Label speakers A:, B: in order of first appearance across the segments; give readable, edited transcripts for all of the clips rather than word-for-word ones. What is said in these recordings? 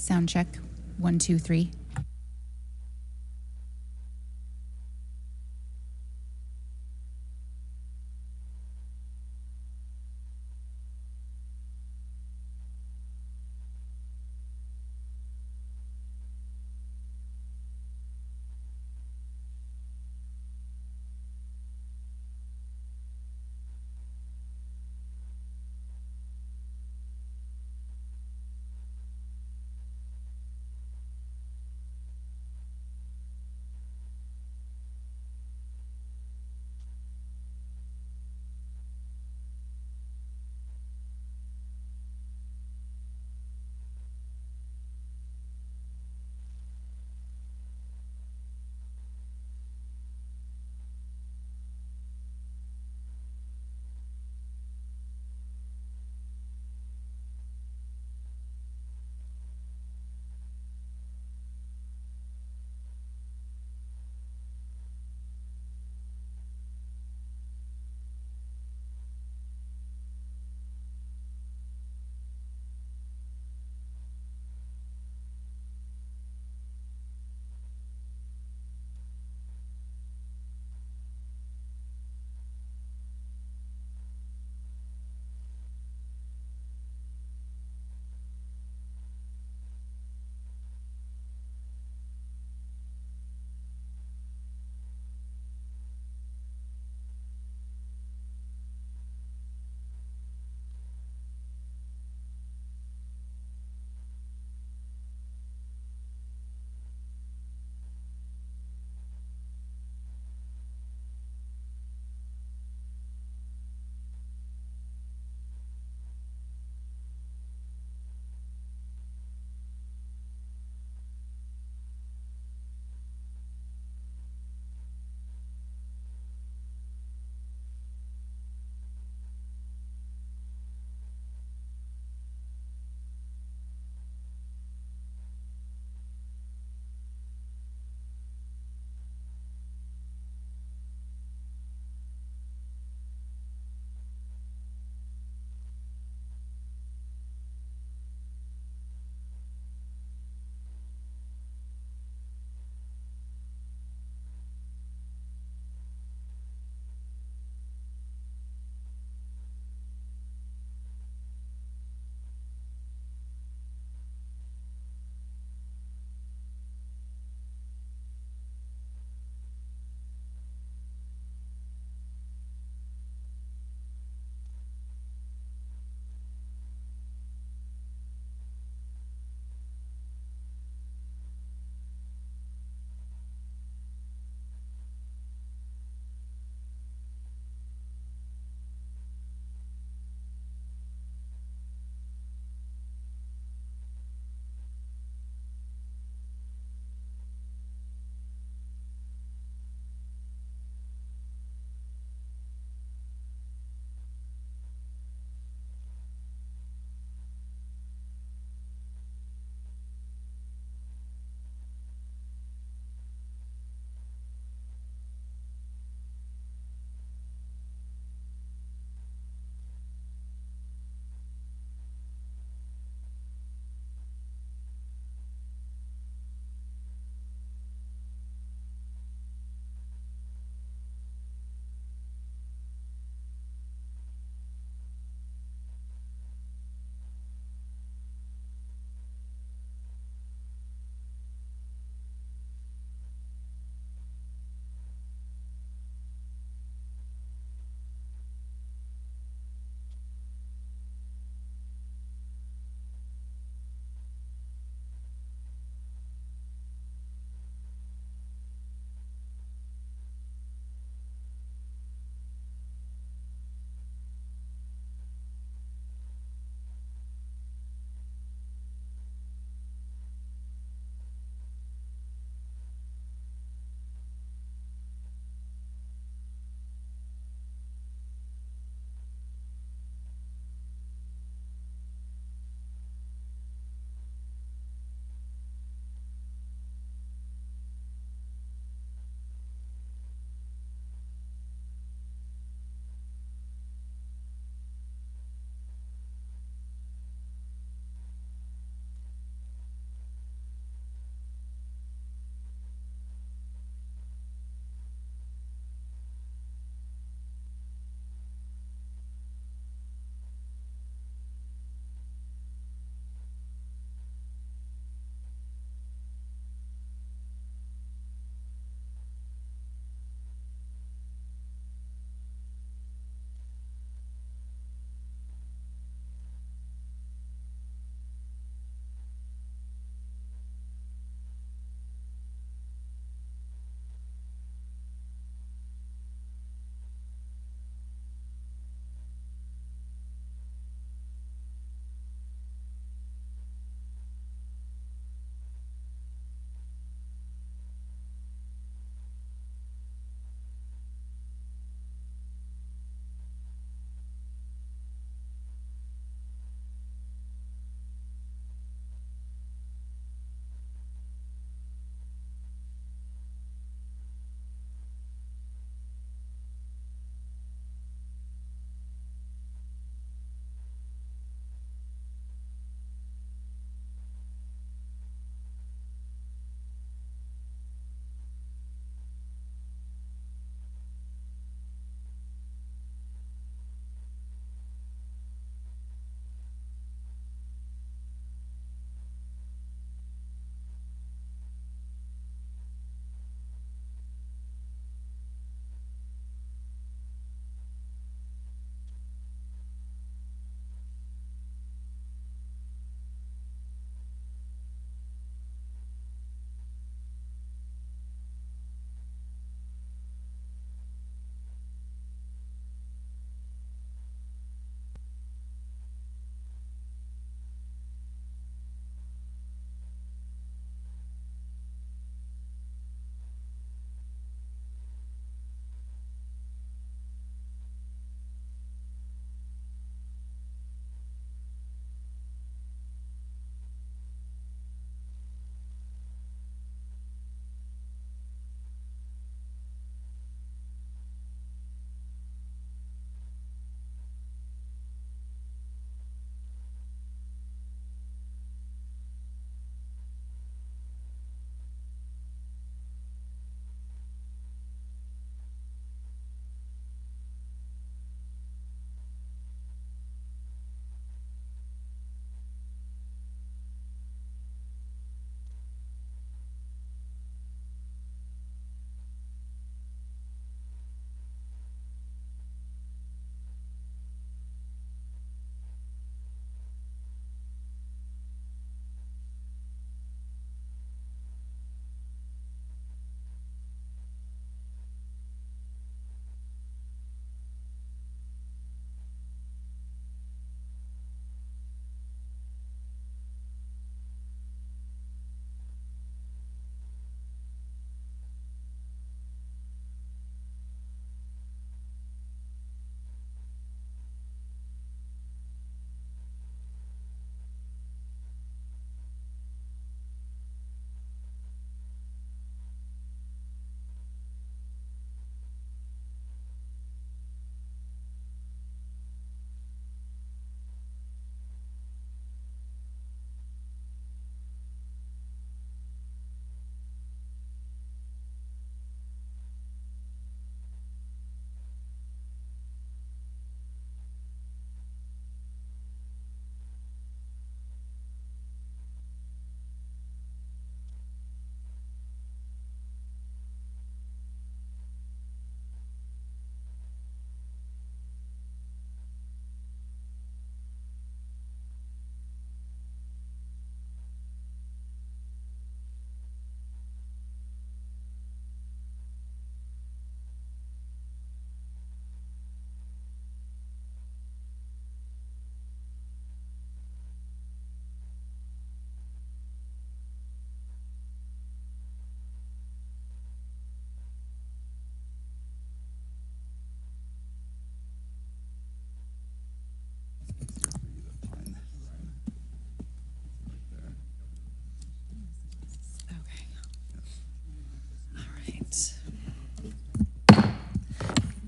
A: Sound check. 1, 2, 3.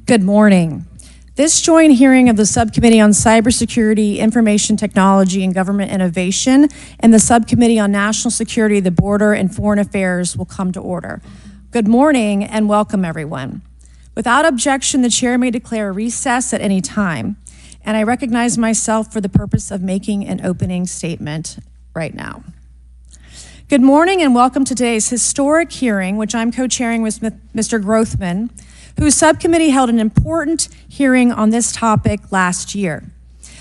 B: Good morning. This joint hearing of the Subcommittee on Cybersecurity, Information Technology, and Government Innovation and the Subcommittee on National Security, the Border, and Foreign Affairs will come to order. Good morning and welcome, everyone. Without objection, the chair may declare a recess at any time, and I recognize myself for the purpose of making an opening statement right now. Good morning and welcome to today's historic hearing, which I'm co-chairing with Mr. Grothman, whose subcommittee held an important hearing on this topic last year.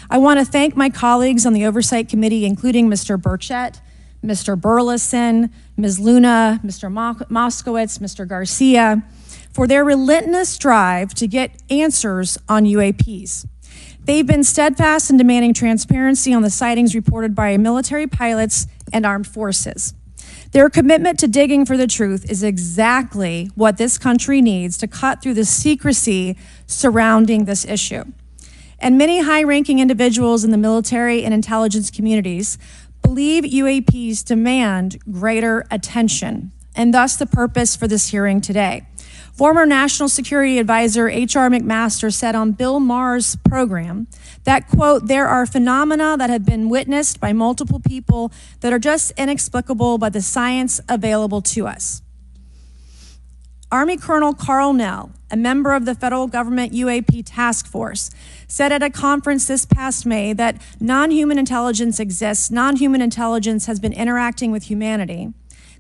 B: I want to thank my colleagues on the Oversight Committee, including Mr. Burchett, Mr. Burleson, Ms. Luna, Mr. Moskowitz, Mr. Garcia, for their relentless drive to get answers on UAPs. They've been steadfast in demanding transparency on the sightings reported by military pilots and armed forces. Their commitment to digging for the truth is exactly what this country needs to cut through the secrecy surrounding this issue. And many high-ranking individuals in the military and intelligence communities believe UAPs demand greater attention, and thus the purpose for this hearing today. Former National Security Advisor H.R. McMaster said on Bill Maher's program that, quote, there are phenomena that have been witnessed by multiple people that are just inexplicable by the science available to us. Army Colonel Carl Nell, a member of the federal government UAP task force, said at a conference this past May that non-human intelligence exists, non-human intelligence has been interacting with humanity.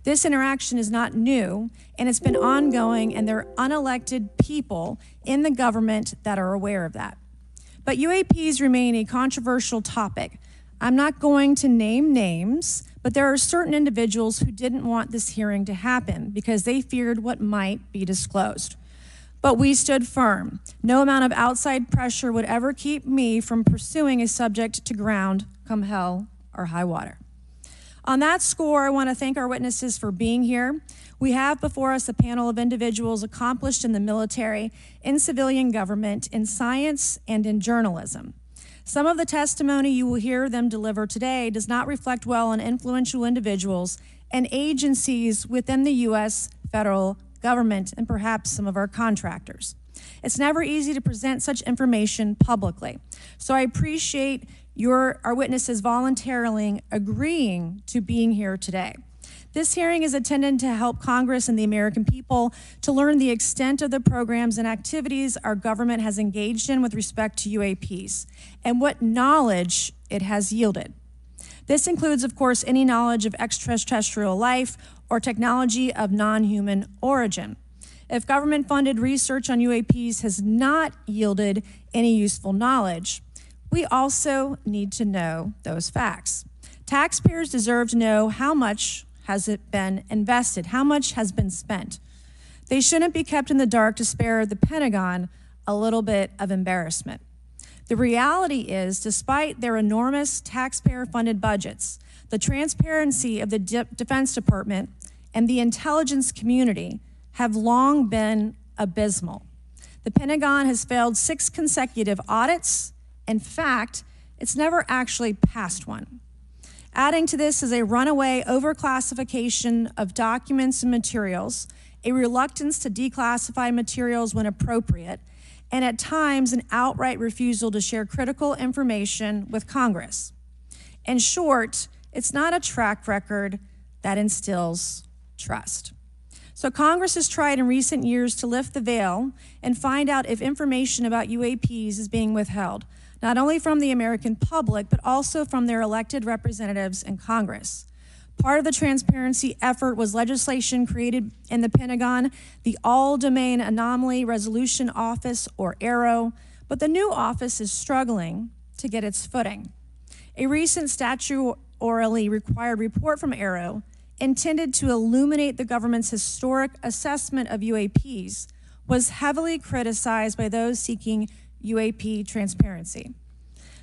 B: This interaction is not new, and it's been ongoing, and there are unelected people in the government that are aware of that. But UAPs remain a controversial topic. I'm not going to name names, but there are certain individuals who didn't want this hearing to happen because they feared what might be disclosed. But we stood firm. No amount of outside pressure would ever keep me from pursuing a subject to ground, come hell or high water. On that score, I want to thank our witnesses for being here. We have before us a panel of individuals accomplished in the military, in civilian government, in science, and in journalism. Some of the testimony you will hear them deliver today does not reflect well on influential individuals and agencies within the U.S. federal government and perhaps some of our contractors. It's never easy to present such information publicly. So I appreciate our witnesses voluntarily agreeing to being here today. This hearing is intended to help Congress and the American people to learn the extent of the programs and activities our government has engaged in with respect to UAPs and what knowledge it has yielded. This includes, of course, any knowledge of extraterrestrial life or technology of non-human origin. If government-funded research on UAPs has not yielded any useful knowledge, we also need to know those facts. Taxpayers deserve to know how much has it been invested, how much has been spent. They shouldn't be kept in the dark to spare the Pentagon a little bit of embarrassment. The reality is, despite their enormous taxpayer-funded budgets, the transparency of the Defense Department and the intelligence community have long been abysmal. The Pentagon has failed 6 consecutive audits. In fact, it's never actually passed one. Adding to this is a runaway overclassification of documents and materials, a reluctance to declassify materials when appropriate, and at times an outright refusal to share critical information with Congress. In short, it's not a track record that instills trust. So Congress has tried in recent years to lift the veil and find out if information about UAPs is being withheld, not only from the American public, but also from their elected representatives in Congress. Part of the transparency effort was legislation created in the Pentagon, the All-Domain Anomaly Resolution Office, or AARO, but the new office is struggling to get its footing. A recent statutorily required report from AARO, intended to illuminate the government's historic assessment of UAPs, was heavily criticized by those seeking UAP transparency.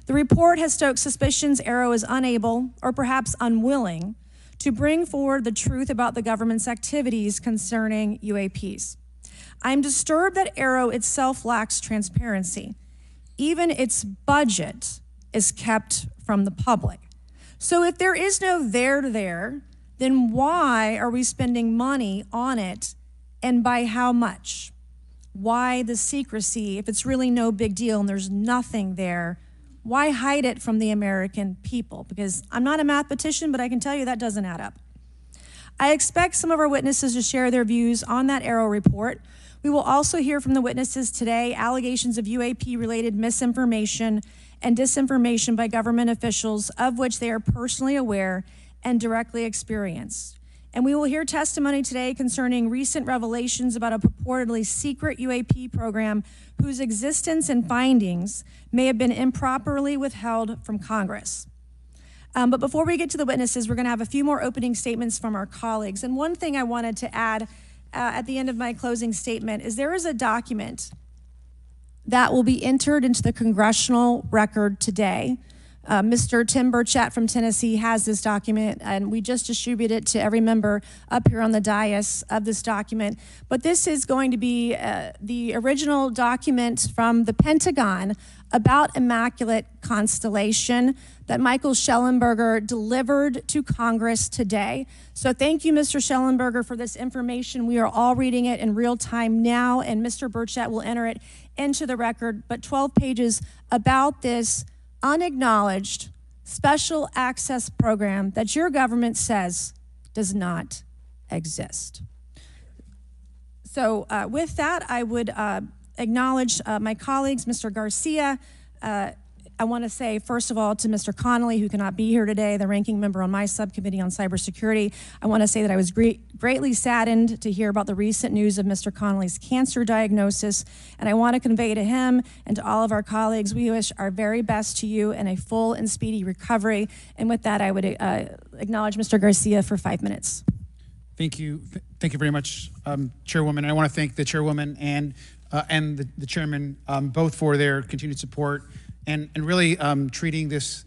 B: The report has stoked suspicions AARO is unable, or perhaps unwilling, to bring forward the truth about the government's activities concerning UAPs. I'm disturbed that AARO itself lacks transparency. Even its budget is kept from the public. So if there is no there, then why are we spending money on it, and by how much? why the secrecy? If it's really no big deal and there's nothing there, why hide it from the American people? Because I'm not a mathematician, but I can tell you that doesn't add up. I expect some of our witnesses to share their views on that AARO report. We will also hear from the witnesses today allegations of UAP-related misinformation and disinformation by government officials of which they are personally aware and directly experienced. And we will hear testimony today concerning recent revelations about a purportedly secret UAP program whose existence and findings may have been improperly withheld from Congress. But before we get to the witnesses, we're going to have a few more opening statements from our colleagues. And one thing I wanted to add at the end of my closing statement is there is a document that will be entered into the congressional record today. Mr. Tim Burchett from Tennessee has this document, and we just distributed it to every member up here on the dais of this document. But this is going to be the original document from the Pentagon about Immaculate Constellation that Michael Shellenberger delivered to Congress today. So thank you, Mr. Shellenberger, for this information. We are all reading it in real time now, and Mr. Burchett will enter it into the record. But 12 pages about this unacknowledged special access program that your government says does not exist. So with that, I would acknowledge my colleagues, Mr. Garcia. I want to say, first of all, to Mr. Connolly, who cannot be here today, the ranking member on my subcommittee on cybersecurity, I want to say that I was greatly saddened to hear about the recent news of Mr. Connolly's cancer diagnosis, and I want to convey to him and to all of our colleagues, we wish our very best to you and a full and speedy recovery. And with that, I would acknowledge Mr. Garcia for 5 minutes.
C: Thank you. Thank you very much, Chairwoman. And I want to thank the Chairwoman and the Chairman both for their continued support and really treating this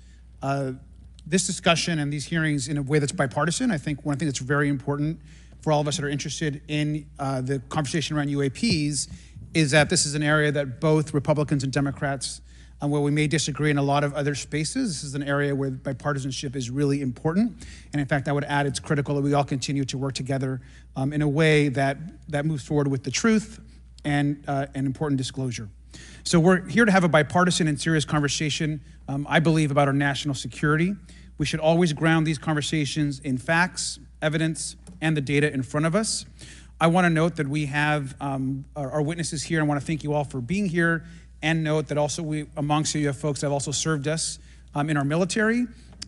C: discussion and these hearings in a way that's bipartisan. I think one thing that's very important for all of us that are interested in the conversation around UAPs is that this is an area that both Republicans and Democrats, where we may disagree in a lot of other spaces, this is an area where bipartisanship is really important. And in fact, I would add it's critical that we all continue to work together in a way that moves forward with the truth and important disclosure. So we're here to have a bipartisan and serious conversation, I believe, about our national security. We should always ground these conversations in facts, evidence, and the data in front of us. I want to note that we have our witnesses here. I want to thank you all for being here, and note that also amongst you have folks that have also served us in our military.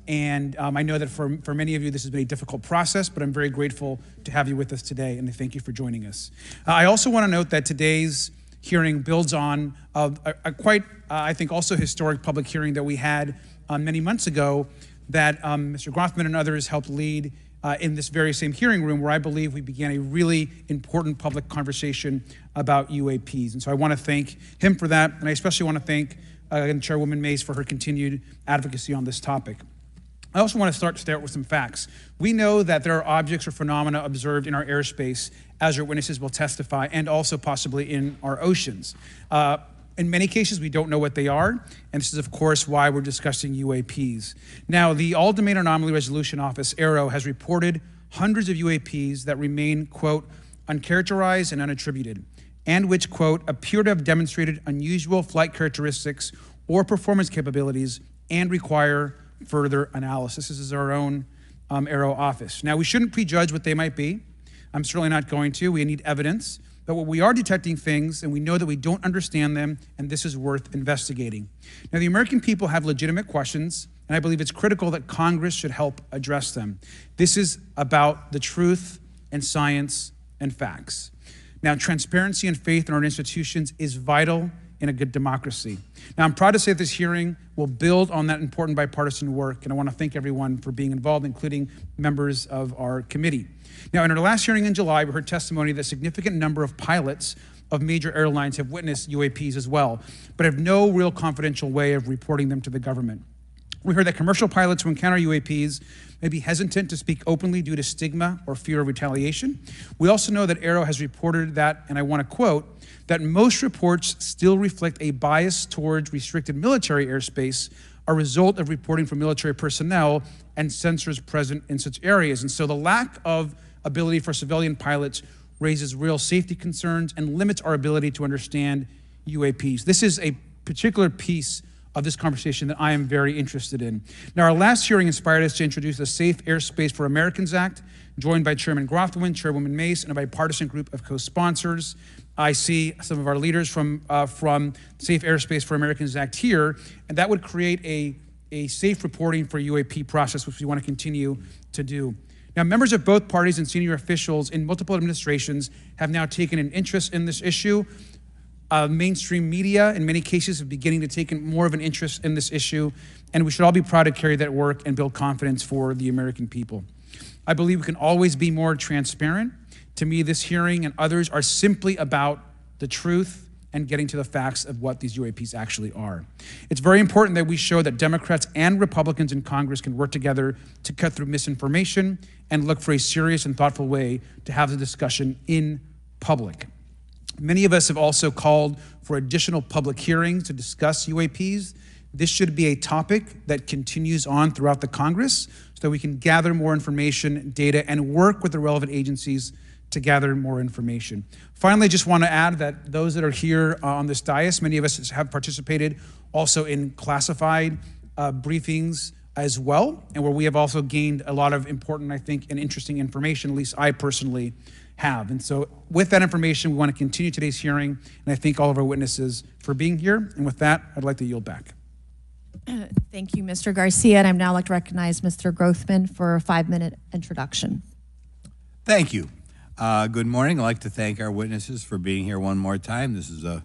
C: And I know that for many of you, this has been a difficult process, but I'm very grateful to have you with us today, and I thank you for joining us. I also want to note that today's hearing builds on a quite, I think, also historic public hearing that we had many months ago that Mr. Grothman and others helped lead in this very same hearing room, where I believe we began a really important public conversation about UAPs. And so I want to thank him for that, and I especially want to thank Chairwoman Mays for her continued advocacy on this topic. I also want to start with some facts. We know that there are objects or phenomena observed in our airspace, as our witnesses will testify, and also possibly in our oceans. In many cases, we don't know what they are, and this is, of course, why we're discussing UAPs. Now, the All-Domain Anomaly Resolution Office, AARO, has reported hundreds of UAPs that remain, quote, uncharacterized and unattributed, and which, quote, appear to have demonstrated unusual flight characteristics or performance capabilities and require further analysis. This is our own AARO office. Now, we shouldn't prejudge what they might be. I'm certainly not going to. We need evidence. But what we are detecting things, and we know that we don't understand them, and this is worth investigating. Now, the American people have legitimate questions, and I believe it's critical that Congress should help address them. This is about the truth and science and facts. Now, transparency and faith in our institutions is vital in a good democracy. Now, I'm proud to say that this hearing will build on that important bipartisan work, and I want to thank everyone for being involved, including members of our committee. Now, in our last hearing in July, we heard testimony that a significant number of pilots of major airlines have witnessed UAPs as well, but have no real confidential way of reporting them to the government. We heard that commercial pilots who encounter UAPs may be hesitant to speak openly due to stigma or fear of retaliation. We also know that AARO has reported that, and I want to quote, that most reports still reflect a bias towards restricted military airspace, a result of reporting from military personnel and sensors present in such areas. And so the lack of ability for civilian pilots raises real safety concerns, and limits our ability to understand UAPs. This is a particular piece of this conversation that I am very interested in. Now, our last hearing inspired us to introduce the Safe Airspace for Americans Act, joined by Chairman Grothman, Chairwoman Mace, and a bipartisan group of co-sponsors. I see some of our leaders from Safe Airspace for Americans Act here, and that would create a safe reporting for UAP process, which we want to continue to do. Now, members of both parties and senior officials in multiple administrations have now taken an interest in this issue. Mainstream media, in many cases, are beginning to take more of an interest in this issue, and we should all be proud to carry that work and build confidence for the American people. I believe we can always be more transparent. To me, this hearing and others are simply about the truth and getting to the facts of what these UAPs actually are. It's very important that we show that Democrats and Republicans in Congress can work together to cut through misinformation and look for a serious and thoughtful way to have the discussion in public. Many of us have also called for additional public hearings to discuss UAPs. This should be a topic that continues on throughout the Congress so that we can gather more information, data, and work with the relevant agencies to gather more information. Finally, I just want to add that those that are here on this dais, many of us have participated also in classified briefings as well, and where we have also gained a lot of important, I think, and interesting information, at least I personally have. And so with that information, we want to continue today's hearing, and I thank all of our witnesses for being here. And with that, I'd like to yield back.
B: Thank you, Mr. Garcia, and I'd now like to recognize Mr. Grothman for a 5-minute introduction.
D: Thank you. Good morning. I'd like to thank our witnesses for being here one more time. This is a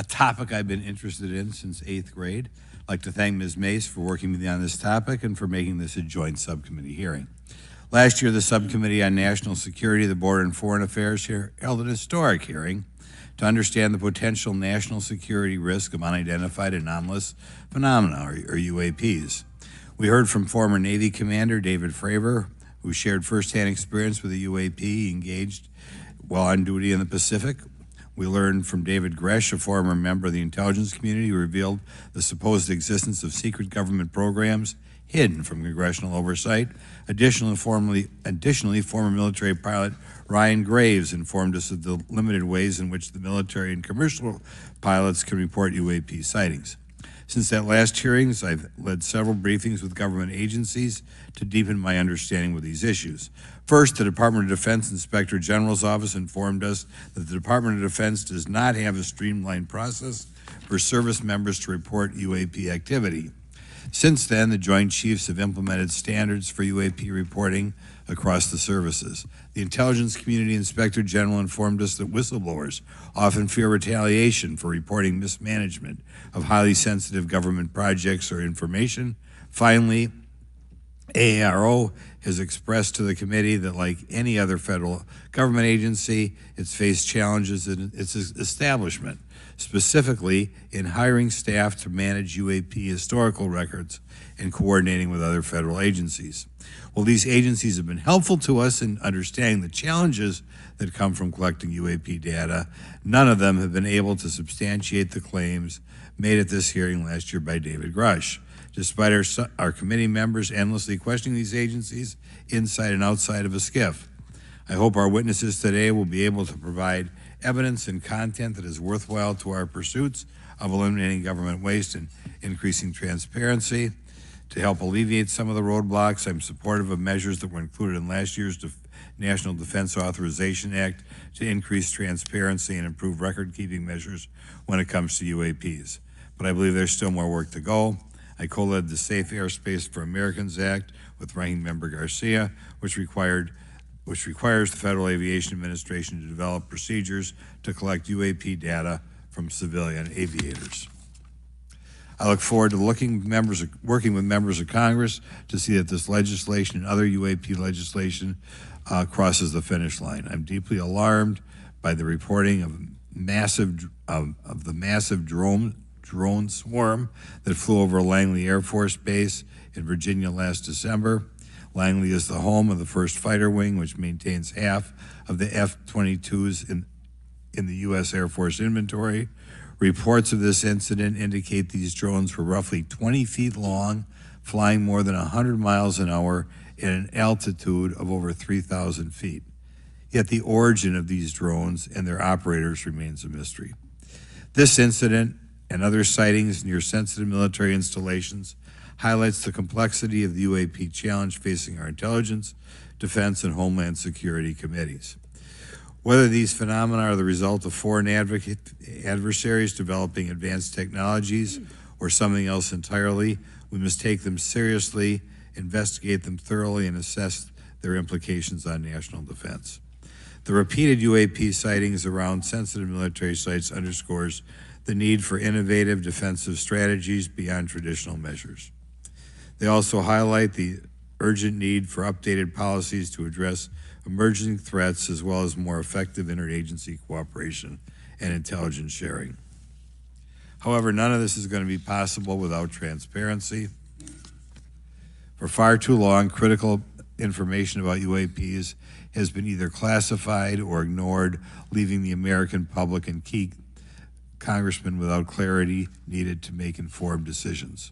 D: topic I've been interested in since 8th grade. I'd like to thank Ms. Mace for working with me on this topic and for making this a joint subcommittee hearing. Last year, the Subcommittee on National Security, the Border and Foreign Affairs held an historic hearing to understand the potential national security risk of unidentified anomalous phenomena, or UAPs. We heard from former Navy Commander David Fravor, who shared firsthand experience with a UAP he engaged while on duty in the Pacific. We learned from David Gresh, a former member of the intelligence community, who revealed the supposed existence of secret government programs hidden from congressional oversight. Additionally, former military pilot Ryan Graves informed us of the limited ways in which the military and commercial pilots can report UAP sightings. Since that last hearings, I've led several briefings with government agencies to deepen my understanding with these issues. First, the Department of Defense Inspector General's Office informed us that the Department of Defense does not have a streamlined process for service members to report UAP activity. Since then, the Joint Chiefs have implemented standards for UAP reporting across the services. The Intelligence Community Inspector General informed us that whistleblowers often fear retaliation for reporting mismanagement of highly sensitive government projects or information. Finally, AARO has expressed to the committee that, like any other federal government agency, it's faced challenges in its establishment, specifically in hiring staff to manage UAP historical records and coordinating with other federal agencies. While these agencies have been helpful to us in understanding the challenges that come from collecting UAP data, none of them have been able to substantiate the claims made at this hearing last year by David Grush. Despite our committee members endlessly questioning these agencies inside and outside of a SCIF. I hope our witnesses today will be able to provide evidence and content that is worthwhile to our pursuits of eliminating government waste and increasing transparency. To help alleviate some of the roadblocks, I'm supportive of measures that were included in last year's National Defense Authorization Act to increase transparency and improve record-keeping measures when it comes to UAPs. But I believe there's still more work to go. I co-led the Safe Airspace for Americans Act with Ranking Member Garcia, which requires the Federal Aviation Administration to develop procedures to collect UAP data from civilian aviators. I look forward to working with members of Congress to see that this legislation and other UAP legislation crosses the finish line. I'm deeply alarmed by the reporting of the massive drone swarm that flew over Langley Air Force Base in Virginia last December. Langley is the home of the 1st Fighter Wing, which maintains half of the F-22s in the U.S. Air Force inventory. Reports of this incident indicate these drones were roughly 20 feet long, flying more than 100 miles an hour at an altitude of over 3,000 feet. yet the origin of these drones and their operators remains a mystery. This incident and other sightings near sensitive military installations highlights the complexity of the UAP challenge facing our intelligence, defense, and homeland security committees. Whether these phenomena are the result of foreign adversaries developing advanced technologies or something else entirely, we must take them seriously, investigate them thoroughly, and assess their implications on national defense. The repeated UAP sightings around sensitive military sites underscores the need for innovative defensive strategies beyond traditional measures. They also highlight the urgent need for updated policies to address emerging threats as well as more effective interagency cooperation and intelligence sharing. However, none of this is going to be possible without transparency. For far too long, critical information about UAPs has been either classified or ignored, leaving the American public and key congressmen without clarity needed to make informed decisions.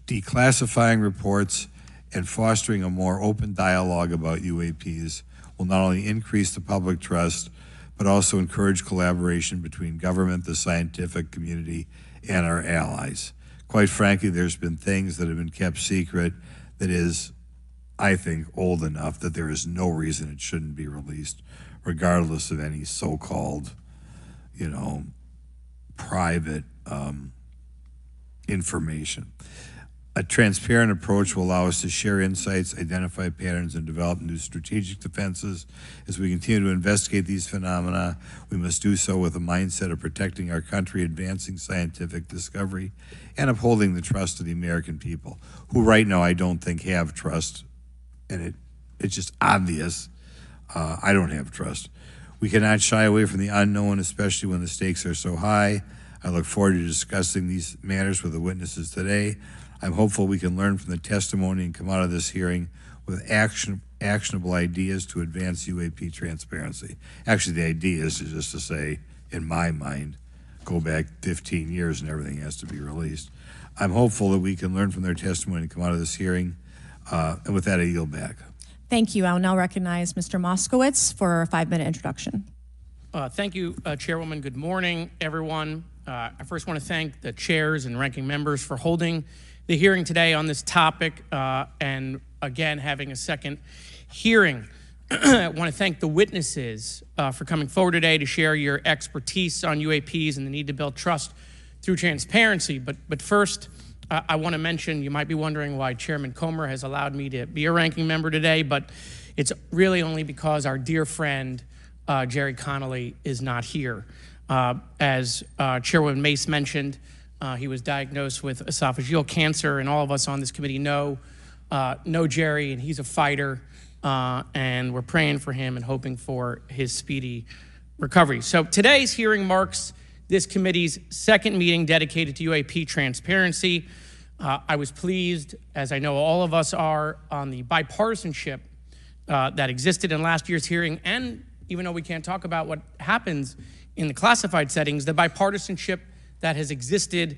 D: Declassifying reports and fostering a more open dialogue about UAPs will not only increase the public trust, but also encourage collaboration between government, the scientific community, and our allies. Quite frankly, there's been things that have been kept secret that is, I think, old enough that there is no reason it shouldn't be released, regardless of any so-called, private information. A transparent approach will allow us to share insights, identify patterns, and develop new strategic defenses. As we continue to investigate these phenomena, we must do so with a mindset of protecting our country, advancing scientific discovery, and upholding the trust of the American people, who right now I don't think have trust, and it's just obvious I don't have trust. We cannot shy away from the unknown, especially when the stakes are so high. I look forward to discussing these matters with the witnesses today. I'm hopeful we can learn from the testimony and come out of this hearing with actionable ideas to advance UAP transparency. Actually, the idea is just to say, in my mind, go back 15 years and everything has to be released. I'm hopeful that we can learn from their testimony and come out of this hearing. And with that, I yield back.
B: Thank you. I'll now recognize Mr. Moskowitz for a 5-minute introduction.
E: Thank you, Chairwoman. Good morning, everyone. I first want to thank the chairs and ranking members for holding the hearing today on this topic and, again, having a second hearing. I want to thank the witnesses for coming forward today to share your expertise on UAPs and the need to build trust through transparency. But first, I want to mention, you might be wondering why Chairman Comer has allowed me to be a ranking member today, but it's really only because our dear friend, Jerry Connolly, is not here. As Chairwoman Mace mentioned, he was diagnosed with esophageal cancer, and all of us on this committee know Jerry, and he's a fighter, and we're praying for him and hoping for his speedy recovery. So today's hearing marks this committee's second meeting dedicated to UAP transparency. I was pleased, as I know all of us are, on the bipartisanship that existed in last year's hearing, and even though we can't talk about what happens in the classified settings, the bipartisanship that has existed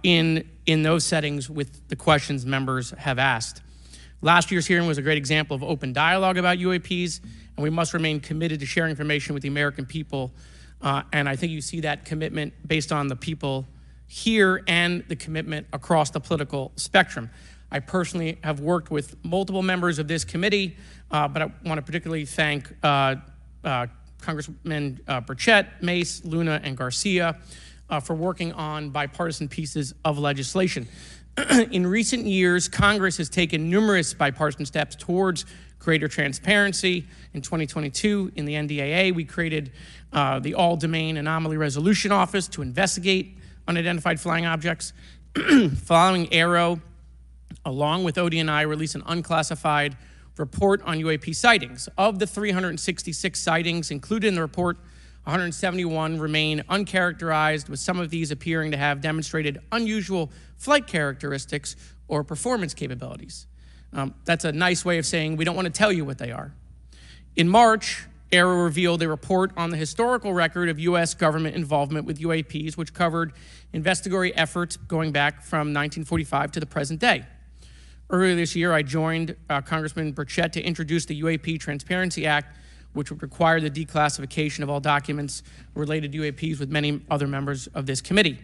E: in those settings with the questions members have asked. Last year's hearing was a great example of open dialogue about UAPs, and we must remain committed to sharing information with the American people. And I think you see that commitment based on the people here and the commitment across the political spectrum. I personally have worked with multiple members of this committee, but I want to particularly thank Congressman Burchett, Mace, Luna, and Garcia for working on bipartisan pieces of legislation. In recent years, Congress has taken numerous bipartisan steps towards greater transparency. In 2022, in the NDAA, we created the All-Domain Anomaly Resolution Office to investigate unidentified flying objects. Following Aero, along with ODNI, released an unclassified report on UAP sightings. Of the 366 sightings included in the report, 171 remain uncharacterized, with some of these appearing to have demonstrated unusual flight characteristics or performance capabilities. That's a nice way of saying we don't want to tell you what they are. In March, Aero revealed a report on the historical record of U.S. government involvement with UAPs, which covered investigatory efforts going back from 1945 to the present day. Earlier this year, I joined Congressman Burchett to introduce the UAP Transparency Act, which would require the declassification of all documents related to UAPs with many other members of this committee.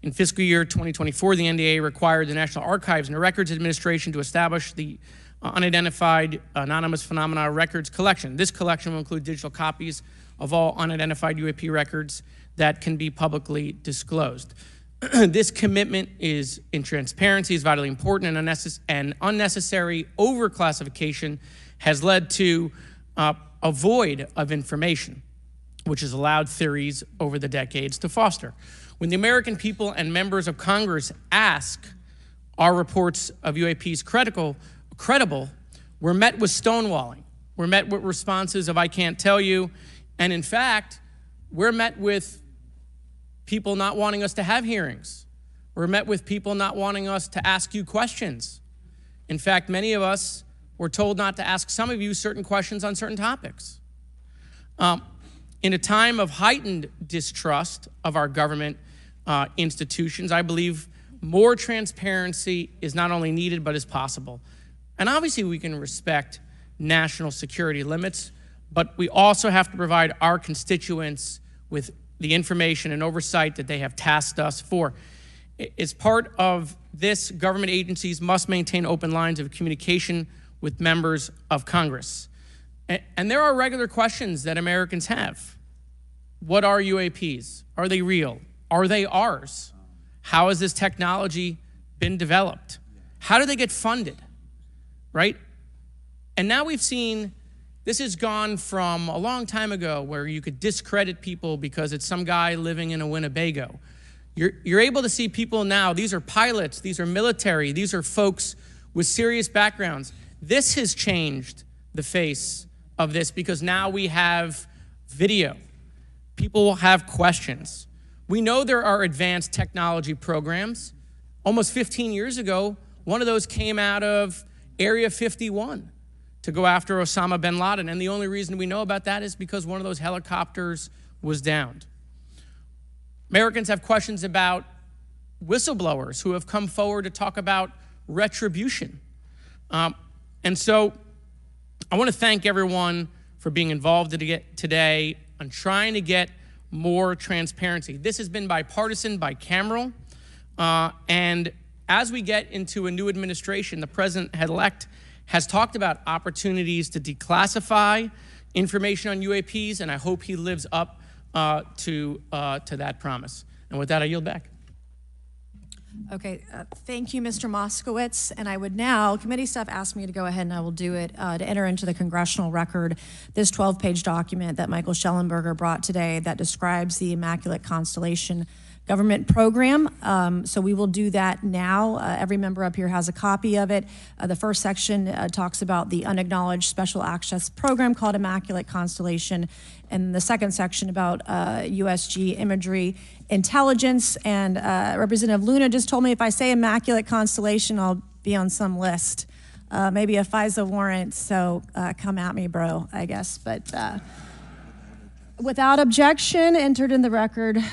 E: In fiscal year 2024, the NDA required the National Archives and Records Administration to establish the unidentified anonymous phenomena records collection. This collection will include digital copies of all unidentified UAP records that can be publicly disclosed. This commitment in transparency is vitally important, and unnecessary overclassification has led to a void of information, which has allowed theories over the decades to foster. When the American people and members of Congress ask, are reports of UAPs credible, we're met with stonewalling. We're met with responses of, I can't tell you. And in fact, we're met with people not wanting us to have hearings. We're met with people not wanting us to ask you questions. In fact, many of us were told not to ask some of you certain questions on certain topics. In a time of heightened distrust of our government institutions, I believe more transparency is not only needed, but is possible. And obviously we can respect national security limits, but we also have to provide our constituents with the information and oversight that they have tasked us for. As part of this, government agencies must maintain open lines of communication with members of Congress. And there are regular questions that Americans have. What are UAPs? Are they real? Are they ours? How has this technology been developed? How do they get funded, right? And now we've seen, this has gone from a long time ago where you could discredit people because it's some guy living in a Winnebago. You're able to see people now, these are pilots, these are military, these are folks with serious backgrounds. This has changed the face of this because now we have video. People will have questions. We know there are advanced technology programs. Almost 15 years ago, one of those came out of Area 51 to go after Osama bin Laden. And the only reason we know about that is because one of those helicopters was downed. Americans have questions about whistleblowers who have come forward to talk about retribution. And so I want to thank everyone for being involved today on trying to get more transparency. This has been bipartisan, bicameral, and as we get into a new administration, the president-elect has talked about opportunities to declassify information on UAPs, and I hope he lives up to that promise. And with that, I yield back.
B: Okay, thank you, Mr. Moskowitz. And I would now, committee staff asked me to go ahead and I will do it, to enter into the congressional record this 12-page document that Michael Shellenberger brought today that describes the Immaculate Constellation government program. So we will do that now. Every member up here has a copy of it. The first section talks about the unacknowledged special access program called Immaculate Constellation, and the second section about USG imagery intelligence. And Representative Luna just told me if I say Immaculate Constellation, I'll be on some list. Maybe a FISA warrant, so come at me, bro, I guess. But without objection, entered in the record.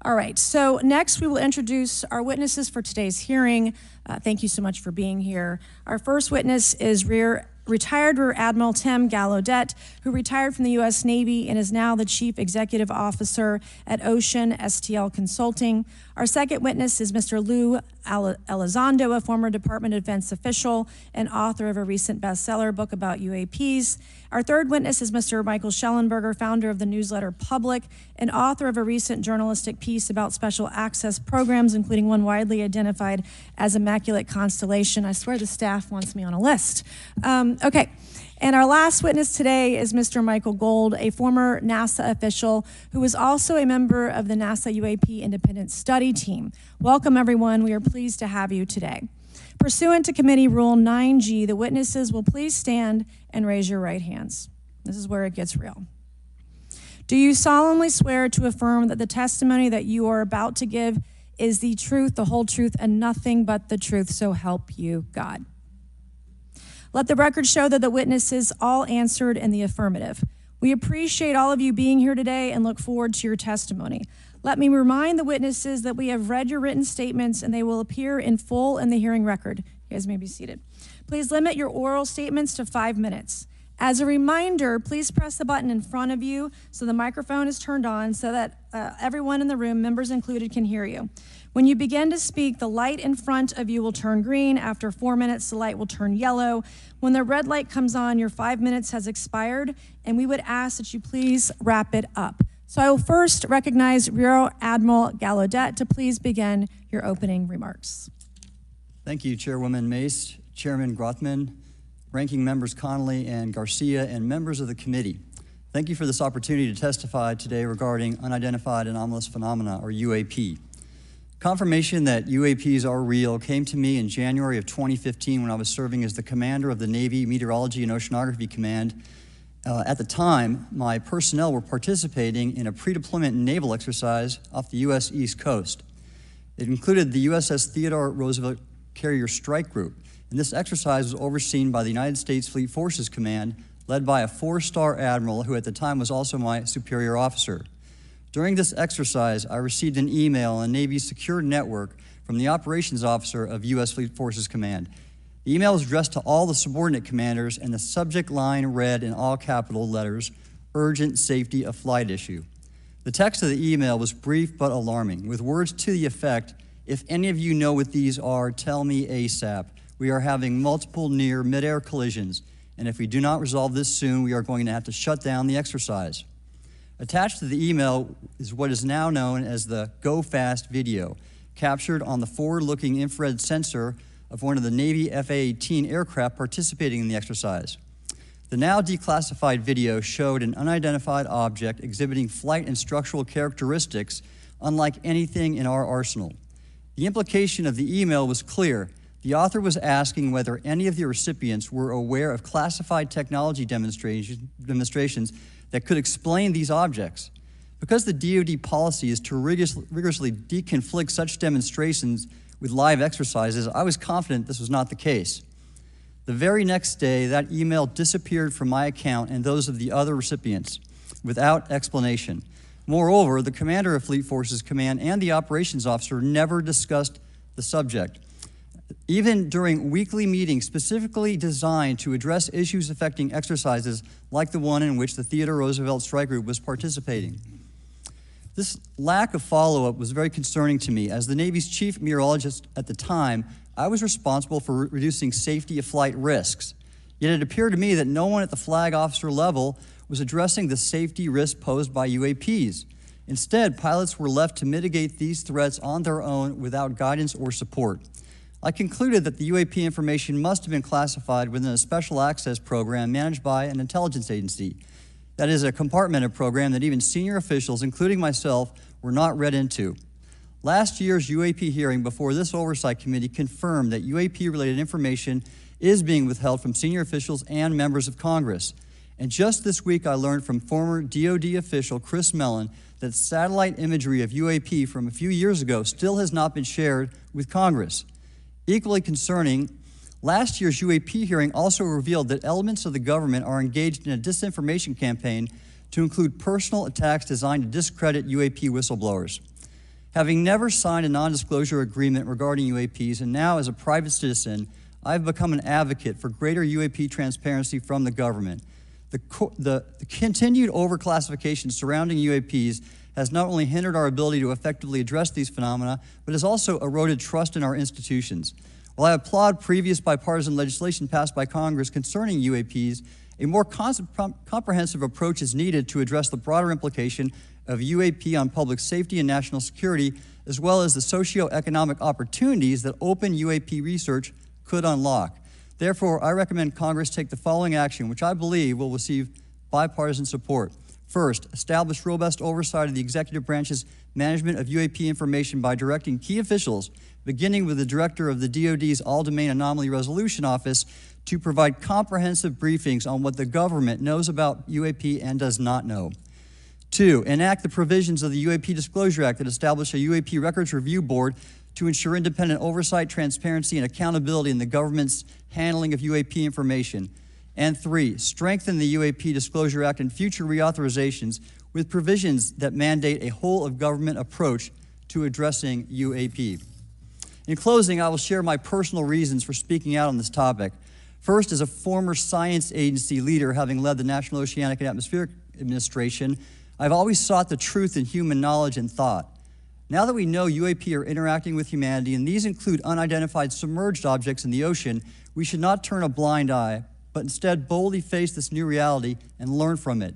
B: All right, so next we will introduce our witnesses for today's hearing. Thank you so much for being here. Our first witness is retired Rear Admiral Tim Gallaudet, who retired from the U.S. Navy and is now the Chief Executive Officer at Ocean STL Consulting. Our second witness is Mr. Lou Elizondo, a former Department of Defense official and author of a recent bestseller book about UAPs. Our third witness is Mr. Michael Shellenberger, founder of the newsletter Public and author of a recent journalistic piece about special access programs, including one widely identified as Immaculate Constellation. I swear the staff wants me on a list. Okay. And our last witness today is Mr. Michael Gold, a former NASA official who is also a member of the NASA UAP Independent Study Team. Welcome, everyone. We are pleased to have you today. Pursuant to Committee Rule 9G, the witnesses will please stand and raise your right hands. This is where it gets real. Do you solemnly swear to affirm that the testimony that you are about to give is the truth, the whole truth, and nothing but the truth, so help you God? Let the record show that the witnesses all answered in the affirmative. We appreciate all of you being here today and look forward to your testimony. Let me remind the witnesses that we have read your written statements and they will appear in full in the hearing record. You guys may be seated. Please limit your oral statements to 5 minutes. As a reminder, please press the button in front of you so the microphone is turned on so that everyone in the room, members included, can hear you. When you begin to speak, the light in front of you will turn green. After 4 minutes, the light will turn yellow. When the red light comes on, your 5 minutes has expired, and we would ask that you please wrap it up. So I will first recognize Rear Admiral Gallaudet to please begin your opening remarks.
F: Thank you, Chairwoman Mace, Chairman Grothman, Ranking Members Connolly and Garcia, and members of the committee. Thank you for this opportunity to testify today regarding unidentified anomalous phenomena, or UAP. Confirmation that UAPs are real came to me in January of 2015 when I was serving as the commander of the Navy Meteorology and Oceanography Command. At the time, my personnel were participating in a pre-deployment naval exercise off the U.S. East Coast. It included the USS Theodore Roosevelt Carrier Strike Group, and this exercise was overseen by the United States Fleet Forces Command, led by a 4-star admiral who at the time was also my superior officer. During this exercise, I received an email on Navy's secure network from the operations officer of U.S. Fleet Forces Command. The email was addressed to all the subordinate commanders, and the subject line read in all capital letters, "Urgent Safety of Flight Issue." The text of the email was brief but alarming, with words to the effect, "If any of you know what these are, tell me ASAP. We are having multiple near mid-air collisions, and if we do not resolve this soon, we are going to have to shut down the exercise." Attached to the email is what is now known as the Go Fast video, captured on the forward-looking infrared sensor of one of the Navy FA-18 aircraft participating in the exercise. The now declassified video showed an unidentified object exhibiting flight and structural characteristics unlike anything in our arsenal. The implication of the email was clear. The author was asking whether any of the recipients were aware of classified technology demonstrations that could explain these objects. Because the DoD policy is to rigorously deconflict such demonstrations with live exercises, I was confident this was not the case. The very next day, that email disappeared from my account and those of the other recipients without explanation. Moreover, the commander of Fleet Forces Command and the operations officer never discussed the subject. Even during weekly meetings specifically designed to address issues affecting exercises like the one in which the Theodore Roosevelt Strike Group was participating. This lack of follow-up was very concerning to me. As the Navy's chief meteorologist at the time, I was responsible for reducing safety of flight risks. Yet it appeared to me that no one at the flag officer level was addressing the safety risk posed by UAPs. Instead, pilots were left to mitigate these threats on their own without guidance or support. I concluded that the UAP information must have been classified within a special access program managed by an intelligence agency. That is a compartmented program that even senior officials, including myself, were not read into. Last year's UAP hearing before this oversight committee confirmed that UAP-related information is being withheld from senior officials and members of Congress. And just this week, I learned from former DoD official Chris Mellon that satellite imagery of UAP from a few years ago still has not been shared with Congress. Equally concerning, last year's UAP hearing also revealed that elements of the government are engaged in a disinformation campaign to include personal attacks designed to discredit UAP whistleblowers. Having never signed a non-disclosure agreement regarding UAPs, and now as a private citizen, I've become an advocate for greater UAP transparency from the government. The continued overclassification surrounding UAPs has not only hindered our ability to effectively address these phenomena, but has also eroded trust in our institutions. While I applaud previous bipartisan legislation passed by Congress concerning UAPs, a more comprehensive approach is needed to address the broader implication of UAP on public safety and national security, as well as the socioeconomic opportunities that open UAP research could unlock. Therefore, I recommend Congress take the following action, which I believe will receive bipartisan support. First, establish robust oversight of the executive branch's management of UAP information by directing key officials, beginning with the director of the DoD's All-Domain Anomaly Resolution Office, to provide comprehensive briefings on what the government knows about UAP and does not know. Two, enact the provisions of the UAP Disclosure Act that establish a UAP Records Review Board to ensure independent oversight, transparency, and accountability in the government's handling of UAP information. And three, strengthen the UAP Disclosure Act and future reauthorizations with provisions that mandate a whole-of-government approach to addressing UAP. In closing, I will share my personal reasons for speaking out on this topic. First, as a former science agency leader, having led the National Oceanic and Atmospheric Administration, I've always sought the truth in human knowledge and thought. Now that we know UAP are interacting with humanity, and these include unidentified submerged objects in the ocean, we should not turn a blind eye, but instead boldly face this new reality and learn from it.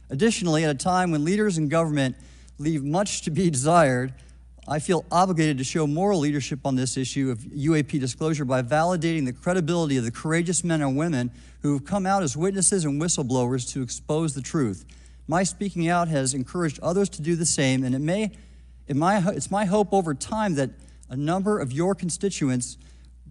F: Additionally, at a time when leaders in government leave much to be desired, I feel obligated to show moral leadership on this issue of UAP disclosure by validating the credibility of the courageous men and women who have come out as witnesses and whistleblowers to expose the truth. My speaking out has encouraged others to do the same, and it's my hope over time that a number of your constituents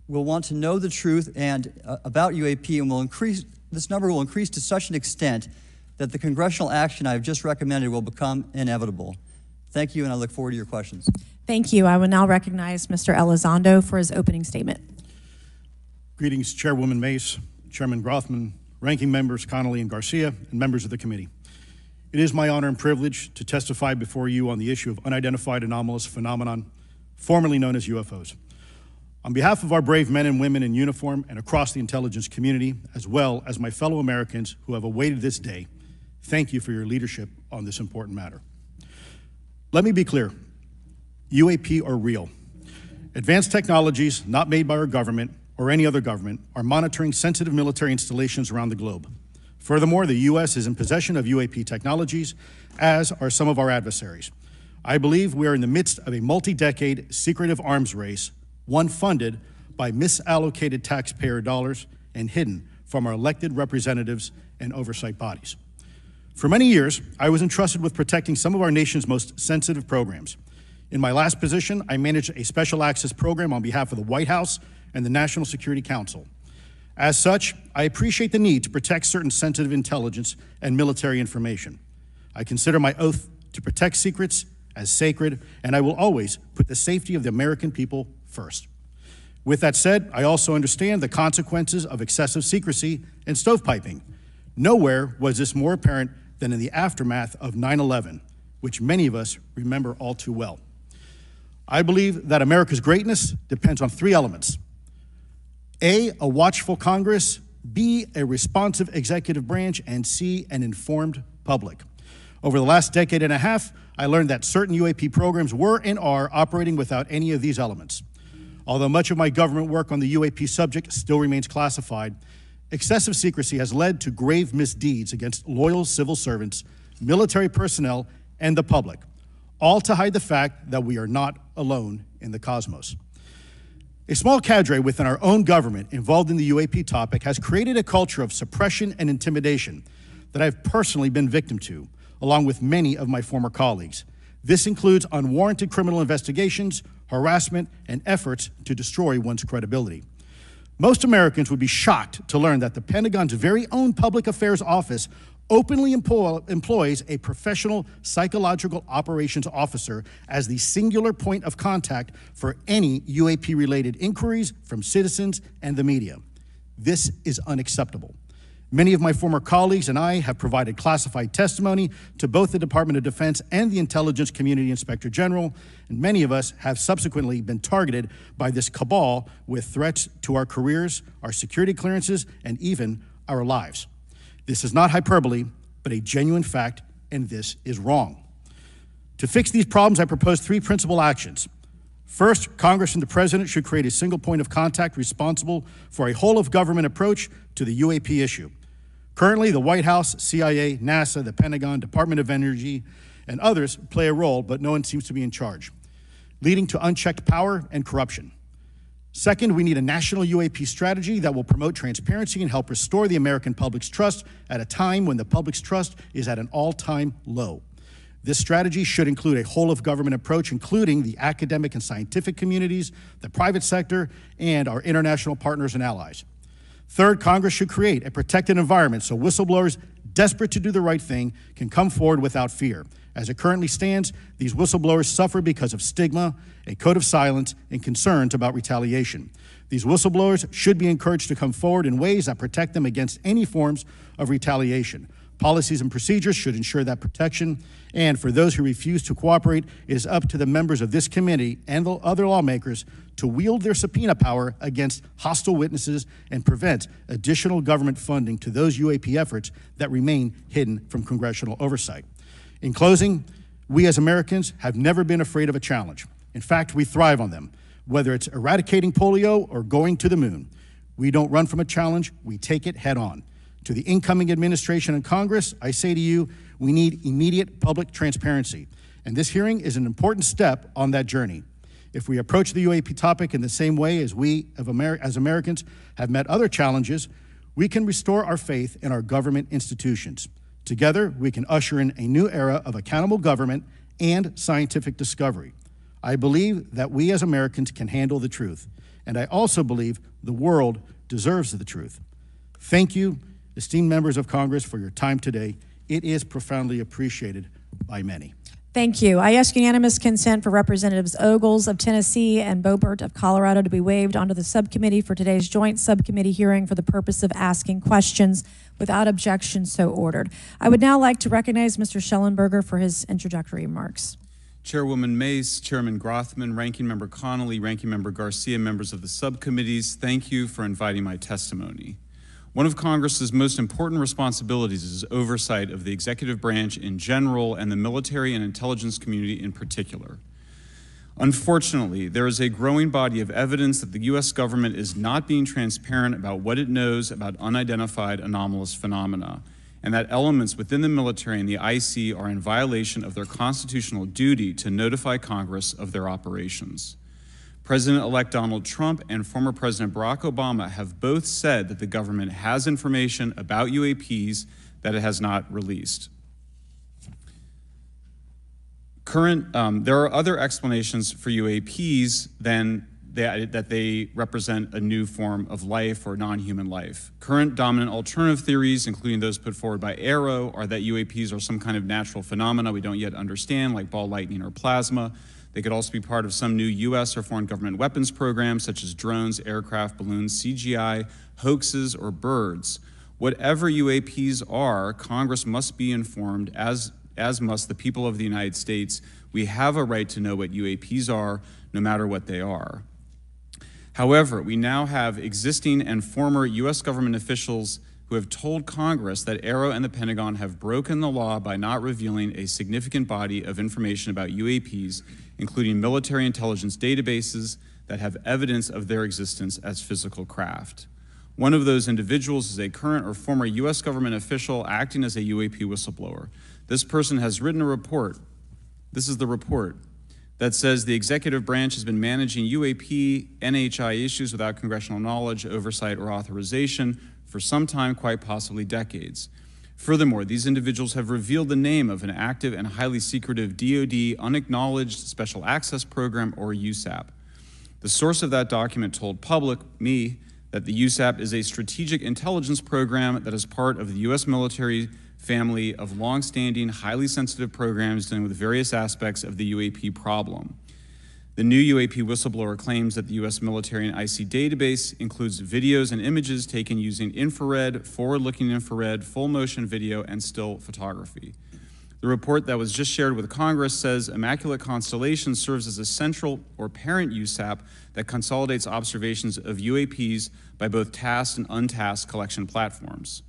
F: will want to know the truth and about UAP, and this number will increase to such an extent that the congressional action I have just recommended will become inevitable. Thank you, and I look forward to your questions.
B: Thank you. I will now recognize Mr. Elizondo for his opening statement.
G: Greetings, Chairwoman Mace, Chairman Grothman, Ranking Members Connolly and Garcia, and members of the committee. It is my honor and privilege to testify before you on the issue of unidentified anomalous phenomenon, formerly known as UFOs. On behalf of our brave men and women in uniform and across the intelligence community, as well as my fellow Americans who have awaited this day, thank you for your leadership on this important matter. Let me be clear, UAP are real. Advanced technologies not made by our government or any other government are monitoring sensitive military installations around the globe. Furthermore, the U.S. is in possession of UAP technologies, as are some of our adversaries. I believe we are in the midst of a multi-decade secretive arms race, one funded by misallocated taxpayer dollars and hidden from our elected representatives and oversight bodies. For many years, I was entrusted with protecting some of our nation's most sensitive programs. In my last position, I managed a special access program on behalf of the White House and the National Security Council. As such, I appreciate the need to protect certain sensitive intelligence and military information. I consider my oath to protect secrets as sacred, and I will always put the safety of the American people first. With that said, I also understand the consequences of excessive secrecy and stovepiping. Nowhere was this more apparent than in the aftermath of 9/11, which many of us remember all too well. I believe that America's greatness depends on three elements: A, a watchful Congress; B, a responsive executive branch; and C, an informed public. Over the last decade and a half, I learned that certain UAP programs were and are operating without any of these elements. Although much of my government work on the UAP subject still remains classified, excessive secrecy has led to grave misdeeds against loyal civil servants, military personnel, and the public, all to hide the fact that we are not alone in the cosmos. A small cadre within our own government involved in the UAP topic has created a culture of suppression and intimidation that I've personally been victim to, along with many of my former colleagues. This includes unwarranted criminal investigations, harassment, and efforts to destroy one's credibility. Most Americans would be shocked to learn that the Pentagon's very own Public Affairs Office openly employs a professional psychological operations officer as the singular point of contact for any UAP-related inquiries from citizens and the media. This is unacceptable. Many of my former colleagues and I have provided classified testimony to both the Department of Defense and the Intelligence Community Inspector General, and many of us have subsequently been targeted by this cabal with threats to our careers, our security clearances, and even our lives. This is not hyperbole, but a genuine fact, and this is wrong. To fix these problems, I propose three principal actions. First, Congress and the President should create a single point of contact responsible for a whole-of-government approach to the UAP issue. Currently, the White House, CIA, NASA, the Pentagon, Department of Energy, and others play a role, but no one seems to be in charge, leading to unchecked power and corruption. Second, we need a national UAP strategy that will promote transparency and help restore the American public's trust at a time when the public's trust is at an all-time low. This strategy should include a whole-of-government approach, including the academic and scientific communities, the private sector, and our international partners and allies. Third, Congress should create a protected environment so whistleblowers desperate to do the right thing can come forward without fear. As it currently stands, these whistleblowers suffer because of stigma, a code of silence, and concerns about retaliation. These whistleblowers should be encouraged to come forward in ways that protect them against any forms of retaliation. Policies and procedures should ensure that protection. And for those who refuse to cooperate, it is up to the members of this committee and the other lawmakers to wield their subpoena power against hostile witnesses and prevent additional government funding to those UAP efforts that remain hidden from congressional oversight. In closing, we as Americans have never been afraid of a challenge. In fact, we thrive on them, whether it's eradicating polio or going to the moon. We don't run from a challenge, we take it head on. To the incoming administration and Congress, I say to you, we need immediate public transparency. And this hearing is an important step on that journey. If we approach the UAP topic in the same way as we as Americans have met other challenges, we can restore our faith in our government institutions. Together, we can usher in a new era of accountable government and scientific discovery. I believe that we as Americans can handle the truth, and I also believe the world deserves the truth. Thank you, esteemed members of Congress, for your time today. It is profoundly appreciated by many.
B: Thank you. I ask unanimous consent for Representatives Ogles of Tennessee and Boebert of Colorado to be waived onto the subcommittee for today's joint subcommittee hearing for the purpose of asking questions. Without objection, so ordered. I would now like to recognize Mr. Shellenberger for his introductory remarks.
H: Chairwoman Mace, Chairman Grothman, Ranking Member Connolly, Ranking Member Garcia, members of the subcommittees, thank you for inviting my testimony. One of Congress's most important responsibilities is oversight of the executive branch in general and the military and intelligence community in particular. Unfortunately, there is a growing body of evidence that the U.S. government is not being transparent about what it knows about unidentified anomalous phenomena, and that elements within the military and the IC are in violation of their constitutional duty to notify Congress of their operations. President-elect Donald Trump and former President Barack Obama have both said that the government has information about UAPs that it has not released. There are other explanations for UAPs than that they represent a new form of life or non-human life. Current dominant alternative theories, including those put forward by AARO, are that UAPs are some kind of natural phenomena we don't yet understand, like ball lightning or plasma. They could also be part of some new U.S. or foreign government weapons programs, such as drones, aircraft, balloons, CGI, hoaxes, or birds. Whatever UAPs are, Congress must be informed, as must the people of the United States. We have a right to know what UAPs are, no matter what they are. However, we now have existing and former U.S. government officials who have told Congress that AARO and the Pentagon have broken the law by not revealing a significant body of information about UAPs, including military intelligence databases that have evidence of their existence as physical craft. One of those individuals is a current or former U.S. government official acting as a UAP whistleblower. This person has written a report. This is the report that says the executive branch has been managing UAP, NHI issues without congressional knowledge, oversight, or authorization for some time, quite possibly decades. Furthermore, these individuals have revealed the name of an active and highly secretive DoD unacknowledged special access program, or USAP. The source of that document told me, that the USAP is a strategic intelligence program that is part of the U.S. military family of long-standing, highly sensitive programs dealing with various aspects of the UAP problem. The new UAP whistleblower claims that the U.S. military and IC database includes videos and images taken using infrared, forward-looking infrared, full-motion video, and still photography. The report that was just shared with Congress says Immaculate Constellation serves as a central or parent USAP that consolidates observations of UAPs by both tasked and untasked collection platforms.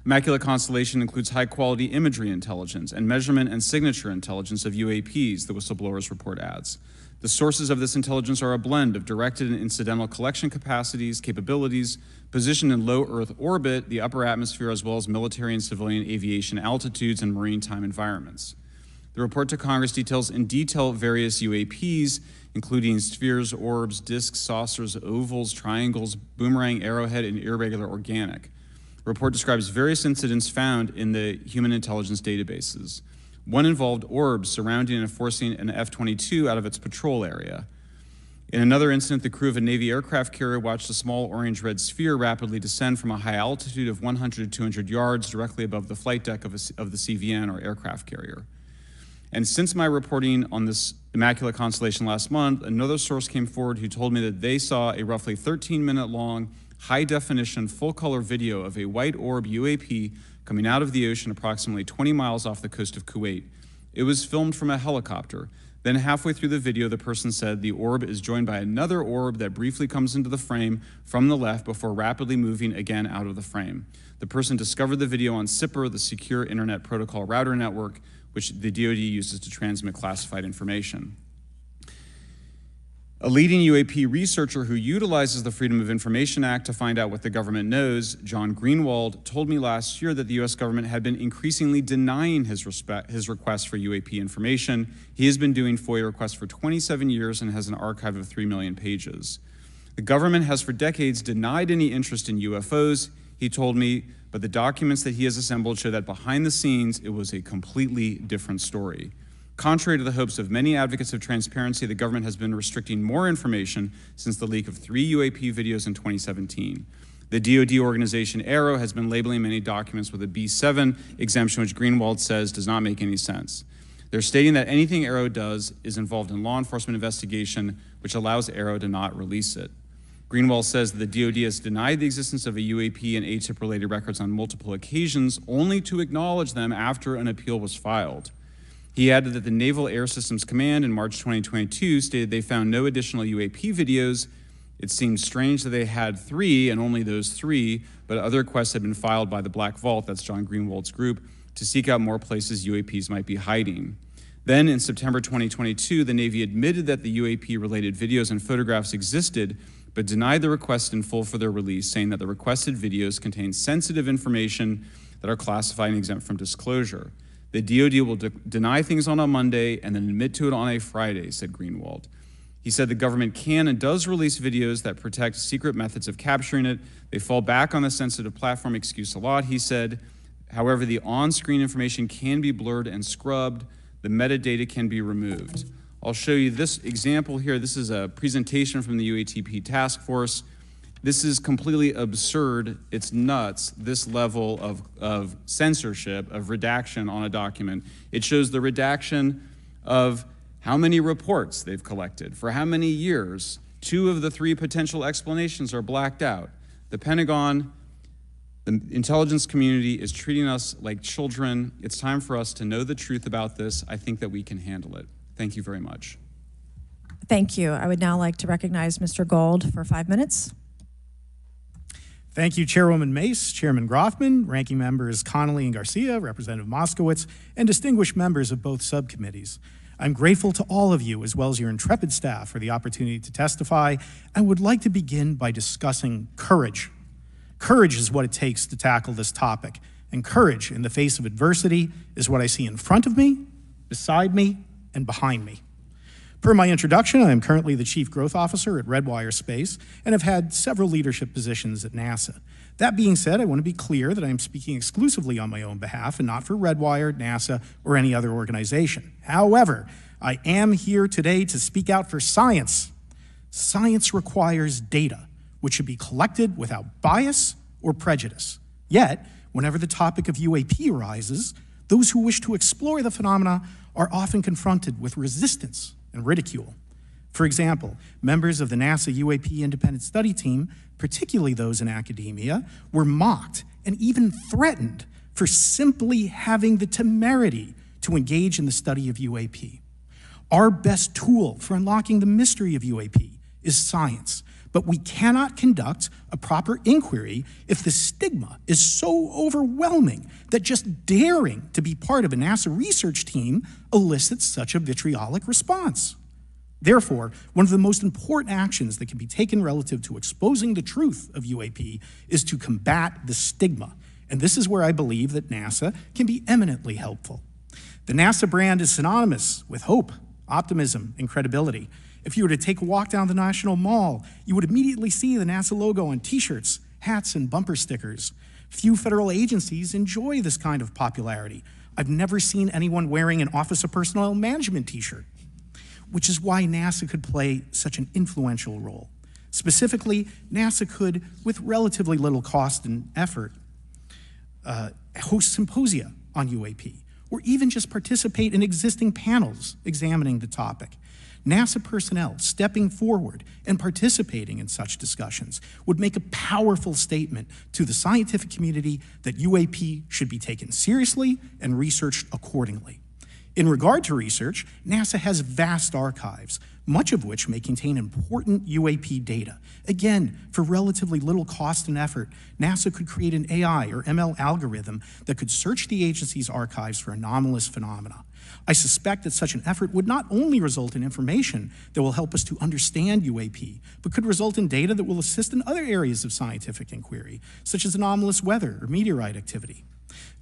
H: Immaculate Constellation includes high-quality imagery intelligence and measurement and signature intelligence of UAPs, the whistleblower's report adds. The sources of this intelligence are a blend of directed and incidental collection capabilities, positioned in low Earth orbit, the upper atmosphere, as well as military and civilian aviation altitudes and maritime environments. The report to Congress details in detail various UAPs, including spheres, orbs, disks, saucers, ovals, triangles, boomerang, arrowhead, and irregular organic. The report describes various incidents found in the human intelligence databases. One involved orbs surrounding and forcing an F-22 out of its patrol area. In another incident, the crew of a Navy aircraft carrier watched a small orange-red sphere rapidly descend from a high altitude of 100 to 200 yards directly above the flight deck of the CVN, or aircraft carrier. And since my reporting on this Immaculate Constellation last month, another source came forward who told me that they saw a roughly 13-minute long, high-definition, full-color video of a white orb UAP coming out of the ocean approximately 20 miles off the coast of Kuwait. It was filmed from a helicopter. Then halfway through the video, the person said the orb is joined by another orb that briefly comes into the frame from the left before rapidly moving again out of the frame. The person discovered the video on SIPR, the Secure Internet Protocol Router Network, which the DoD uses to transmit classified information. A leading UAP researcher who utilizes the Freedom of Information Act to find out what the government knows, John Greenwald, told me last year that the US government had been increasingly denying his request for UAP information. He has been doing FOIA requests for 27 years and has an archive of 3 million pages. The government has for decades denied any interest in UFOs, he told me, but the documents that he has assembled show that behind the scenes, it was a completely different story. Contrary to the hopes of many advocates of transparency, the government has been restricting more information since the leak of 3 UAP videos in 2017. The DoD organization AARO has been labeling many documents with a B7 exemption, which Greenwald says does not make any sense. They're stating that anything AARO does is involved in law enforcement investigation, which allows AARO to not release it. Greenwald says that the DoD has denied the existence of a UAP and ATIP-related records on multiple occasions, only to acknowledge them after an appeal was filed. He added that the Naval Air Systems Command in March 2022 stated they found no additional UAP videos. It seemed strange that they had 3 and only those 3, but other requests had been filed by the Black Vault, that's John Greenwald's group, to seek out more places UAPs might be hiding. Then in September 2022, the Navy admitted that the UAP-related videos and photographs existed, but denied the request in full for their release, saying that the requested videos contain sensitive information that are classified and exempt from disclosure. The DoD will deny things on a Monday and then admit to it on a Friday, said Greenwald. He said the government can and does release videos that protect secret methods of capturing it. They fall back on the sensitive platform excuse a lot, he said. However, the on-screen information can be blurred and scrubbed. The metadata can be removed. I'll show you this example here. This is a presentation from the UATP task force. This is completely absurd. It's nuts, this level of censorship, of redaction on a document. It shows the redaction of how many reports they've collected, for how many years. 2 of the 3 potential explanations are blacked out. The Pentagon, the intelligence community is treating us like children. It's time for us to know the truth about this. I think that we can handle it. Thank you very much.
B: Thank you. I would now like to recognize Mr. Gold for 5 minutes.
I: Thank you, Chairwoman Mace, Chairman Grothman, Ranking Members Connolly and Garcia, Representative Moskowitz, and distinguished members of both subcommittees. I'm grateful to all of you, as well as your intrepid staff, for the opportunity to testify, and would like to begin by discussing courage. Courage is what it takes to tackle this topic, and courage in the face of adversity is what I see in front of me, beside me, and behind me. Per my introduction, I am currently the Chief Growth Officer at Redwire Space and have had several leadership positions at NASA. That being said, I want to be clear that I am speaking exclusively on my own behalf and not for Redwire, NASA, or any other organization. However, I am here today to speak out for science. Science requires data, which should be collected without bias or prejudice. Yet, whenever the topic of UAP arises, those who wish to explore the phenomena are often confronted with resistance and ridicule. For example, members of the NASA UAP Independent Study Team, particularly those in academia, were mocked and even threatened for simply having the temerity to engage in the study of UAP. Our best tool for unlocking the mystery of UAP is science, but we cannot conduct a proper inquiry if the stigma is so overwhelming that just daring to be part of a NASA research team elicits such a vitriolic response. Therefore, one of the most important actions that can be taken relative to exposing the truth of UAP is to combat the stigma. And this is where I believe that NASA can be eminently helpful. The NASA brand is synonymous with hope, optimism, and credibility. If you were to take a walk down the National Mall, you would immediately see the NASA logo on t-shirts, hats, and bumper stickers. Few federal agencies enjoy this kind of popularity. I've never seen anyone wearing an Office of Personnel Management t-shirt, which is why NASA could play such an influential role. Specifically, NASA could, with relatively little cost and effort, host symposia on UAP, or even just participate in existing panels examining the topic. NASA personnel stepping forward and participating in such discussions would make a powerful statement to the scientific community that UAP should be taken seriously and researched accordingly. In regard to research, NASA has vast archives, much of which may contain important UAP data. Again, for relatively little cost and effort, NASA could create an AI or ML algorithm that could search the agency's archives for anomalous phenomena. I suspect that such an effort would not only result in information that will help us to understand UAP, but could result in data that will assist in other areas of scientific inquiry, such as anomalous weather or meteorite activity.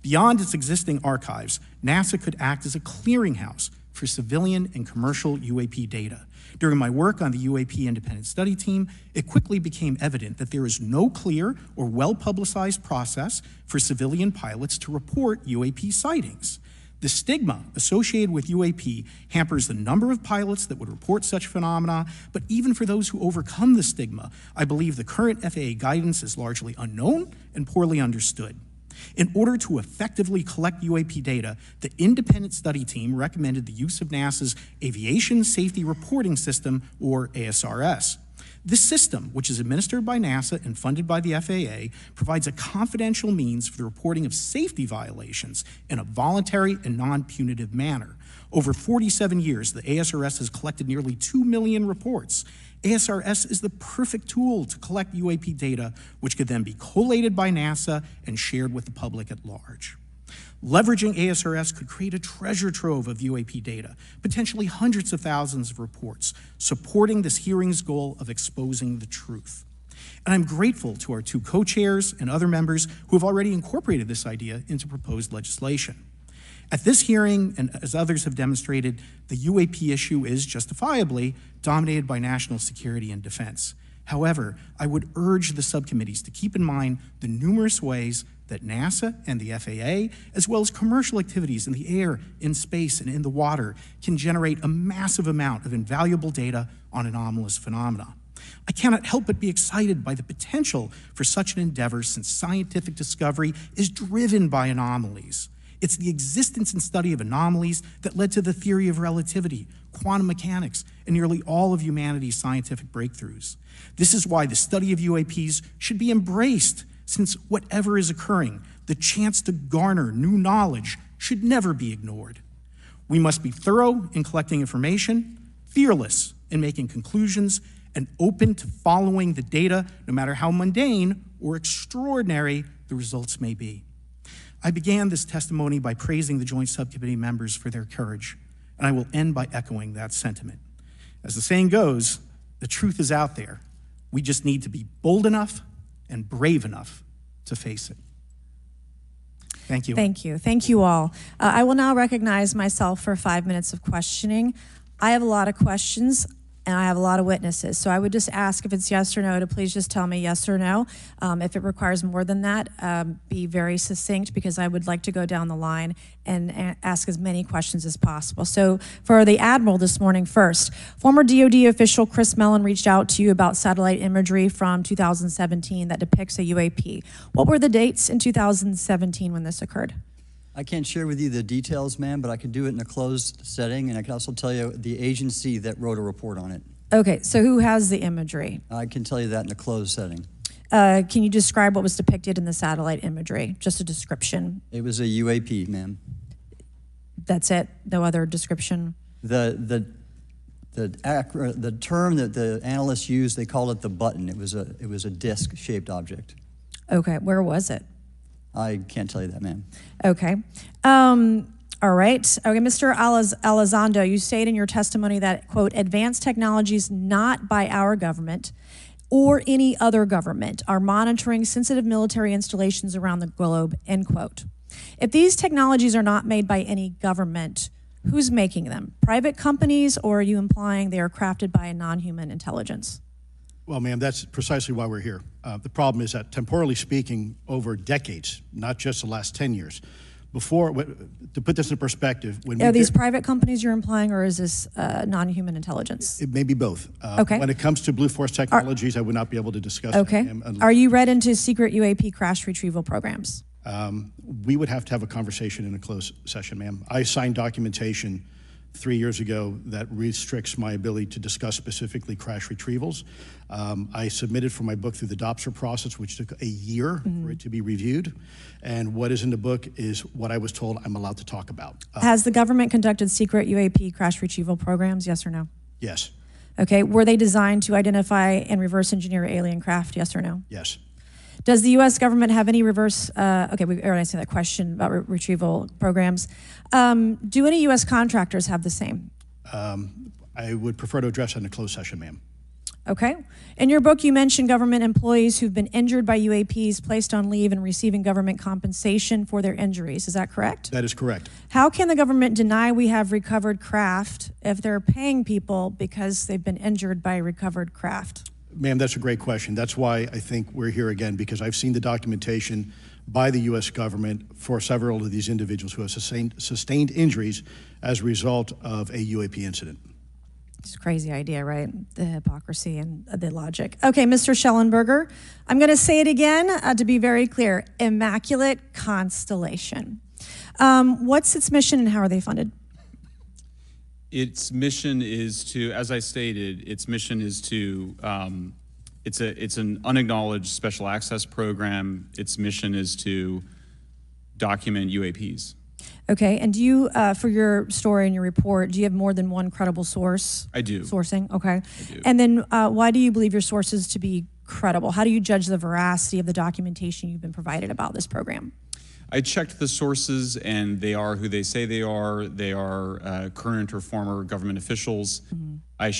I: Beyond its existing archives, NASA could act as a clearinghouse for civilian and commercial UAP data. During my work on the UAP Independent Study Team, it quickly became evident that there is no clear or well-publicized process for civilian pilots to report UAP sightings. The stigma associated with UAP hampers the number of pilots that would report such phenomena, but even for those who overcome the stigma, I believe the current FAA guidance is largely unknown and poorly understood. In order to effectively collect UAP data, the independent study team recommended the use of NASA's Aviation Safety Reporting System, or ASRS. This system, which is administered by NASA and funded by the FAA, provides a confidential means for the reporting of safety violations in a voluntary and non-punitive manner. Over 47 years, the ASRS has collected nearly 2 million reports. ASRS is the perfect tool to collect UAP data, which could then be collated by NASA and shared with the public at large. Leveraging ASRS could create a treasure trove of UAP data, potentially hundreds of thousands of reports, supporting this hearing's goal of exposing the truth. And I'm grateful to our two co-chairs and other members who have already incorporated this idea into proposed legislation. At this hearing, and as others have demonstrated, the UAP issue is justifiably dominated by national security and defense. However, I would urge the subcommittees to keep in mind the numerous ways that NASA and the FAA, as well as commercial activities in the air, in space, and in the water, can generate a massive amount of invaluable data on anomalous phenomena. I cannot help but be excited by the potential for such an endeavor, since scientific discovery is driven by anomalies. It's the existence and study of anomalies that led to the theory of relativity, quantum mechanics, and nearly all of humanity's scientific breakthroughs. This is why the study of UAPs should be embraced, since whatever is occurring, the chance to garner new knowledge should never be ignored. We must be thorough in collecting information, fearless in making conclusions, and open to following the data, no matter how mundane or extraordinary the results may be. I began this testimony by praising the Joint Subcommittee members for their courage, and I will end by echoing that sentiment. As the saying goes, the truth is out there. We just need to be bold enough and brave enough to face it. Thank you.
B: Thank you. Thank you all. I will now recognize myself for 5 minutes of questioning. I have a lot of questions, and I have a lot of witnesses. So I would just ask, if it's yes or no, to please just tell me yes or no. If it requires more than that, be very succinct, because I would like to go down the line and ask as many questions as possible. So for the Admiral this morning first, former DoD official Chris Mellon reached out to you about satellite imagery from 2017 that depicts a UAP. What were the dates in 2017 when this occurred?
F: I can't share with you the details, ma'am, but I could do it in a closed setting, and I can also tell you the agency that wrote a report on it.
B: Okay, so who has the imagery?
F: I can tell you that in a closed setting.
B: Can you describe what was depicted in the satellite imagery? Just a description.
F: It was a UAP, ma'am.
B: That's it? No other description?
F: The term that the analysts used, they called it the button. It was a disc-shaped object.
B: Okay, where was it?
F: I can't tell you that, ma'am.
B: Okay. All right. Okay, Mr. Elizondo, you state in your testimony that, quote, advanced technologies not by our government or any other government are monitoring sensitive military installations around the globe, end quote. If these technologies are not made by any government, who's making them? Private companies, or are you implying they are crafted by a non-human intelligence?
G: Well, ma'am, that's precisely why we're here. The problem is that, temporally speaking, over decades, not just the last 10 years, before, to put this in perspective, when
B: are these private companies you're implying, or is this non-human intelligence?
G: It may be both.
B: Okay.
G: When it comes to Blue Force Technologies, I would not be able to discuss
B: okay.
G: that, ma'am.
B: Are you read into secret UAP crash retrieval programs?
G: We would have to have a conversation in a closed session, ma'am. I signed documentation 3 years ago that restricts my ability to discuss specifically crash retrievals. I submitted for my book through the DOPSR process, which took a year for it to be reviewed. And what is in the book is what I was told I'm allowed to talk about.
B: Has the government conducted secret UAP crash retrieval programs, yes or no?
G: Yes,
B: Okay, were they designed to identify and reverse engineer alien craft, yes or no?
G: yes.
B: Does the U.S. government have any reverse, okay, we already answered that question about retrieval programs. Do any U.S. contractors have the same?
G: I would prefer to address that in a closed session, ma'am.
B: Okay. In your book, you mentioned government employees who've been injured by UAPs, placed on leave, and receiving government compensation for their injuries. Is that correct?
G: That is correct.
B: How can the government deny we have recovered craft if they're paying people because they've been injured by recovered craft?
G: Ma'am, that's a great question. That's why I think we're here again, because I've seen the documentation by the U.S. government for several of these individuals who have sustained injuries as a result of a UAP incident.
B: It's a crazy idea, right? The hypocrisy and the logic. Okay, Mr. Shellenberger, I'm going to say it again to be very clear. Immaculate Constellation. What's its mission and how are they funded?
H: Its mission is to, as I stated, its mission is to, it's an unacknowledged special access program. Its mission is to document UAPs.
B: Okay, and do you, for your story and your report, do you have more than one credible source?
H: I do.
B: Sourcing, okay.
H: I do.
B: And then why do you believe your sources to be credible? How do you judge the veracity of the documentation you've been provided about this program?
H: I checked the sources, and they are who they say they are. They are current or former government officials. I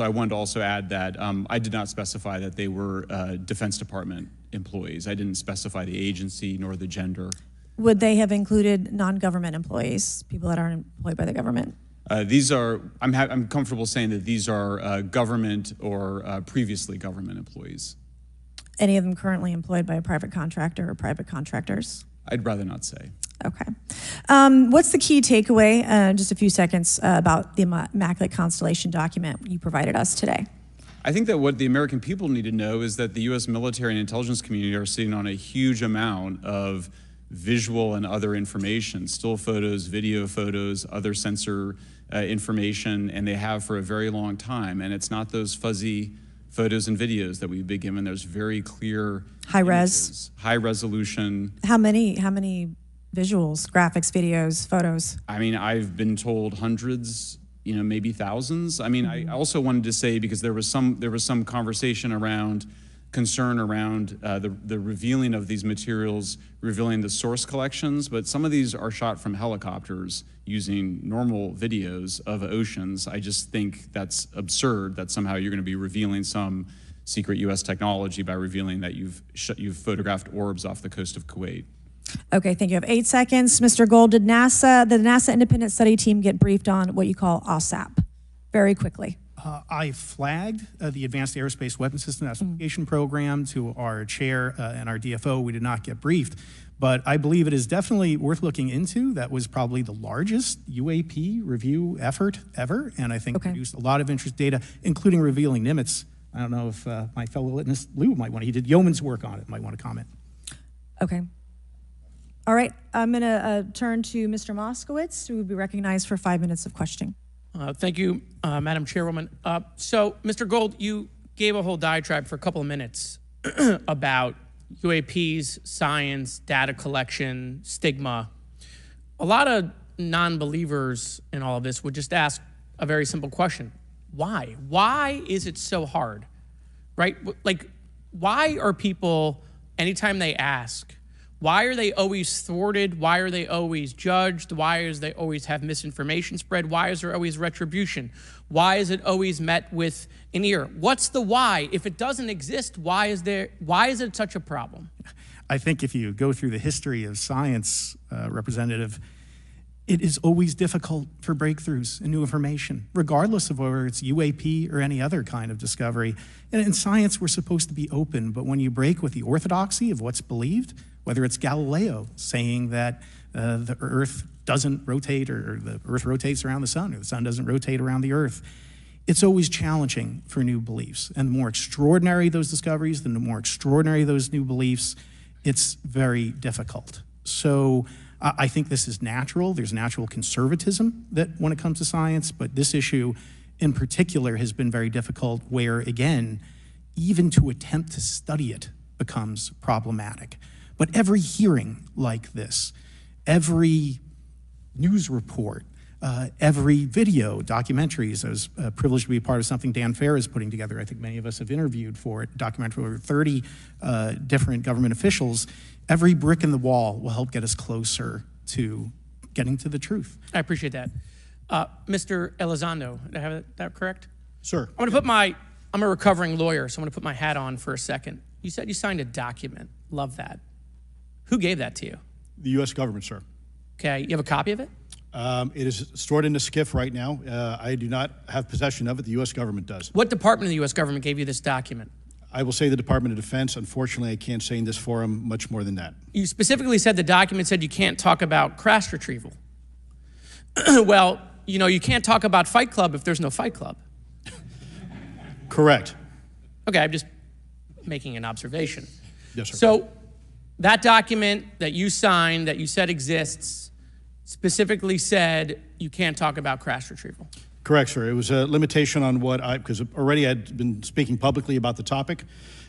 H: wanted to also add that I did not specify that they were Defense Department employees. I didn't specify the agency nor the gender.
B: Would they have included non-government employees, people that aren't employed by the government?
H: These are, I'm comfortable saying that these are government or previously government employees.
B: Any of them currently employed by a private contractor or private contractors?
H: I'd rather not say.
B: Okay. What's the key takeaway, just a few seconds, about the Immaculate Constellation document you provided us today?
H: I think that what the American people need to know is that the U.S. military and intelligence community are sitting on a huge amount of visual and other information, still photos, video photos, other sensor information, and they have for a very long time. And it's not those fuzzy photos and videos that we've been given. There's very clear
B: high
H: images,
B: res,
H: high resolution.
B: How many visuals, graphics, videos, photos?
H: I mean, I've been told hundreds, maybe thousands. I mean, I also wanted to say, because there was some conversation around concern around the revealing of these materials, revealing the source collections, but some of these are shot from helicopters using normal videos of oceans. I just think that's absurd that somehow you're going to be revealing some secret U.S. technology by revealing that you've photographed orbs off the coast of Kuwait. Okay,
B: thank you. I have 8 seconds. Mr. Gold, did the NASA independent study team get briefed on what you call OSAP? Very quickly.
I: I flagged the Advanced Aerospace Weapons System Application Program to our chair and our DFO. We did not get briefed, but I believe it is definitely worth looking into. That was probably the largest UAP review effort ever, and I think produced a lot of interest data, including revealing Nimitz. I don't know if my fellow witness, Lou, might want to, he did yeoman's work on it, might want to comment.
B: Okay. All right, I'm going to turn to Mr. Moskowitz, who will be recognized for 5 minutes of questioning.
E: Thank you, Madam Chairwoman. So, Mr. Gold, you gave a whole diatribe for a couple of minutes about UAPs, science, data collection, stigma. A lot of non-believers in all of this would just ask a very simple question. Why? Why is it so hard, right? Like, why are people, anytime they ask, why are they always thwarted? Why are they always judged? Why is they always have misinformation spread? Why is there always retribution? Why is it always met with an ear? What's the why? If it doesn't exist, why is it such a problem?
I: I think if you go through the history of science, Representative, it is always difficult for breakthroughs and new information, regardless of whether it's UAP or any other kind of discovery. And in science, we're supposed to be open, but when you break with the orthodoxy of what's believed, whether it's Galileo saying that the Earth doesn't rotate, or the Earth rotates around the sun, or the sun doesn't rotate around the Earth, it's always challenging for new beliefs. And the more extraordinary those discoveries, the more extraordinary those new beliefs, it's very difficult. So I think this is natural. There's natural conservatism that when it comes to science, but this issue in particular has been very difficult where, again, even to attempt to study it becomes problematic. But every hearing like this, every news report, every video, documentaries. I was privileged to be a part of something Dan Fair is putting together. I think many of us have interviewed for it, documentary over 30 different government officials. Every brick in the wall will help get us closer to getting to the truth.
E: I appreciate that. Mr. Elizondo, did I have that correct?
G: Sir.
E: I'm a recovering lawyer, so I'm gonna put my hat on for a second. You said you signed a document. Love that. Who gave that to you?
G: The U.S. government, sir.
E: Okay, you have a copy of it?
G: It is stored in a SCIF right now. I do not have possession of it. The U.S. government does.
E: What department of the U.S. government gave you this document?
G: I will say the Department of Defense. Unfortunately, I can't say in this forum much more than that.
E: You specifically said the document said you can't talk about crash retrieval. Well, you know, you can't talk about Fight Club if there's no Fight Club.
G: Correct.
E: Okay, I'm just making an observation.
G: Yes, sir.
E: So that document that you signed, that you said exists, specifically said you can't talk about crash retrieval.
G: Correct, sir. It was a limitation on what because already I'd been speaking publicly about the topic,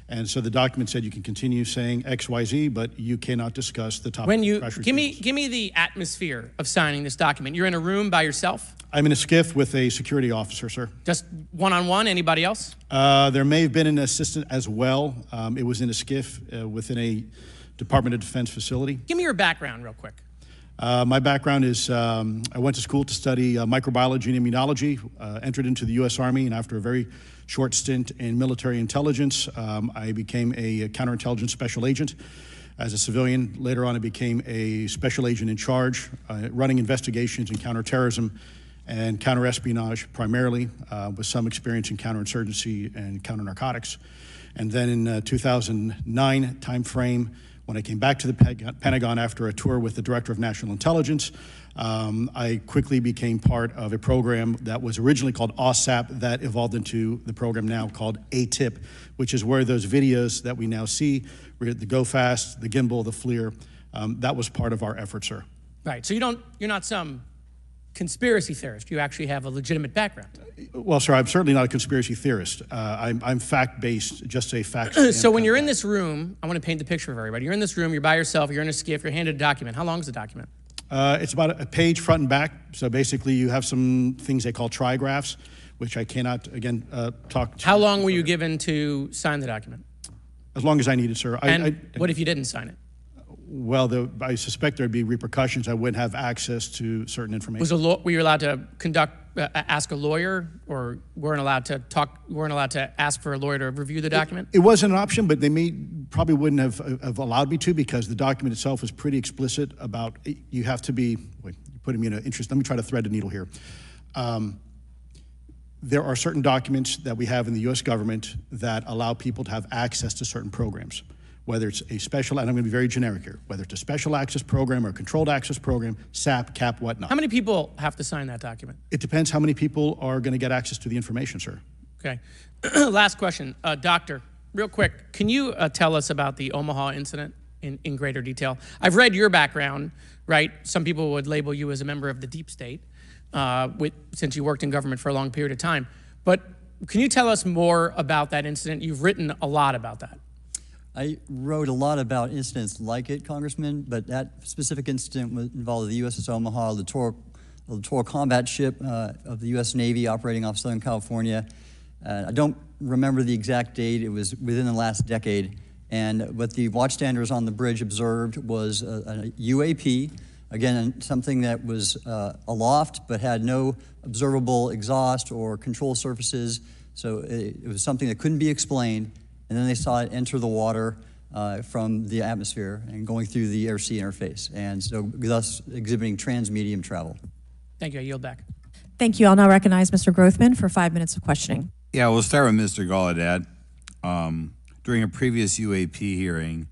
G: and so the document said you can continue saying X, Y, Z, but you cannot discuss the topic.
E: When you
G: of crash
E: give
G: retrievals.
E: me the atmosphere of signing this document. You're in a room by yourself?
G: I'm in a SCIF with a security officer, sir.
E: Just one-on-one? Anybody else?
G: There may have been an assistant as well. It was in a SCIF within a Department of Defense facility.
E: Give me your background real quick.
G: My background is I went to school to study microbiology and immunology, entered into the U.S. Army, and after a very short stint in military intelligence, I became a counterintelligence special agent. As a civilian, later on I became a special agent in charge, running investigations in counterterrorism and counterespionage primarily, with some experience in counterinsurgency and counternarcotics. And then in 2009 timeframe, when I came back to the Pentagon after a tour with the Director of National Intelligence, I quickly became part of a program that was originally called OSAP that evolved into the program now called ATIP, which is where those videos that we now see, the Go Fast, the gimbal, the FLIR, that was part of our effort, sir.
E: Right, so you're not some conspiracy theorist. You actually have a legitimate background.
G: Well, sir, I'm certainly not a conspiracy theorist. I'm fact-based, just say facts.
E: So when you're in this room, I want to paint the picture for everybody. You're in this room, you're by yourself, you're in a SCIF, you're handed a document. How long is the document?
G: It's about a page front and back. So basically you have some things they call trigraphs, which I cannot, again, talk to.
E: How long were you given to sign the document?
G: As long as I needed, sir.
E: What if you didn't sign it?
G: Well, I suspect there'd be repercussions. I wouldn't have access to certain information.
E: Were you allowed to ask a lawyer, or weren't allowed to ask for a lawyer to review the document?
G: It wasn't an option, but they probably wouldn't have allowed me to, because the document itself was pretty explicit about you have to be, wait, you're putting me in an interest, let me try to thread the needle here. There are certain documents that we have in the U.S. government that allow people to have access to certain programs, whether it's a special, and I'm going to be very generic here, whether it's a special access program or a controlled access program, SAP, CAP, whatnot.
E: How many people have to sign that document?
G: It depends how many people are going to get access to the information, sir.
E: Okay. Last question. Doctor, real quick, can you tell us about the Omaha incident in greater detail? I've read your background, right? Some people would label you as a member of the deep state, since you worked in government for a long period of time. But can you tell us more about that incident? You've written a lot about that.
F: I wrote a lot about incidents like it, Congressman, but that specific incident involved the USS Omaha, the littoral combat ship of the U.S. Navy operating off Southern California. I don't remember the exact date. It was within the last decade. And what the watchstanders on the bridge observed was a UAP, again, something that was aloft but had no observable exhaust or control surfaces. So it was something that couldn't be explained. And then they saw it enter the water from the atmosphere and going through the air-sea interface, and so thus exhibiting transmedium travel.
E: Thank you. I yield back.
B: Thank you. I'll now recognize Mr. Grothman for 5 minutes of questioning.
D: Yeah, we'll start with Mr. Gallaudet. During a previous UAP hearing,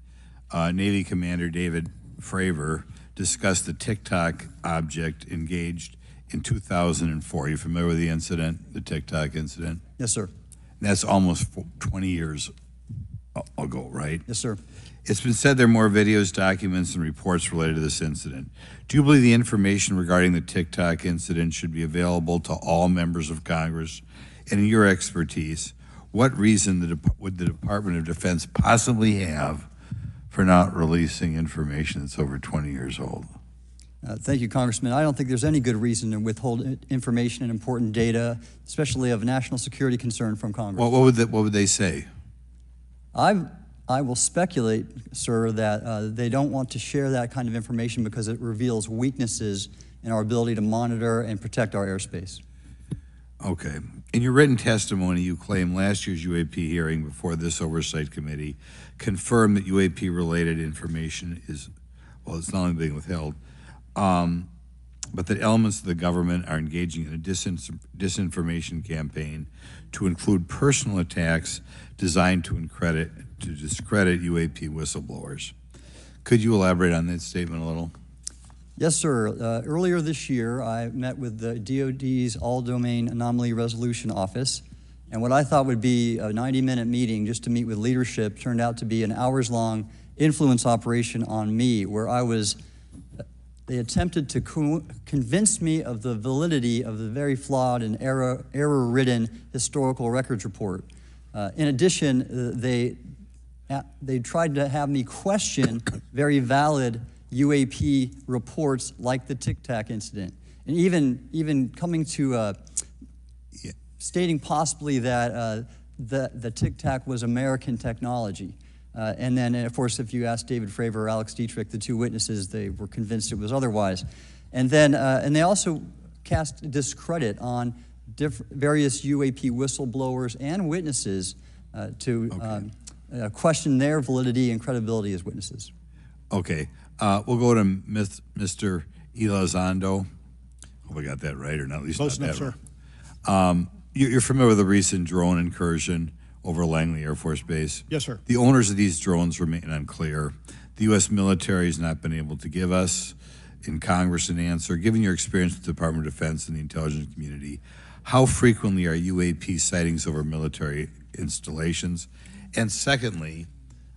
D: Navy Commander David Fravor discussed the TikTok object engaged in 2004. Are you familiar with the incident, the TikTok incident?
F: Yes, sir.
D: That's almost 20 years I'll go, right?
F: Yes, sir.
D: It's been said there are more videos, documents, and reports related to this incident. Do you believe the information regarding the TikTok incident should be available to all members of Congress? And in your expertise, what reason would the Department of Defense possibly have for not releasing information that's over 20 years old?
F: Thank you, Congressman. I don't think there's any good reason to withhold information and important data, especially of national security concern from Congress.
D: What would they say?
F: I will speculate, sir, that they don't want to share that kind of information because it reveals weaknesses in our ability to monitor and protect our airspace.
D: Okay. In your written testimony, you claim last year's UAP hearing before this oversight committee confirmed that UAP-related information is, well, it's not only being withheld, but that elements of the government are engaging in a disinformation campaign to include personal attacks designed to discredit UAP whistleblowers. Could you elaborate on that statement a little?
F: Yes, sir. Earlier this year, I met with the DoD's All-Domain Anomaly Resolution Office, and what I thought would be a 90-minute meeting just to meet with leadership turned out to be an hours-long influence operation on me, where they attempted to convince me of the validity of the very flawed and error-ridden historical records report. In addition, they tried to have me question very valid UAP reports like the Tic Tac incident, and even coming to stating possibly that the Tic Tac was American technology. And then, of course, if you ask David Fravor or Alex Dietrich, the two witnesses, they were convinced it was otherwise. And then, and they also cast discredit on various UAP whistleblowers and witnesses to question their validity and credibility as witnesses.
D: Okay. We'll go to Mr. Elizondo. Hope I got that right, or not at least
G: Close
D: not
G: enough,
D: that
G: sir.
D: right. You're familiar with the recent drone incursion over Langley Air Force Base?
G: Yes, sir.
D: The owners of these drones remain unclear. The U.S. military has not been able to give us in Congress an answer. Given your experience with the Department of Defense and the intelligence community, how frequently are UAP sightings over military installations? And secondly,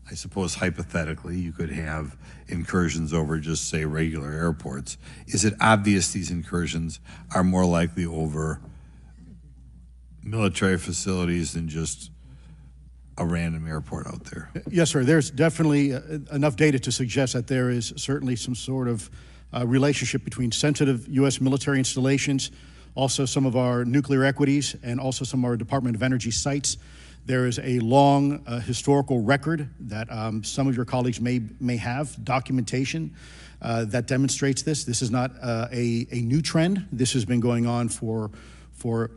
D: I suppose hypothetically you could have incursions over just, say, regular airports. Is it obvious these incursions are more likely over military facilities than just a random airport out there?
G: Yes, sir. There's definitely enough data to suggest that there is certainly some sort of relationship between sensitive U.S. military installations, also some of our nuclear equities, and also some of our Department of Energy sites. There is a long historical record that some of your colleagues may have, documentation that demonstrates this. This is not a new trend. This has been going on for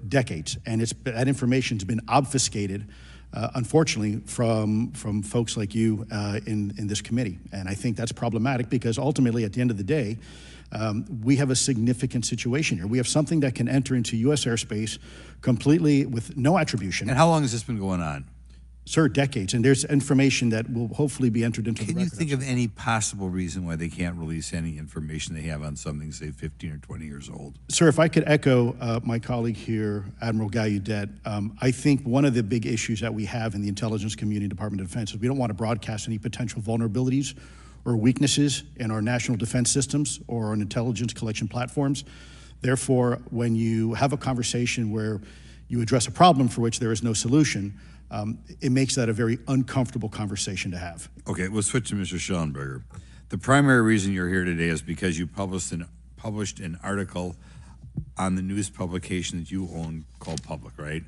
G: decades, and that information's been obfuscated, unfortunately, from folks like you in this committee. And I think that's problematic because ultimately, at the end of the day, we have a significant situation here. We have something that can enter into U.S. airspace completely with no attribution.
D: And how long has this been going on?
G: Sir, decades. And there's information that will hopefully be entered into the record.
D: Can you think of any possible reason why they can't release any information they have on something, say, 15 or 20 years old?
G: Sir, if I could echo my colleague here, Admiral Gallaudet, I think one of the big issues that we have in the intelligence community, Department of Defense, is we don't want to broadcast any potential vulnerabilities or weaknesses in our national defense systems or on intelligence collection platforms. Therefore, when you have a conversation where you address a problem for which there is no solution, it makes that a very uncomfortable conversation to have.
D: Okay, we'll switch to Mr. Shellenberger. The primary reason you're here today is because you published an article on the news publication that you own called Public, right?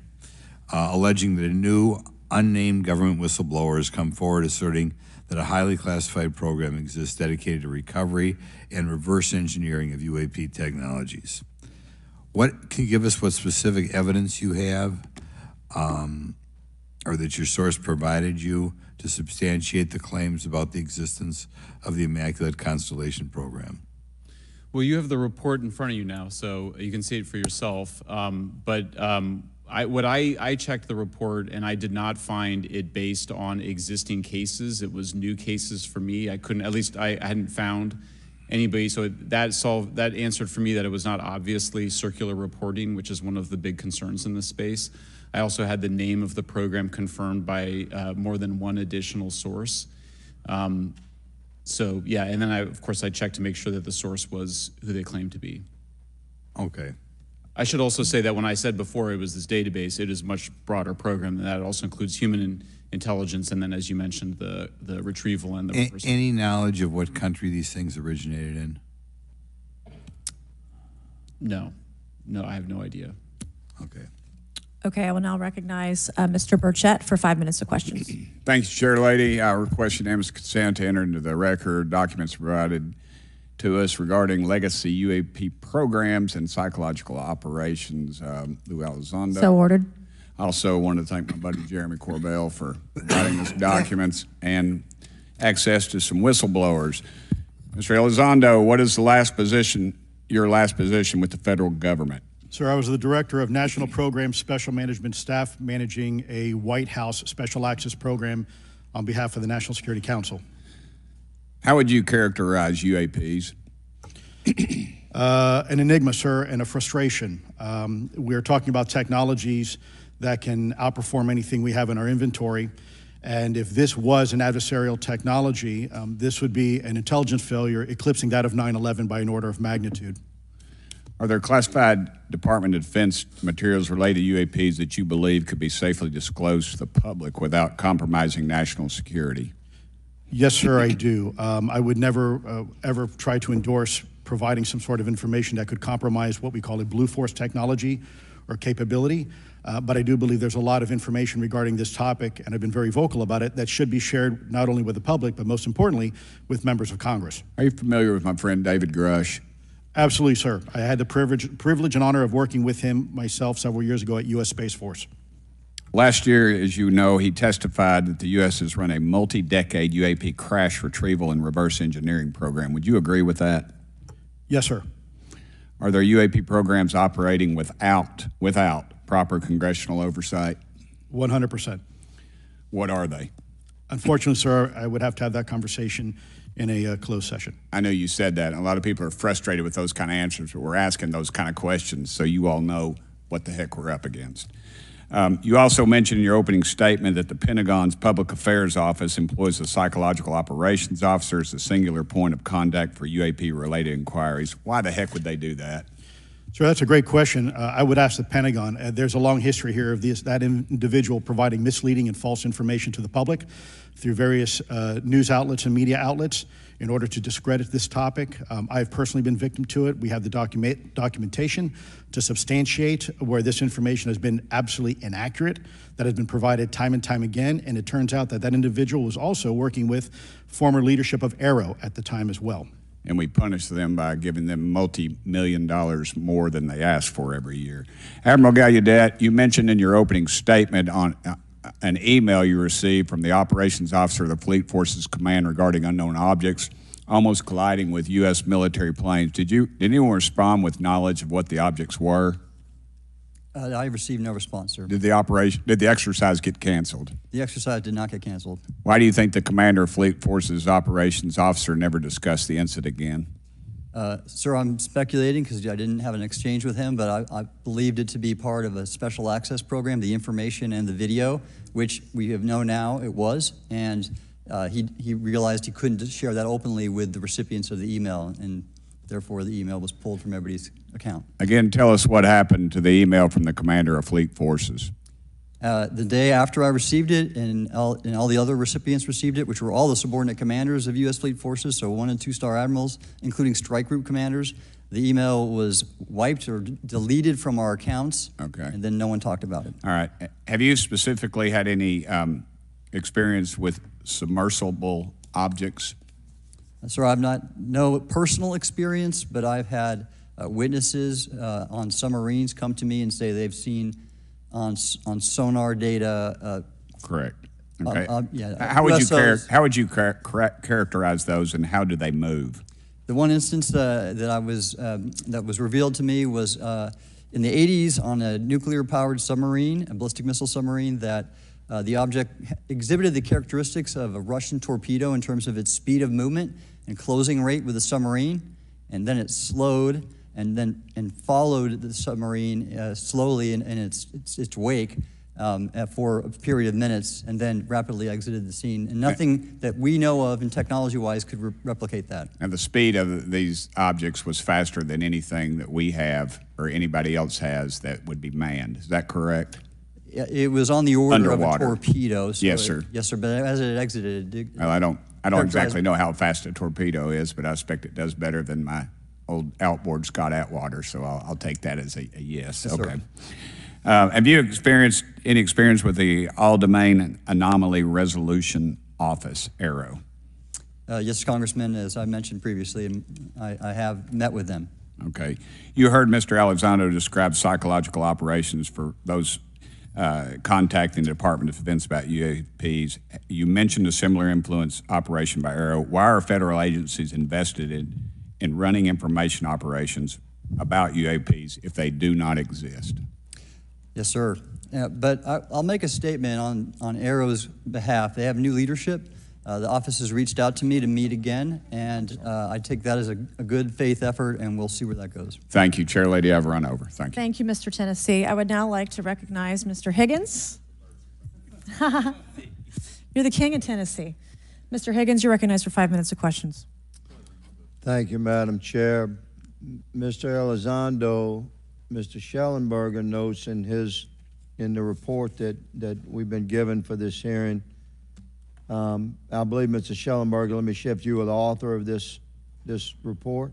D: Alleging that a new unnamed government whistleblower has come forward asserting that a highly classified program exists dedicated to recovery and reverse engineering of UAP technologies. Can you give us what specific evidence you have or that your source provided you to substantiate the claims about the existence of the Immaculate Constellation program?
H: Well, you have the report in front of you now, so you can see it for yourself. I checked the report, and I did not find it based on existing cases. It was new cases for me. I hadn't found anybody, so that answered for me that it was not obviously circular reporting, which is one of the big concerns in this space. I also had the name of the program confirmed by more than one additional source. So yeah, and then of course I checked to make sure that the source was who they claimed to be.
D: Okay.
H: I should also say that when I said before it was this database, it is a much broader program than that. It also includes human intelligence, and then as you mentioned, the retrieval and the reversal.
D: Any knowledge of what country these things originated in?
H: No, I have no idea.
D: Okay.
B: Okay, I will now recognize Mr. Burchett for 5 minutes of questions.
J: Thank you, Chair Lady. I request unanimous consent to enter into the record documents provided to us regarding legacy UAP programs and psychological operations. Lou Elizondo.
B: So ordered.
J: I also want to thank my buddy Jeremy Corbell for providing us documents and access to some whistleblowers. Mr. Elizondo, what is your last position with the federal government?
G: Sir, I was the Director of National Program Special Management Staff managing a White House Special Access Program on behalf of the National Security Council.
J: How would you characterize UAPs?
G: An enigma, sir, and a frustration. We're talking about technologies that can outperform anything we have in our inventory. And if this was an adversarial technology, this would be an intelligence failure eclipsing that of 9/11 by an order of magnitude.
J: Are there classified Department of Defense materials related to UAPs that you believe could be safely disclosed to the public without compromising national security?
G: Yes, sir, I do. I would never, ever try to endorse providing some sort of information that could compromise what we call a blue force technology or capability. But I do believe there's a lot of information regarding this topic, and I've been very vocal about it, that should be shared not only with the public, but most importantly, with members of Congress.
J: Are you familiar with my friend David Grush?
G: Absolutely, sir. I had the privilege and honor of working with him myself several years ago at U.S. Space Force.
J: Last year, as you know, he testified that the U.S. has run a multi-decade UAP crash retrieval and reverse engineering program. Would you agree with that?
G: Yes, sir.
J: Are there UAP programs operating without proper congressional oversight?
G: 100%.
J: What are they?
G: Unfortunately, sir, I would have to have that conversation in a closed session.
J: I know you said that, and a lot of people are frustrated with those kind of answers, but we're asking those kind of questions so you all know what the heck we're up against. You also mentioned in your opening statement that the Pentagon's Public Affairs Office employs a psychological operations officer as a singular point of contact for UAP-related inquiries. Why the heck would they do that?
G: Sir, that's a great question. I would ask the Pentagon. There's a long history here of that individual providing misleading and false information to the public through various news outlets and media outlets in order to discredit this topic. I've personally been victim to it. We have the documentation to substantiate where this information has been absolutely inaccurate, that has been provided time and time again, and it turns out that that individual was also working with former leadership of Aero at the time as well.
J: And we punish them by giving them multi-million dollars more than they ask for every year. Admiral Gallaudet, you mentioned in your opening statement on an email you received from the operations officer of the Fleet Forces Command regarding unknown objects almost colliding with U.S. military planes. Did anyone respond with knowledge of what the objects were?
F: I received no response, sir.
J: Did the exercise get canceled?
F: The exercise did not get canceled.
J: Why do you think the commander of Fleet Forces operations officer never discussed the incident again?
F: Sir, I'm speculating because I didn't have an exchange with him, but I believed it to be part of a special access program, the information and the video, which we have known now it was, and he realized he couldn't share that openly with the recipients of the email, and therefore the email was pulled from everybody's account.
J: Again, tell us what happened to the email from the commander of Fleet Forces.
F: The day after I received it, and all the other recipients received it, which were all the subordinate commanders of U.S. Fleet Forces, so 1- and 2-star admirals, including strike group commanders, the email was wiped or deleted from our accounts,
J: okay,
F: and then no one talked about it.
J: All right. Have you specifically had any experience with submersible objects?
F: Sir, I've no personal experience, but I've had witnesses on submarines come to me and say they've seen on sonar data.
J: Correct. Okay.
F: Yeah.
J: How would you characterize those, and how do they move?
F: The one instance that was revealed to me was in the 80s on a nuclear-powered submarine, a ballistic missile submarine, that the object exhibited the characteristics of a Russian torpedo in terms of its speed of movement and closing rate with the submarine, and then it slowed and followed the submarine slowly in its wake for a period of minutes and then rapidly exited the scene. And nothing that we know of and technology-wise could replicate that.
J: And the speed of these objects was faster than anything that we have or anybody else has that would be manned. Is that correct?
F: It was on the order
J: Underwater.
F: of a torpedo. So
J: Yes, sir.
F: Yes, sir. But as it exited,
J: Well, I don't exactly know how fast a torpedo is, but I expect it does better than my old outboard Scott Atwater, so I'll take that as a yes.
F: Yes,
J: okay.
F: sir.
J: Have you experienced any experience with the All-Domain Anomaly Resolution Office, ARROW?
F: Yes, Congressman, as I mentioned previously, I have met with them.
J: Okay. You heard Mr. Elizondo describe psychological operations for those contacting the Department of Defense about UAPs. You mentioned a similar influence operation by ARROW. Why are federal agencies invested in running information operations about UAPs if they do not exist?
F: Yes, sir. But I'll make a statement on ARROW's behalf. They have new leadership. The office has reached out to me to meet again, and I take that as a good faith effort, and we'll see where that goes.
J: Thank you, Chair Lady. I've run over. Thank you.
B: Thank you, Mr. Tennessee. I would now like to recognize Mr. Higgins. You're the king of Tennessee. Mr. Higgins, you're recognized for 5 minutes of questions.
K: Thank you, Madam Chair. Mr. Elizondo, Mr. Shellenberger notes in the report that we've been given for this hearing. I believe, Mr. Shellenberger, let me shift you, are the author of this report.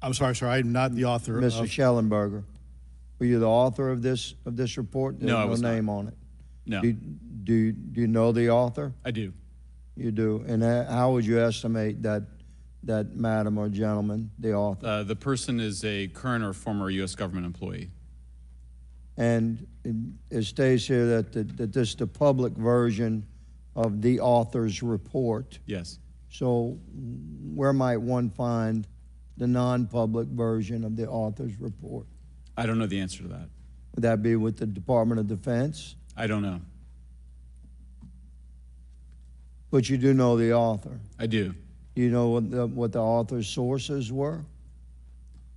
G: I'm sorry, sir. I'm not the author.
K: Mr. Shellenberger, were you the author of this report? There's
H: No, I was
K: no
H: not.
K: name on it.
H: No.
K: Do you know the author?
H: I do.
K: You do. And how would you estimate that madam or gentleman, the author?
H: The person is a current or former U.S. government employee.
K: And it states here that this is the public version of the author's report.
H: Yes.
K: So where might one find the non-public version of the author's report?
H: I don't know the answer to that.
K: Would that be with the Department of Defense?
H: I don't know.
K: But you do know the author.
H: I do.
K: You know what the author's sources were?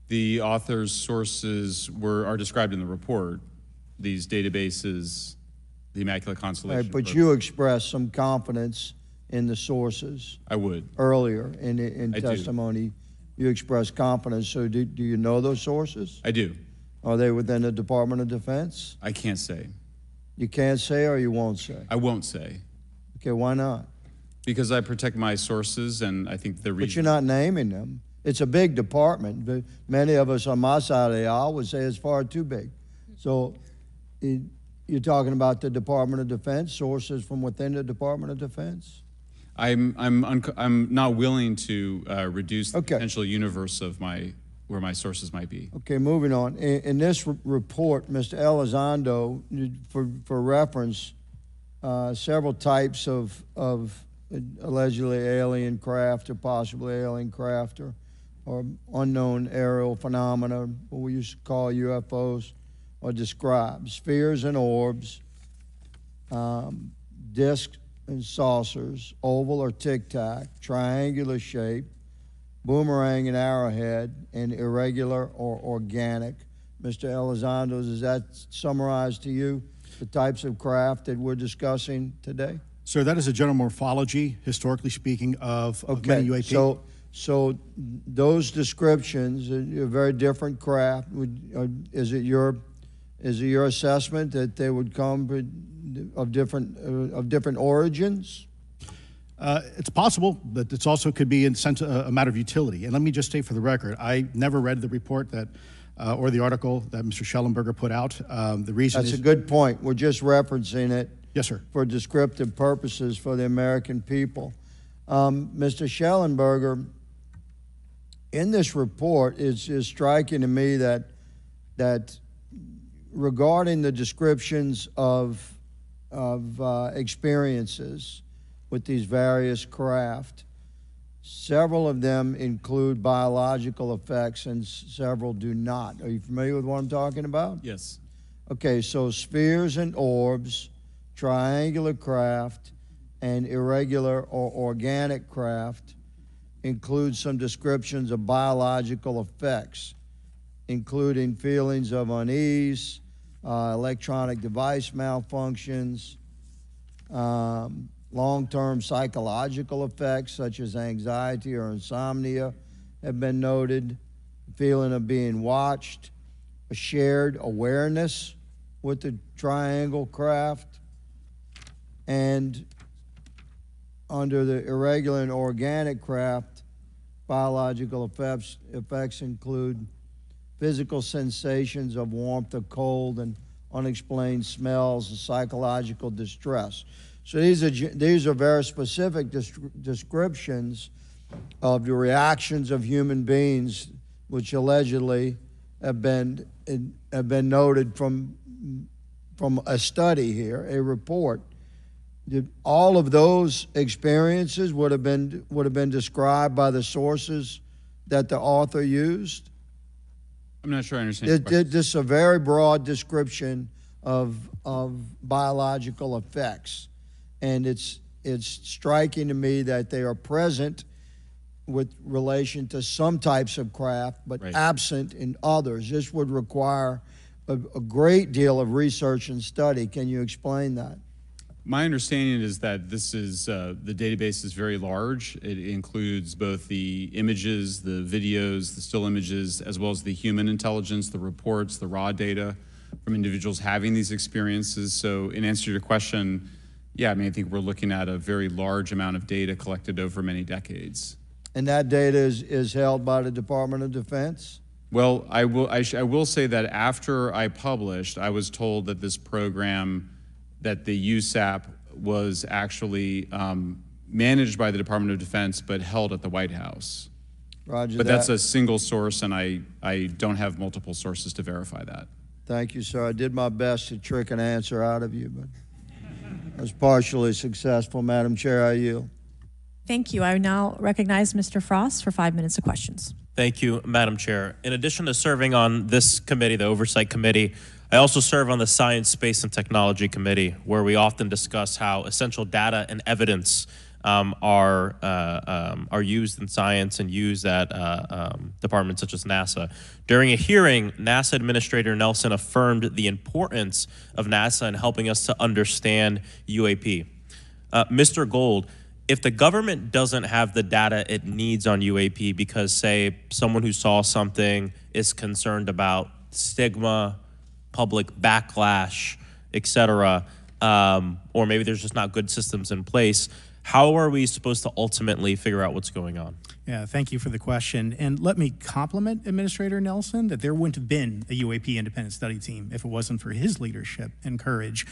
H: The author's sources are described in the report. These databases, the Immaculate Constellation.
K: Right, but you expressed some confidence in the sources.
H: I would.
K: Earlier in
H: I
K: testimony, you expressed confidence. So do you know those sources?
H: I do.
K: Are they within the Department of Defense?
H: I can't say.
K: You can't say or you won't say?
H: I won't say.
K: Okay, why not?
H: Because I protect my sources, and I think the reason.
K: But you're not naming them. It's a big department, but many of us on my side of the aisle would say it's far too big. So you're talking about the Department of Defense, sources from within the Department of Defense?
H: I'm not willing to reduce the potential universe of where my sources might be.
K: Okay, moving on. In this report, Mr. Elizondo, for reference, several types of allegedly alien craft or possibly alien craft or unknown aerial phenomena, what we used to call UFOs, are described. Spheres and orbs, discs and saucers, oval or tic-tac, triangular shape, boomerang and arrowhead, and irregular or organic. Mr. Elizondo, does that summarize to you the types of craft that we're discussing today?
G: Sir, that is a general morphology, historically speaking, of many UAP.
K: So those descriptions are very different craft. Is it your assessment that they would come of different origins?
G: It's possible, but it's also could be in sense a matter of utility. And let me just state for the record, I never read the report that or the article that Mr. Shellenberger put out. The reason
K: That's a good point. We're just referencing it.
G: Yes, sir.
K: For descriptive purposes for the American people. Mr. Shellenberger, in this report, it's striking to me that regarding the descriptions of experiences with these various craft, several of them include biological effects and several do not. Are you familiar with what I'm talking about?
H: Yes.
K: Okay, so spheres and orbs, triangular craft, and irregular or organic craft include some descriptions of biological effects, including feelings of unease, electronic device malfunctions, long-term psychological effects such as anxiety or insomnia have been noted, feeling of being watched, a shared awareness with the triangle craft, and under the irregular and organic craft, biological effects include physical sensations of warmth or cold and unexplained smells and psychological distress. So these are very specific descriptions of the reactions of human beings, which allegedly have been noted from a study here, a report. All of those experiences would have been described by the sources that the author used.
H: I'm not sure I understand.
K: This is a very broad description of biological effects, and it's striking to me that they are present with relation to some types of craft, but absent in others. This would require a great deal of research and study. Can you explain that?
H: My understanding is that this is, the database is very large. It includes both the images, the videos, the still images, as well as the human intelligence, the reports, the raw data from individuals having these experiences. So in answer to your question, yeah, I mean, I think we're looking at a very large amount of data collected over many decades.
K: And that data is held by the Department of Defense?
H: Well, I will say that after I published, I was told that this program, that the USAP was actually managed by the Department of Defense, but held at the White House.
K: Roger
H: but
K: that.
H: that's a single source, and I don't have multiple sources to verify that.
K: Thank you, sir. I did my best to trick an answer out of you, but I was partially successful. Madam Chair, I yield.
B: Thank you. I now recognize Mr. Frost for 5 minutes of questions.
L: Thank you, Madam Chair. In addition to serving on this committee, the Oversight Committee, I also serve on the Science, Space, and Technology Committee, where we often discuss how essential data and evidence are used in science and used at departments such as NASA. During a hearing, NASA Administrator Nelson affirmed the importance of NASA in helping us to understand UAP. Mr. Gold, if the government doesn't have the data it needs on UAP because, say, someone who saw something is concerned about stigma, public backlash, et cetera, or maybe there's just not good systems in place, how are we supposed to ultimately figure out what's going on?
I: Yeah, thank you for the question. And let me compliment Administrator Nelson that there wouldn't have been a UAP independent study team if it wasn't for his leadership and courage.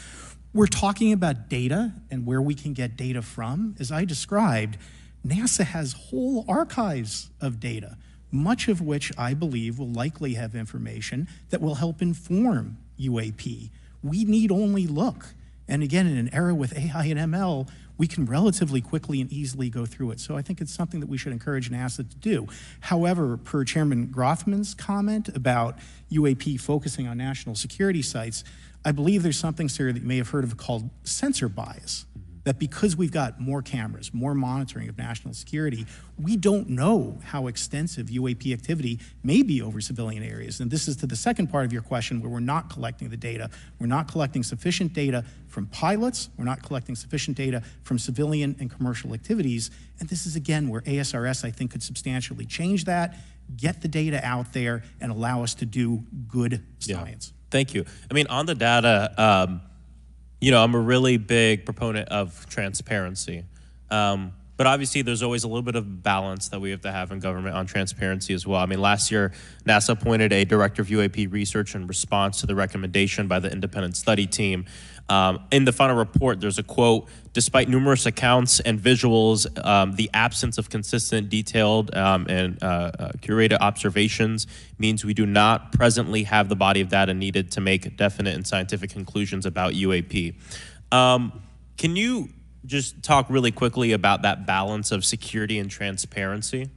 I: We're talking about data and where we can get data from. As I described, NASA has whole archives of data, much of which I believe will likely have information that will help inform UAP. We need only look. And again, in an era with AI and ML, we can relatively quickly and easily go through it. So I think it's something that we should encourage NASA to do. However, per Chairman Grothman's comment about UAP focusing on national security sites, I believe there's something, sir, that you may have heard of called sensor bias. That because we've got more cameras, more monitoring of national security, we don't know how extensive UAP activity may be over civilian areas. And this is to the second part of your question where we're not collecting the data. We're not collecting sufficient data from pilots. We're not collecting sufficient data from civilian and commercial activities. And this is, again, where ASRS, I think, could substantially change that, get the data out there, and allow us to do good science.
L: Yeah. Thank you. I mean, on the data, you know, I'm a really big proponent of transparency. But obviously, there's always a little bit of balance that we have to have in government on transparency as well. I mean, last year, NASA appointed a director of UAP research in response to the recommendation by the independent study team. In the final report, there's a quote, despite numerous accounts and visuals, the absence of consistent, detailed, and curated observations means we do not presently have the body of data needed to make definite and scientific conclusions about UAP. Can you just talk really quickly about that balance of security and transparency?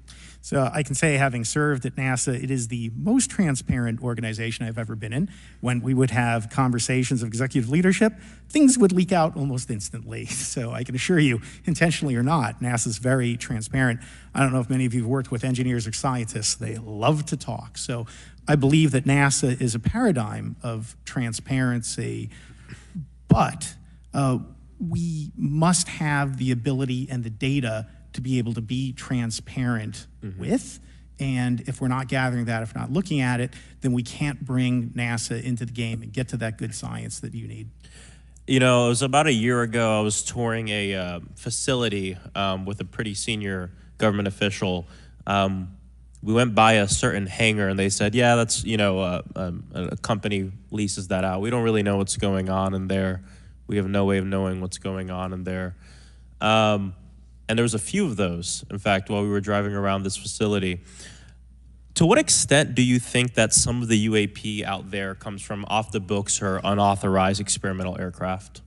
I: So I can say, having served at NASA, it is the most transparent organization I've ever been in. When we would have conversations of executive leadership, things would leak out almost instantly. So I can assure you, intentionally or not, NASA's very transparent. I don't know if many of you have worked with engineers or scientists. They love to talk. So I believe that NASA is a paradigm of transparency, but we must have the ability and the data to be able to be transparent with. And if we're not gathering that, if we're not looking at it, then we can't bring NASA into the game and get to that good science that you need.
L: You know, it was about a year ago, I was touring a facility with a pretty senior government official. We went by a certain hangar and they said, yeah, that's, you know, a company leases that out. We don't really know what's going on in there. We have no way of knowing what's going on in there. And there was a few of those, in fact, while we were driving around this facility. To what extent do you think that some of the UAP out there comes from off the books or unauthorized experimental aircraft?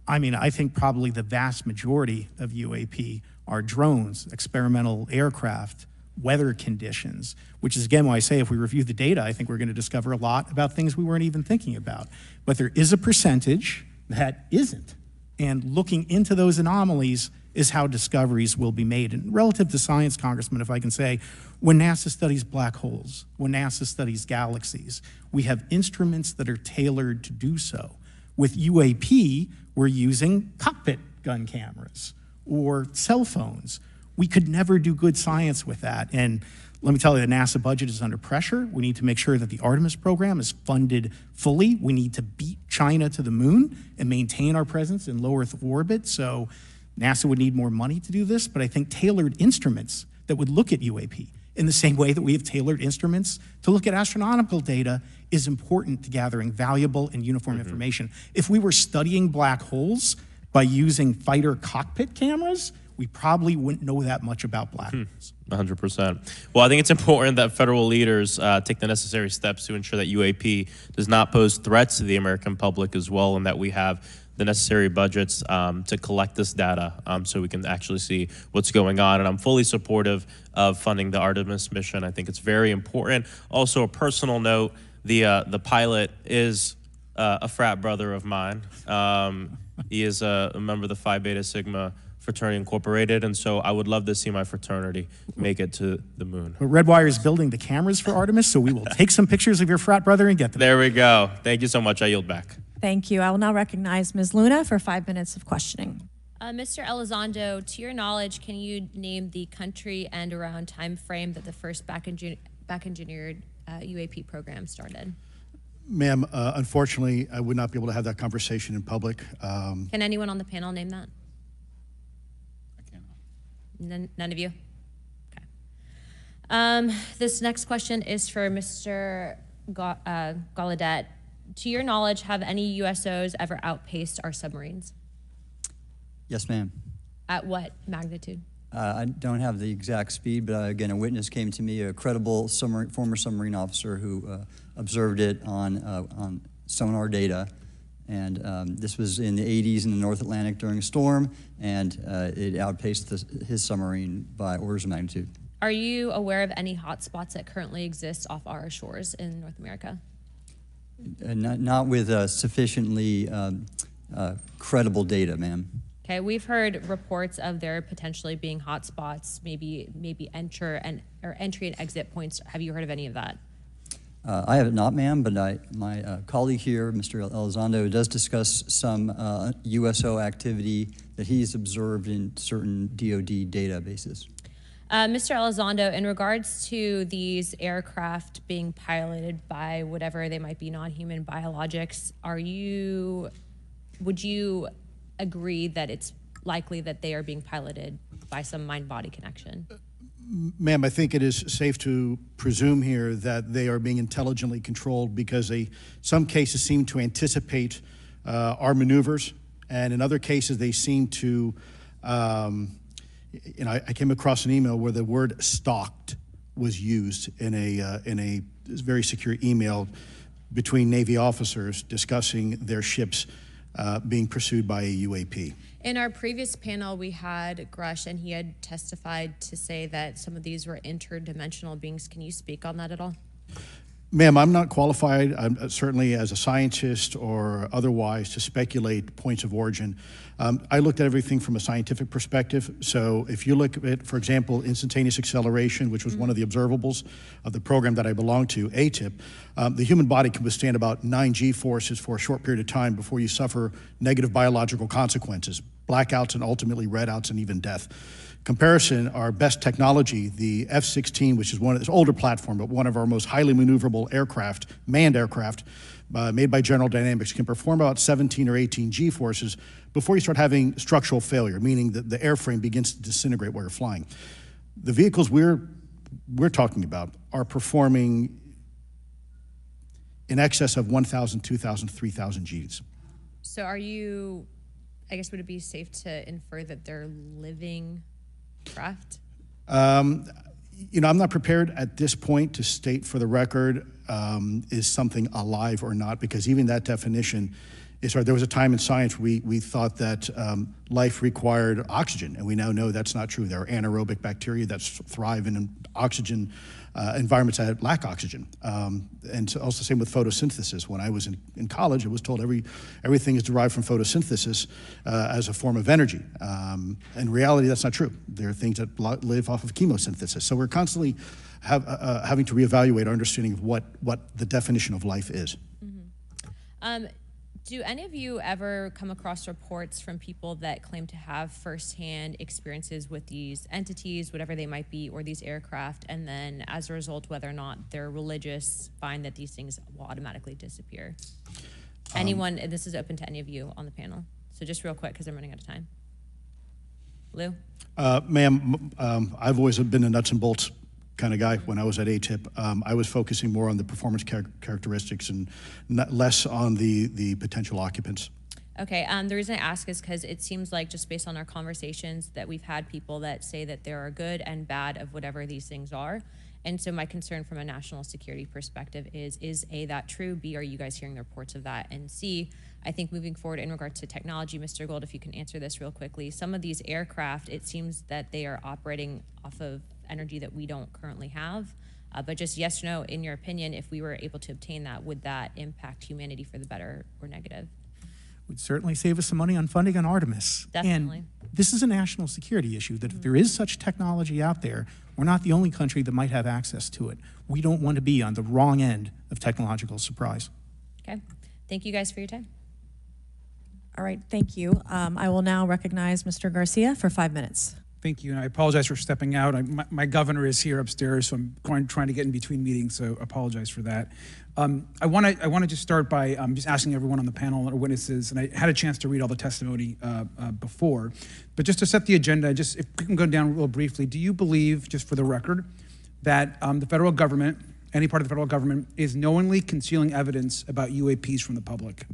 I: I mean, I think probably the vast majority of UAP are drones, experimental aircraft, weather conditions, which is again why I say if we review the data, I think we're going to discover a lot about things we weren't even thinking about. But there is a percentage that isn't. And looking into those anomalies is how discoveries will be made. And relative to science, Congressman, if I can say, when NASA studies black holes, when NASA studies galaxies, we have instruments that are tailored to do so. With UAP, we're using cockpit gun cameras or cell phones. We could never do good science with that. And let me tell you, the NASA budget is under pressure. We need to make sure that the Artemis program is funded fully. We need to beat China to the moon and maintain our presence in low Earth orbit. So NASA would need more money to do this, but I think tailored instruments that would look at UAP in the same way that we have tailored instruments to look at astronomical data is important to gathering valuable and uniform information. If we were studying black holes by using fighter cockpit cameras, we probably wouldn't know that much about black holes.
L: 100%. Well, I think it's important that federal leaders take the necessary steps to ensure that UAP does not pose threats to the American public as well, and that we have the necessary budgets to collect this data so we can actually see what's going on. And I'm fully supportive of funding the Artemis mission. I think it's very important. Also, a personal note, the pilot is a frat brother of mine. He is a member of the Phi Beta Sigma Fraternity Incorporated, and so I would love to see my fraternity make it to the moon.
I: But Redwire is building the cameras for Artemis, so we will take some pictures of your frat brother and get them.
L: There we go. Thank you so much. I yield back.
B: Thank you. I will now recognize Ms. Luna for 5 minutes of questioning.
M: Mr. Elizondo, to your knowledge, can you name the country and around time frame that the first back engineered UAP program started?
G: Ma'am, unfortunately, I would not be able to have that conversation in public.
M: Can anyone on the panel name that? None of you? Okay. This next question is for Mr. Gallaudet. To your knowledge, have any USOs ever outpaced our submarines?
F: Yes, ma'am.
M: At what magnitude?
F: I don't have the exact speed, but again, a witness came to me, a credible former submarine officer who observed it on sonar data. And this was in the 80s in the North Atlantic during a storm, and it outpaced his submarine by orders of magnitude.
M: Are you aware of any hotspots that currently exist off our shores in North America?
F: Not with sufficiently credible data, ma'am.
M: Okay, we've heard reports of there potentially being hotspots, maybe entry and exit points. Have you heard of any of that?
F: I have not, ma'am, but my colleague here, Mr. Elizondo, does discuss some USO activity that he's observed in certain DoD databases.
M: Mr. Elizondo, in regards to these aircraft being piloted by whatever they might be, non-human biologics, would you agree that it's likely that they are being piloted by some mind-body connection?
G: Ma'am, I think it is safe to presume here that they are being intelligently controlled because some cases seem to anticipate our maneuvers, and in other cases they seem to, I came across an email where the word stalked was used in a very secure email between Navy officers discussing their ships being pursued by a UAP.
M: In our previous panel, we had Grush, and he had testified to say that some of these were interdimensional beings. Can you speak on that at all?
G: Ma'am, I'm not qualified, certainly as a scientist or otherwise, to speculate points of origin. I looked at everything from a scientific perspective. So if you look at, for example, instantaneous acceleration, which was one of the observables of the program that I belong to, ATIP, the human body can withstand about 9 G-forces for a short period of time before you suffer negative biological consequences, blackouts and ultimately redouts and even death. Comparison, our best technology, the F-16, which is this older platform, but one of our most highly maneuverable aircraft, manned aircraft, made by General Dynamics, can perform about 17 or 18 G-forces before you start having structural failure, meaning that the airframe begins to disintegrate while you're flying. The vehicles we're talking about are performing in excess of 1,000, 2,000, 3,000 Gs.
M: So are you, I guess, would it be safe to infer that they're living craft?
G: You know, I'm not prepared at this point to state for the record is something alive or not, because even that definition is hard. There was a time in science we thought that life required oxygen, and we now know that's not true. There are anaerobic bacteria that thrive in oxygen environments that lack oxygen. And so also same with photosynthesis. When I was in college, I was told everything is derived from photosynthesis as a form of energy. In reality, that's not true. There are things that live off of chemosynthesis. So we're constantly having to reevaluate our understanding of what the definition of life is.
M: Mm-hmm. Do any of you ever come across reports from people that claim to have firsthand experiences with these entities, whatever they might be, or these aircraft, and then as a result, whether or not they're religious, find that these things will automatically disappear? Anyone, and this is open to any of you on the panel. So just real quick, because I'm running out of time. Lou?
G: Ma'am, I've always been a nuts and bolts kind of guy. When I was at ATIP, I was focusing more on the performance characteristics and less on the potential occupants.
M: Okay, the reason I ask is because it seems like, just based on our conversations, that we've had people that say that there are good and bad of whatever these things are. And so my concern from a national security perspective is A, that true? B, are you guys hearing the reports of that? And C, I think moving forward in regard to technology, Mr. Gold, if you can answer this real quickly, some of these aircraft, it seems that they are operating off of energy that we don't currently have. But just yes or no, in your opinion, if we were able to obtain that, would that impact humanity for the better or negative?
I: Would certainly save us some money on funding on Artemis.
M: Definitely.
I: And this is a national security issue, that if there is such technology out there, we're not the only country that might have access to it. We don't want to be on the wrong end of technological surprise.
M: Okay, thank you guys for your time.
B: All right, thank you. I will now recognize Mr. Garcia for 5 minutes.
C: Thank you, and I apologize for stepping out. My governor is here upstairs, so I'm trying to get in between meetings, so apologize for that. I want to just start by just asking everyone on the panel or witnesses, and I had a chance to read all the testimony before, but just to set the agenda, just if we can go down real briefly, do you believe, just for the record, that the federal government, any part of the federal government, is knowingly concealing evidence about UAPs from the public?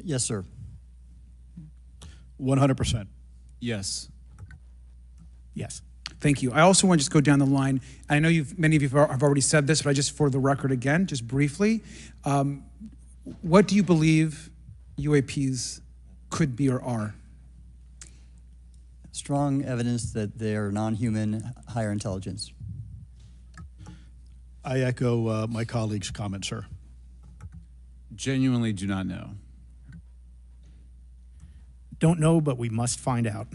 F: Yes, sir.
G: 100%.
H: Yes.
I: Yes.
C: Thank you. I also want to just go down the line. I know many of you have already said this, but I just, for the record again, just briefly, what do you believe UAPs could be or are?
F: Strong evidence that they are non-human, higher intelligence.
G: I echo my colleague's comment, sir.
H: Genuinely do not know.
I: Don't know, but we must find out.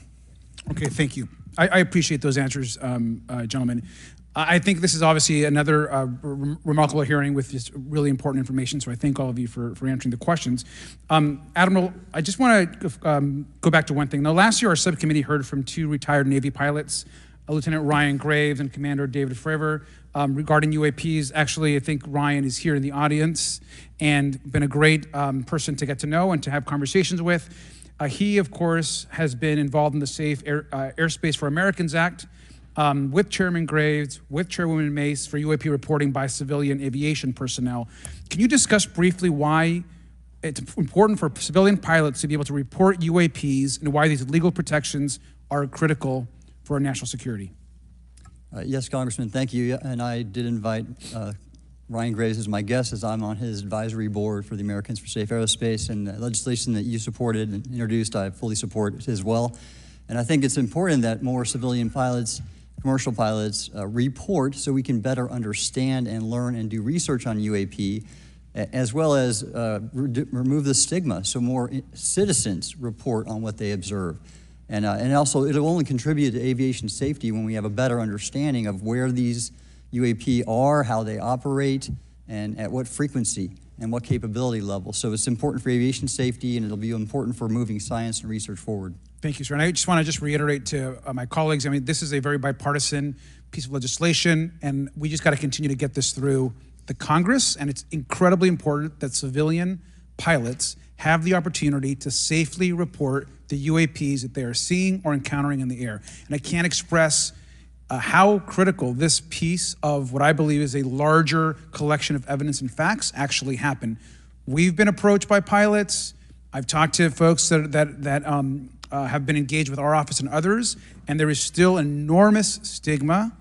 C: Okay, thank you. I appreciate those answers, gentlemen. I think this is obviously another remarkable hearing with just really important information, so I thank all of you for answering the questions. Admiral, I just want to go back to one thing. Now, last year, our subcommittee heard from 2 retired Navy pilots, Lieutenant Ryan Graves and Commander David Fravor, regarding UAPs. Actually, I think Ryan is here in the audience and been a great person to get to know and to have conversations with. He, of course, has been involved in the Safe Airspace for Americans Act with Chairman Graves, with Chairwoman Mace for UAP reporting by civilian aviation personnel. Can you discuss briefly why it's important for civilian pilots to be able to report UAPs and why these legal protections are critical for our national security?
F: Yes, Congressman, thank you. And I did invite Ryan Graves as my guest, as I'm on his advisory board for the Americans for Safe Aerospace, and the legislation that you supported and introduced, I fully support as well. And I think it's important that more civilian pilots commercial pilots report so we can better understand and learn and do research on UAP, as well as remove the stigma so more citizens report on what they observe. And also, it'll only contribute to aviation safety when we have a better understanding of where these UAP are, how they operate, and at what frequency and what capability level. So it's important for aviation safety, and it'll be important for moving science and research forward.
C: Thank you, sir. And I just want to reiterate to my colleagues, I mean, this is a very bipartisan piece of legislation, and we just got to continue to get this through the Congress, and it's incredibly important that civilian pilots have the opportunity to safely report the UAPs that they are seeing or encountering in the air. And I can't express how critical this piece of what I believe is a larger collection of evidence and facts actually happen. We've been approached by pilots. I've talked to folks that have been engaged with our office and others, and there is still enormous stigma.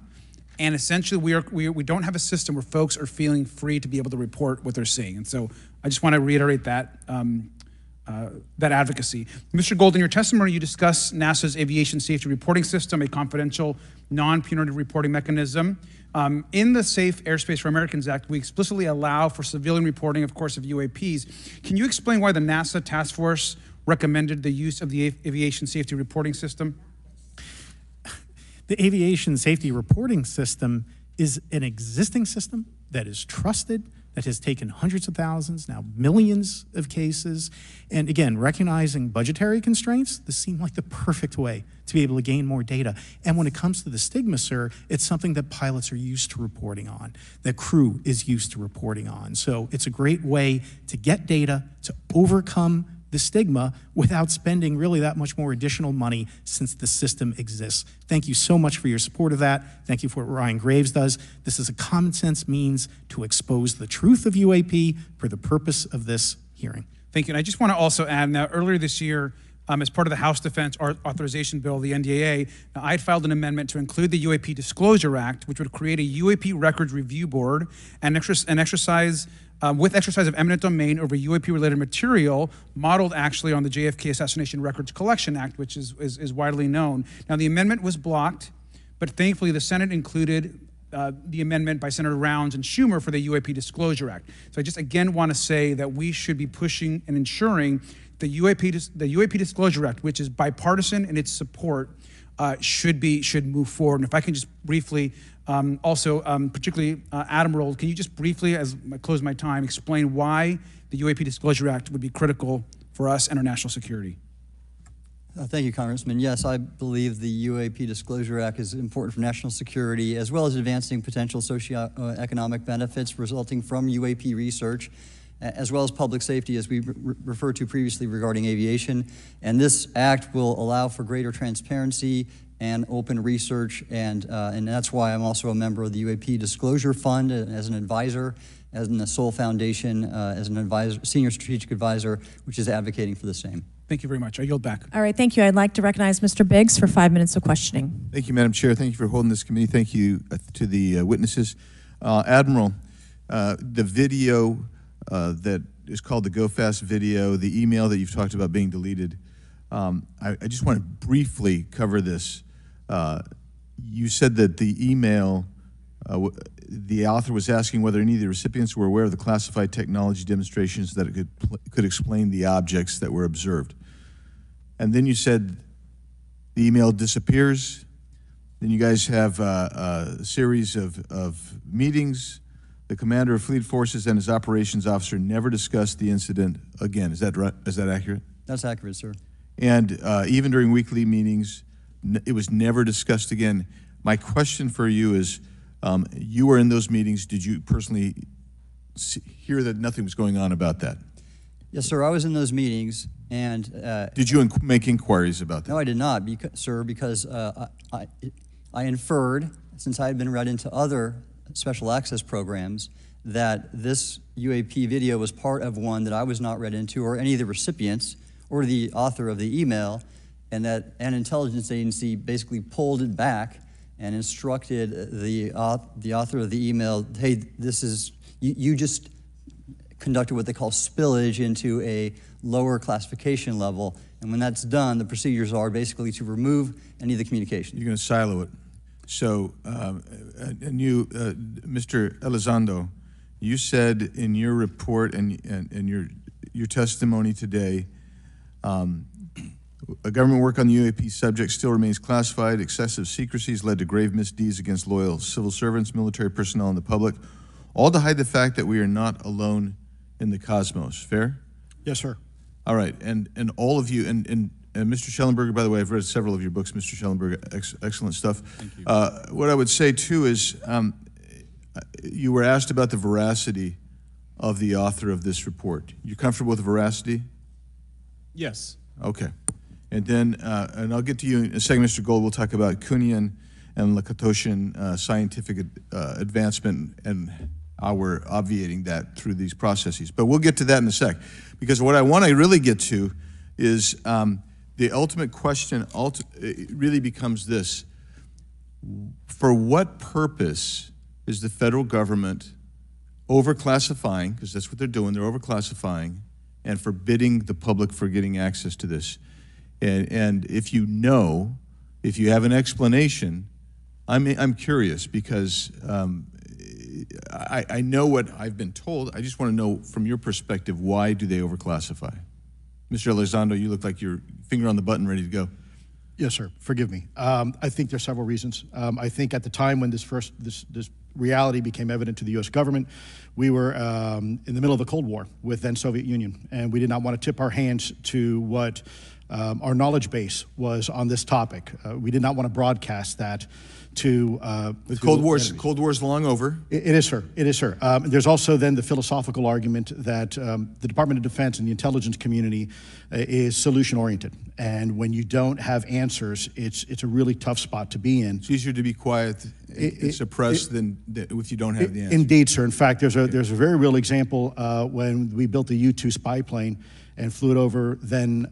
C: And essentially, we don't have a system where folks are feeling free to be able to report what they're seeing. And so I just want to reiterate that advocacy. Mr. Gold, in your testimony, you discussed NASA's aviation safety reporting system, a confidential, non-punitive reporting mechanism. In the Safe Airspace for Americans Act, we explicitly allow for civilian reporting, of course, of UAPs. Can you explain why the NASA task force recommended the use of the aviation safety reporting system?
I: The aviation safety reporting system is an existing system that is trusted, that has taken hundreds of thousands, now millions of cases. And again, recognizing budgetary constraints, this seemed like the perfect way to be able to gain more data. And when it comes to the stigma, sir, it's something that pilots are used to reporting on, that crew is used to reporting on. So it's a great way to get data, to overcome the stigma without spending really that much more additional money since the system exists. Thank you so much for your support of that. Thank you for what Ryan Graves does. This is a common sense means to expose the truth of UAP for the purpose of this hearing.
C: Thank you. And I just want to also add, now earlier this year, as part of the House Defense Authorization Bill, the NDAA, I had filed an amendment to include the UAP Disclosure Act, which would create a UAP Records Review Board and exercise of eminent domain over UAP-related material, modeled actually on the JFK Assassination Records Collection Act, which is widely known. Now, the amendment was blocked, but thankfully the Senate included the amendment by Senator Rounds and Schumer for the UAP Disclosure Act. So I just again want to say that we should be pushing and ensuring the UAP Disclosure Act, which is bipartisan in its support, should move forward. And if I can just briefly, particularly Admiral, can you just briefly, as I close my time, explain why the UAP Disclosure Act would be critical for us and our national security?
F: Thank you, Congressman. Yes, I believe the UAP Disclosure Act is important for national security, as well as advancing potential socioeconomic benefits resulting from UAP research, as well as public safety, as we referred to previously regarding aviation. And this act will allow for greater transparency and open research, and that's why I'm also a member of the UAP Disclosure Fund as an advisor, as in the Sol Foundation, as an advisor, senior strategic advisor, which is advocating for the same.
C: Thank you very much. I yield back.
B: All right, thank you. I'd like to recognize Mr. Biggs for 5 minutes of questioning.
N: Thank you, Madam Chair. Thank you for holding this committee. Thank you to the witnesses. Admiral, the video that is called the Go Fast video, the email that you've talked about being deleted, I just want to briefly cover this. You said that the email, the author was asking whether any of the recipients were aware of the classified technology demonstrations that it could explain the objects that were observed. And then you said the email disappears. Then you guys have a series of meetings. The commander of fleet forces and his operations officer never discussed the incident again. Is that right? Is that accurate?
F: That's accurate, sir.
N: And even during weekly meetings, it was never discussed again. My question for you is, you were in those meetings. Did you personally hear that nothing was going on about that?
F: Yes, sir. I was in those meetings, and
N: did you make inquiries about that?
F: No, I did not, sir, because I inferred, since I had been read into other special access programs, that this UAP video was part of one that I was not read into, or any of the recipients, or the author of the email, and that an intelligence agency basically pulled it back and instructed the author of the email, hey, this is, you just conducted what they call spillage into a lower classification level, and when that's done, the procedures are basically to remove any of the communication.
N: You're going to silo it. So, and you, Mr. Elizondo, you said in your report and your testimony today, a government work on the UAP subject still remains classified. Excessive secrecy has led to grave misdeeds against loyal civil servants, military personnel, and the public, all to hide the fact that we are not alone in the cosmos. Fair?
G: Yes, sir.
N: All right, and all of you, and Mr. Shellenberger, by the way, I've read several of your books, Mr. Shellenberger, excellent stuff.
H: Thank you.
N: What I would say too is, you were asked about the veracity of the author of this report. You comfortable with the veracity?
H: Yes.
N: Okay. And then, and I'll get to you in a second, Mr. Gold. We'll talk about Kuhnian and Lakatoshian scientific advancement and how we're obviating that through these processes. But we'll get to that in a sec. Because what I want to really get to is the ultimate question really becomes this. For what purpose is the federal government overclassifying, because that's what they're doing, they're overclassifying, and forbidding the public for getting access to this? And if you know, if you have an explanation, I'm curious because I know what I've been told. I just want to know from your perspective, why do they overclassify? Mr. Elizondo, you look like you're finger on the button, ready to go.
G: Yes, sir. Forgive me. I think there's several reasons. I think at the time when this reality became evident to the U.S. government, we were in the middle of the Cold War with then Soviet Union, and we did not want to tip our hands to what our knowledge base was on this topic. We did not want to broadcast that to
N: the Cold War's long over.
G: It is, sir. It is, sir. There's also then the philosophical argument that the Department of Defense and the intelligence community is solution-oriented, and when you don't have answers, it's a really tough spot to be in.
N: It's easier to be quiet and suppressed than if you don't have the answer.
G: Indeed, sir. In fact, there's a very real example when we built the U-2 spy plane and flew it over then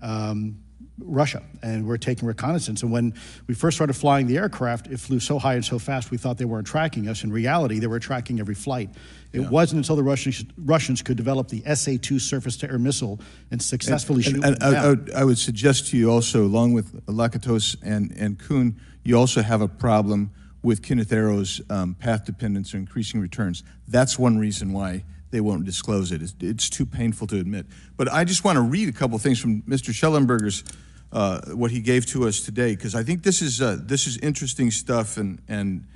G: Russia, and we're taking reconnaissance. And when we first started flying the aircraft, it flew so high and so fast we thought they weren't tracking us. In reality, they were tracking every flight. It wasn't until the Russians could develop the SA-2 surface-to-air missile and successfully shoot them down.
N: I would suggest to you also, along with Lakatos and Kuhn, you also have a problem with Kenneth Arrow's path dependence or increasing returns. That's one reason why they won't disclose it. It's too painful to admit. But I just want to read a couple things from Mr. Shellenberger's, what he gave to us today, because I think this is interesting stuff, and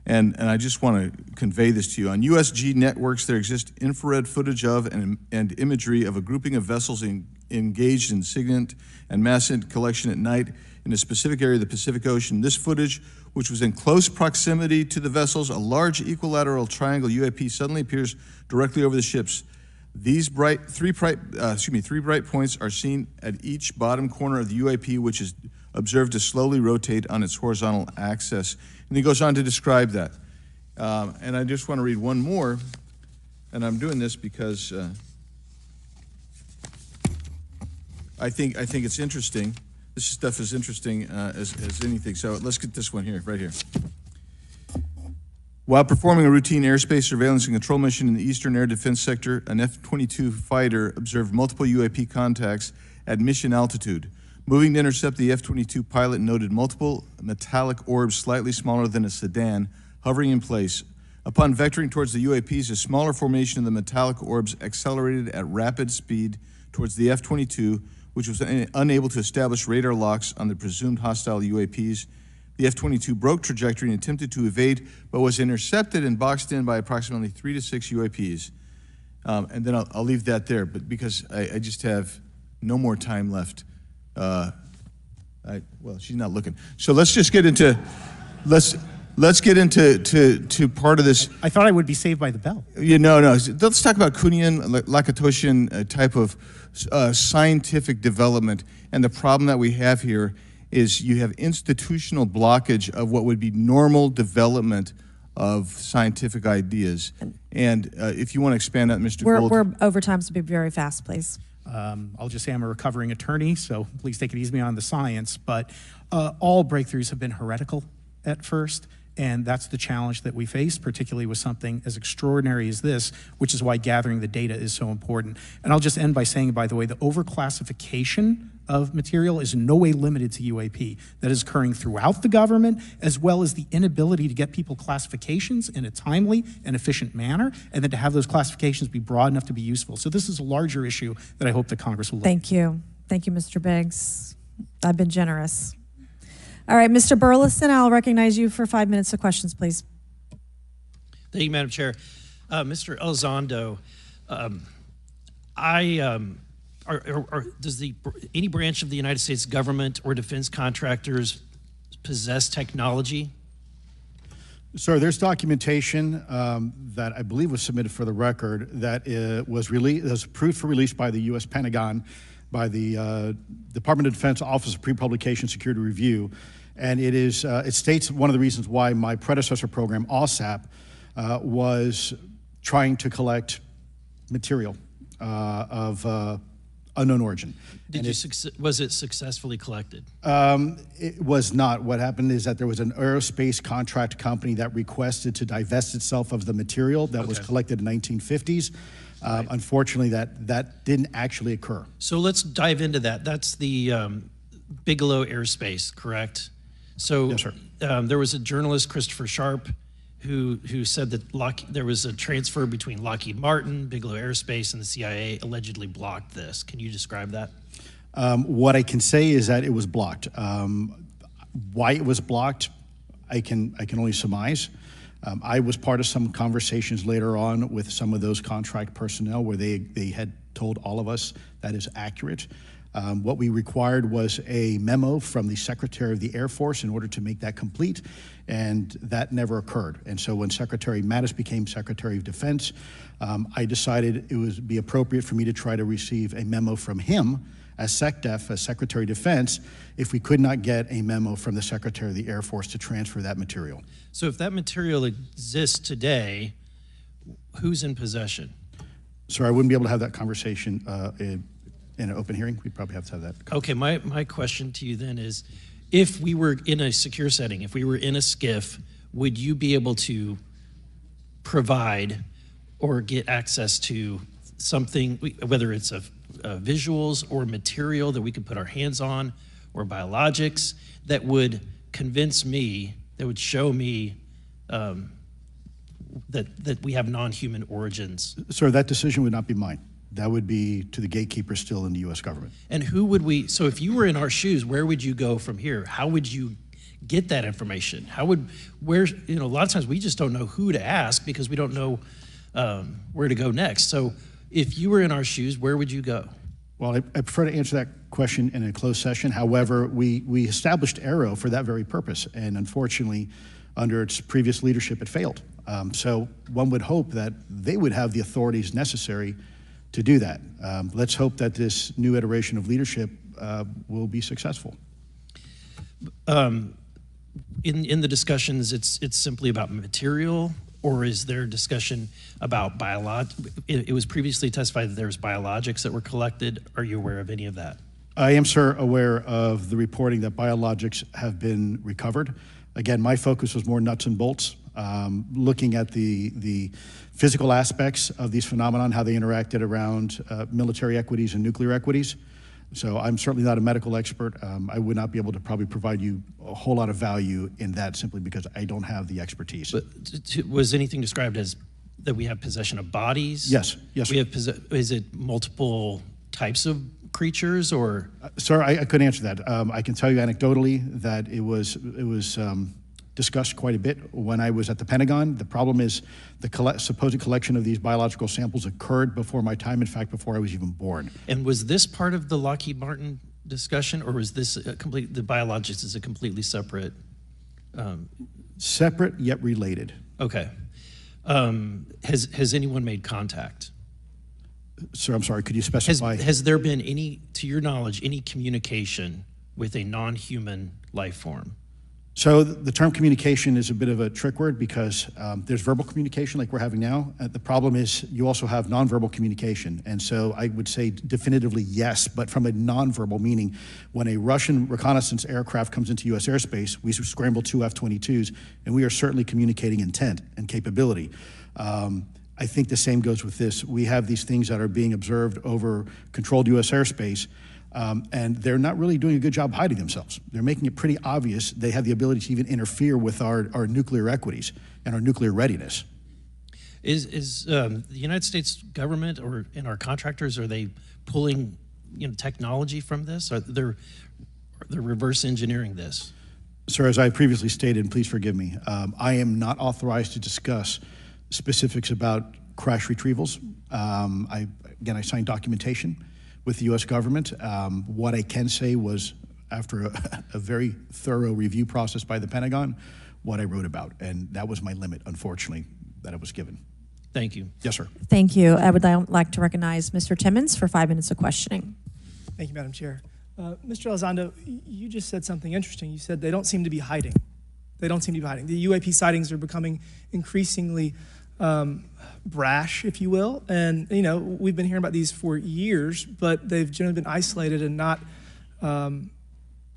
N: I just want to convey this to you. On USG networks, there exists infrared footage of and imagery of a grouping of vessels engaged in SIGINT and massive collection at night in a specific area of the Pacific Ocean. This footage, which was in close proximity to the vessels, a large equilateral triangle UAP suddenly appears directly over the ships. These three bright points are seen at each bottom corner of the UAP, which is observed to slowly rotate on its horizontal axis. And he goes on to describe that. And I just want to read one more, and I'm doing this because I think it's interesting. This stuff is interesting as anything. So let's get this one here, right here. While performing a routine airspace surveillance and control mission in the Eastern Air Defense Sector, an F-22 fighter observed multiple UAP contacts at mission altitude. Moving to intercept, the F-22 pilot noted multiple metallic orbs slightly smaller than a sedan hovering in place. Upon vectoring towards the UAPs, a smaller formation of the metallic orbs accelerated at rapid speed towards the F-22, which was unable to establish radar locks on the presumed hostile UAPs. The F-22 broke trajectory and attempted to evade, but was intercepted and boxed in by approximately 3 to 6 UAPs. And then I'll leave that there, but because I just have no more time left. Well, she's not looking. So let's just get into, let's get into part of this.
I: I thought I would be saved by the bell.
N: No. Let's talk about Kuhnian, Lakatoshian type of scientific development. And the problem that we have here is you have institutional blockage of what would be normal development of scientific ideas. And if you want to expand that, Mr. Gold.
B: We're over time, so be very fast, please.
I: I'll just say I'm a recovering attorney, so please take it easy on the science. But all breakthroughs have been heretical at first, and that's the challenge that we face, particularly with something as extraordinary as this, which is why gathering the data is so important. And I'll just end by saying, by the way, the overclassification of material is in no way limited to UAP. That is occurring throughout the government, as well as the inability to get people classifications in a timely and efficient manner, and then to have those classifications be broad enough to be useful. So this is a larger issue that I hope that Congress will look at.
B: Thank you. Thank you, Mr. Biggs. I've been generous. All right, Mr. Burleson, I'll recognize you for 5 minutes of questions, please.
O: Thank you, Madam Chair. Mr. Elizondo, does any branch of the United States government or defense contractors possess technology?
G: Sir, there's documentation that I believe was submitted for the record that was approved for release by the U.S. Pentagon, by the Department of Defense Office of Pre-Publication Security Review, and it states one of the reasons why my predecessor program, OSAP, was trying to collect material of unknown origin.
O: Was it successfully collected?
G: It was not. What happened is that there was an aerospace contract company that requested to divest itself of the material that was collected in the 1950s. Right. Unfortunately, that didn't actually occur.
O: So let's dive into that. That's the Bigelow Airspace, correct? So
G: yes, sir.
O: There was a journalist, Christopher Sharp, who said that there was a transfer between Lockheed Martin, Bigelow Airspace, and the CIA allegedly blocked this. Can you describe that?
G: What I can say is that it was blocked. Why it was blocked, I can only surmise. I was part of some conversations later on with some of those contract personnel where they had told all of us that is accurate. What we required was a memo from the Secretary of the Air Force in order to make that complete, and that never occurred. And so when Secretary Mattis became Secretary of Defense, I decided it would be appropriate for me to try to receive a memo from him as SecDef, as Secretary of Defense, if we could not get a memo from the Secretary of the Air Force to transfer that material.
O: So if that material exists today, who's in possession?
G: Sir, I wouldn't be able to have that conversation in an open hearing. We'd probably have to have that.
O: Okay, my question to you then is, if we were in a secure setting, if we were in a SCIF, would you be able to provide or get access to something, whether it's visuals or material that we could put our hands on, or biologics, that would convince me, that would show me that we have non-human origins?
G: Sir, that decision would not be mine. That would be to the gatekeepers still in the U.S. government.
O: And who would so if you were in our shoes, where would you go from here? How would you get that information? A lot of times we just don't know who to ask because we don't know where to go next. So if you were in our shoes, where would you go?
G: Well, I prefer to answer that question in a closed session. However, we established AARO for that very purpose, and unfortunately, under its previous leadership, it failed. So one would hope that they would have the authorities necessary to do that. Let's hope that this new iteration of leadership will be successful.
O: In the discussions, it's simply about material, or is there discussion about it was previously testified that there was biologics that were collected. Are you aware of any of that?
G: I am, sir, aware of the reporting that biologics have been recovered. Again, my focus was more nuts and bolts, looking at the physical aspects of these phenomenon, how they interacted around military equities and nuclear equities. So I'm certainly not a medical expert. I would not be able to probably provide you a whole lot of value in that simply because I don't have the expertise.
O: But was anything described as that we have possession of bodies?
G: Yes, yes.
O: Is it multiple types of creatures, or?
G: Sir, I couldn't answer that. I can tell you anecdotally that it was discussed quite a bit when I was at the Pentagon. The problem is the supposed collection of these biological samples occurred before my time, in fact, before I was even born.
O: And was this part of the Lockheed Martin discussion, or was this the biologics is a completely separate?
G: Separate yet related.
O: Okay. Has anyone made contact?
G: Sir, I'm sorry, could you specify?
O: Has there been any, to your knowledge, any communication with a non-human life form?
G: So the term communication is a bit of a trick word because there's verbal communication like we're having now. The problem is you also have nonverbal communication. And so I would say definitively yes, but from a nonverbal meaning, when a Russian reconnaissance aircraft comes into U.S. airspace, we scramble 2 F-22s, and we are certainly communicating intent and capability. I think the same goes with this. We have these things that are being observed over controlled U.S. airspace. And they're not really doing a good job hiding themselves. They're making it pretty obvious they have the ability to even interfere with our nuclear equities and our nuclear readiness.
O: Is the United States government and our contractors, are they pulling technology from this? They're reverse engineering this?
G: Sir, as I previously stated, and please forgive me, I am not authorized to discuss specifics about crash retrievals. I signed documentation with the U.S. government. What I can say was, after a very thorough review process by the Pentagon, what I wrote about, and that was my limit, unfortunately, that I was given.
O: Thank you.
G: Yes, sir.
B: Thank you. I would like to recognize Mr. Timmons for 5 minutes of questioning.
P: Thank you, Madam Chair. Mr. Elizondo, you just said something interesting. You said they don't seem to be hiding. They don't seem to be hiding. The UAP sightings are becoming increasingly brash, if you will. And, we've been hearing about these for years, but they've generally been isolated and not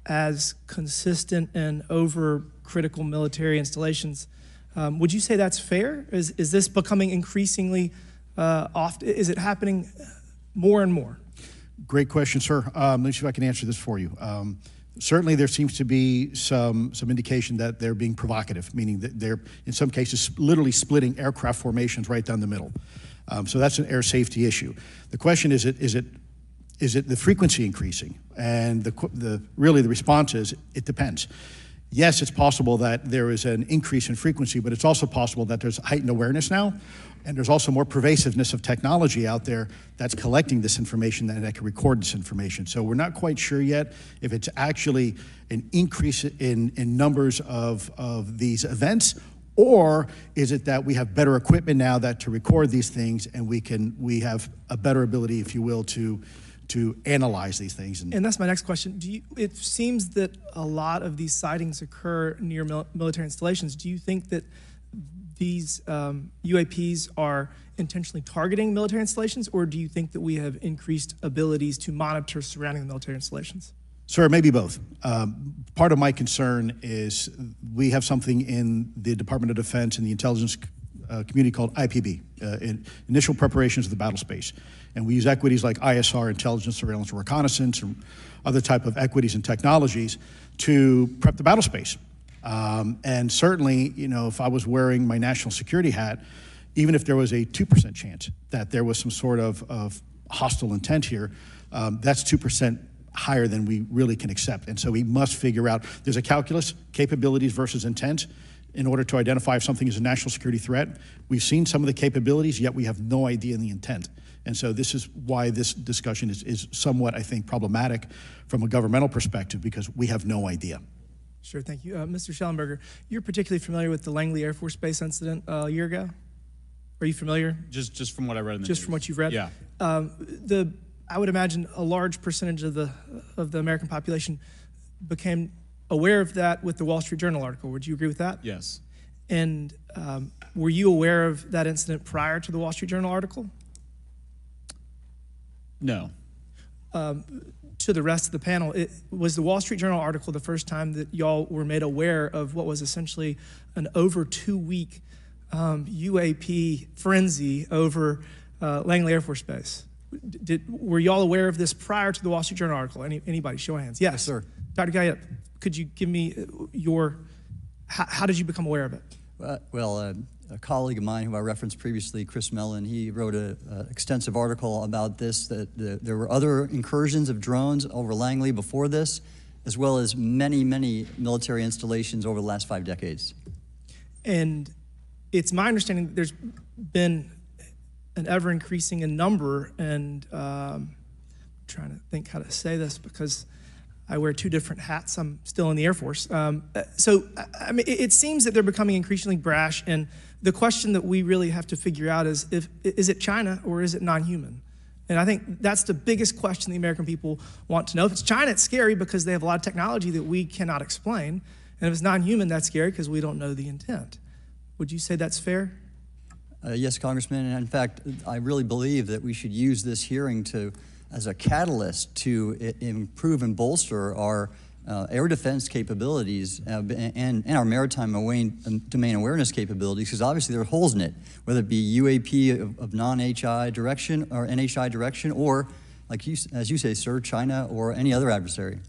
P: as consistent and over-critical military installations. Would you say that's fair? Is this becoming increasingly often? Is it happening more and more?
G: Great question, sir. Let me see if I can answer this for you. Certainly there seems to be some indication that they're being provocative, meaning that they're, in some cases, literally splitting aircraft formations right down the middle. So that's an air safety issue. The question is it the frequency increasing? And really the response is, it depends. Yes, it's possible that there is an increase in frequency, but it's also possible that there's heightened awareness now, and there's also more pervasiveness of technology out there that's collecting this information and that can record this information. So we're not quite sure yet if it's actually an increase in numbers of these events, or is it that we have better equipment now that to record these things, and we have a better ability, if you will, to analyze these things.
P: And that's my next question. It seems that a lot of these sightings occur near military installations. Do you think that these UAPs are intentionally targeting military installations, or do you think that we have increased abilities to monitor surrounding the military installations?
G: Sir, maybe both. Part of my concern is we have something in the Department of Defense and the intelligence community called IPB, Initial Preparations of the Battle Space. And we use equities like ISR, intelligence, surveillance, and reconnaissance, and other type of equities and technologies to prep the battle space. And certainly, if I was wearing my national security hat, even if there was a 2% chance that there was some sort of hostile intent here, that's 2% higher than we really can accept. And so we must figure out, there's a calculus, capabilities versus intent, in order to identify if something is a national security threat. We've seen some of the capabilities, yet we have no idea in the intent. And so this is why this discussion is somewhat, I think, problematic from a governmental perspective, because we have no idea.
P: Sure, thank you. Mr. Shellenberger, you're particularly familiar with the Langley Air Force Base incident a year ago? Are you familiar?
H: Just from what I read in the
P: news. From what you've read?
H: Yeah.
P: I would imagine a large percentage of the American population became aware of that with the Wall Street Journal article. Would you agree with that?
H: Yes.
P: And were you aware of that incident prior to the Wall Street Journal article?
H: No.
P: To the rest of the panel, was the Wall Street Journal article the first time that y'all were made aware of what was essentially an over 2-week UAP frenzy over Langley Air Force Base? Were y'all aware of this prior to the Wall Street Journal article? Anybody, show of hands. Yes,
F: sir.
P: Dr. Gallaudet, could you give me how did you become aware of it?
F: A colleague of mine who I referenced previously, Chris Mellon, he wrote an extensive article about this, that there were other incursions of drones over Langley before this, as well as many, many military installations over the last 5 decades.
P: And it's my understanding that there's been an ever-increasing in number, and I'm trying to think how to say this because I wear 2 different hats. I'm still in the Air Force. So, I mean, it seems that they're becoming increasingly brash, and the question that we really have to figure out is it China or is it non-human? And I think that's the biggest question the American people want to know. If it's China, it's scary because they have a lot of technology that we cannot explain. And if it's non-human, that's scary because we don't know the intent. Would you say that's fair?
F: Yes, Congressman. And in fact, I really believe that we should use this hearing as a catalyst to improve and bolster our air defense capabilities and our maritime domain awareness capabilities, because obviously there are holes in it, whether it be UAP of non-HI direction or NHI direction, or like as you say, sir, China or any other adversary.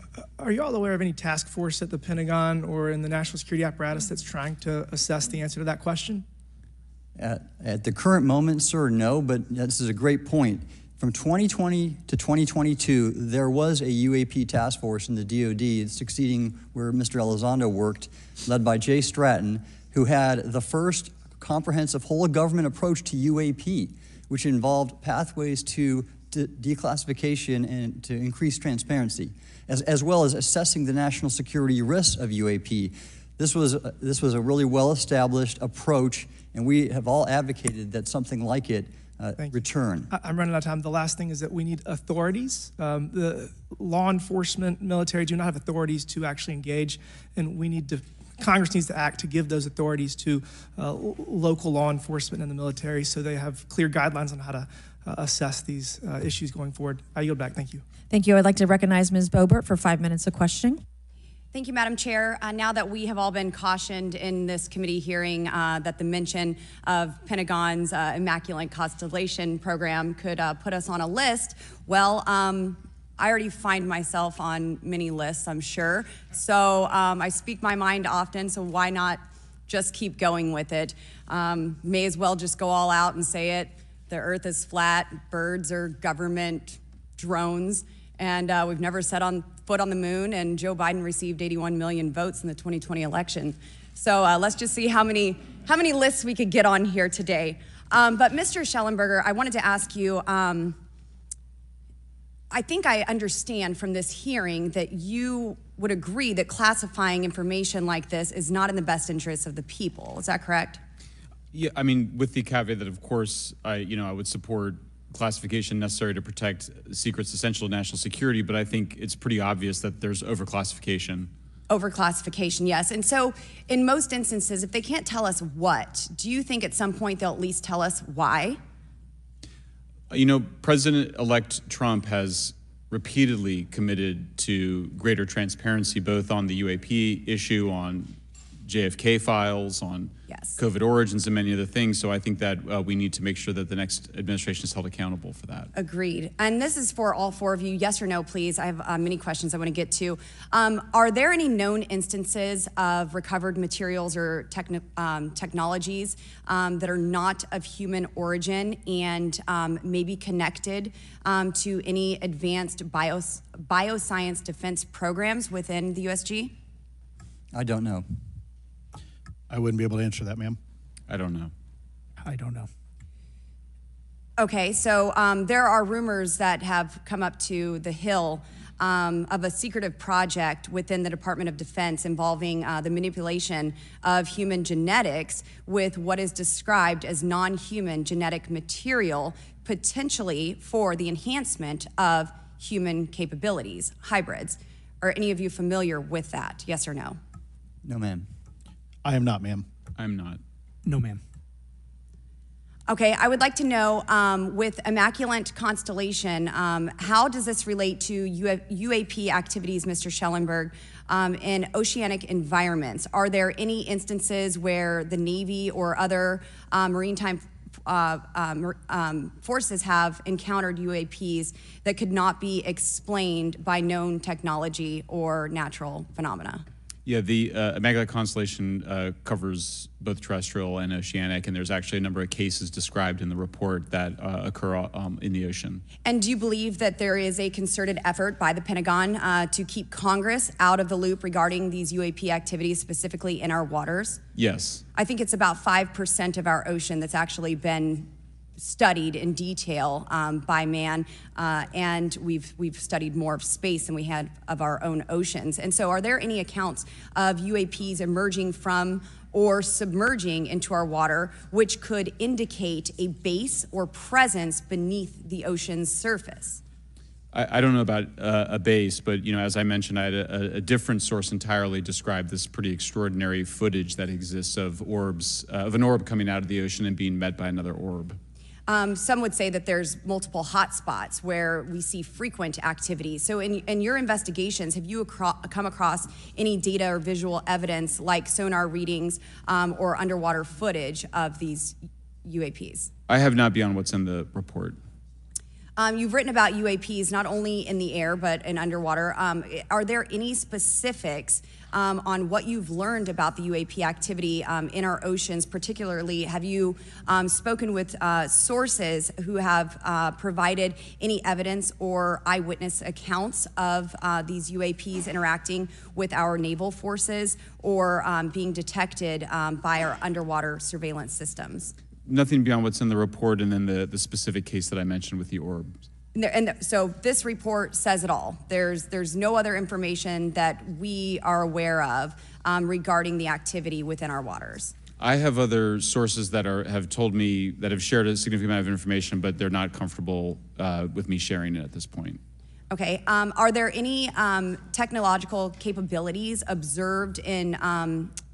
P: Are you all aware of any task force at the Pentagon or in the national security apparatus that's trying to assess the answer to that question?
F: At the current moment, sir, no, but this is a great point. From 2020 to 2022, there was a UAP task force in the DoD succeeding where Mr. Elizondo worked, led by Jay Stratton, who had the first comprehensive whole-of-government approach to UAP, which involved pathways to declassification and to increase transparency, as well as assessing the national security risks of UAP. This was a really well-established approach, and we have all advocated that something like it return.
P: I'm running out of time. The last thing is that we need authorities. The law enforcement, military do not have authorities to actually engage, and Congress needs to act to give those authorities to local law enforcement and the military so they have clear guidelines on how to assess these issues going forward. I yield back. Thank you.
B: Thank you. I'd like to recognize Ms. Boebert for 5 minutes of questioning.
Q: Thank you, Madam Chair. Now that we have all been cautioned in this committee hearing that the mention of Pentagon's Immaculate Constellation program could put us on a list, well, I already find myself on many lists, I'm sure. So I speak my mind often, so why not just keep going with it? May as well just go all out and say it. The earth is flat, birds are government drones, and we've never set foot on the moon, and Joe Biden received 81 million votes in the 2020 election. So let's just see how many lists we could get on here today. But Mr. Shellenberger, I wanted to ask you, I think I understand from this hearing that you would agree that classifying information like this is not in the best interest of the people. Is that correct?
H: Yeah, I mean, with the caveat that, of course, I would support classification necessary to protect secrets essential to national security, but I think it's pretty obvious that there's overclassification.
Q: Overclassification, yes. And so in most instances, if they can't tell us what, do you think at some point they'll at least tell us why?
H: You know, President-elect Trump has repeatedly committed to greater transparency, both on the UAP issue, on JFK files, on COVID origins, and many other things. So I think that we need to make sure that the next administration is held accountable for that.
Q: Agreed. And this is for all four of you. Yes or no, please. I have many questions I want to get to. Are there any known instances of recovered materials or technologies that are not of human origin and maybe connected to any advanced bioscience defense programs within the USG?
F: I don't know.
G: I wouldn't be able to answer that, ma'am.
H: I don't know.
I: I don't know.
Q: Okay, so there are rumors that have come up to the Hill of a secretive project within the Department of Defense involving the manipulation of human genetics with what is described as non-human genetic material, potentially for the enhancement of human capabilities, hybrids. Are any of you familiar with that? Yes or no?
F: No, ma'am.
G: I am not, ma'am.
H: I'm not.
I: No, ma'am.
Q: Okay, I would like to know, with Immaculate Constellation, how does this relate to UAP activities, Mr. Shellenberger, in oceanic environments? Are there any instances where the Navy or other maritime forces have encountered UAPs that could not be explained by known technology or natural phenomena?
H: Yeah, the Immaculate Constellation covers both terrestrial and oceanic, and there's actually a number of cases described in the report that occur in the ocean.
Q: And do you believe that there is a concerted effort by the Pentagon to keep Congress out of the loop regarding these UAP activities, specifically in our waters?
H: Yes.
Q: I think it's about 5% of our ocean that's actually been studied in detail by man, and we've studied more of space than we had of our own oceans. And so are there any accounts of UAPs emerging from or submerging into our water which could indicate a base or presence beneath the ocean's surface?
H: I don't know about a base, but as I mentioned, I had a different source entirely describe this pretty extraordinary footage that exists of orbs, of an orb coming out of the ocean and being met by another orb.
Q: Some would say that there's multiple hotspots where we see frequent activity. So in your investigations, have you come across any data or visual evidence like sonar readings or underwater footage of these UAPs?
H: I have not beyond what's in the report.
Q: You've written about UAPs not only in the air but in underwater. Are there any specifics on what you've learned about the UAP activity in our oceans? Particularly, have you spoken with sources who have provided any evidence or eyewitness accounts of these UAPs interacting with our naval forces or being detected by our underwater surveillance systems?
H: Nothing beyond what's in the report and then the specific case that I mentioned with the orbs.
Q: So this report says it all. There's no other information that we are aware of regarding the activity within our waters.
H: I have other sources that have told me that have shared a significant amount of information, but they're not comfortable with me sharing it at this point.
Q: Okay. Are there any technological capabilities observed in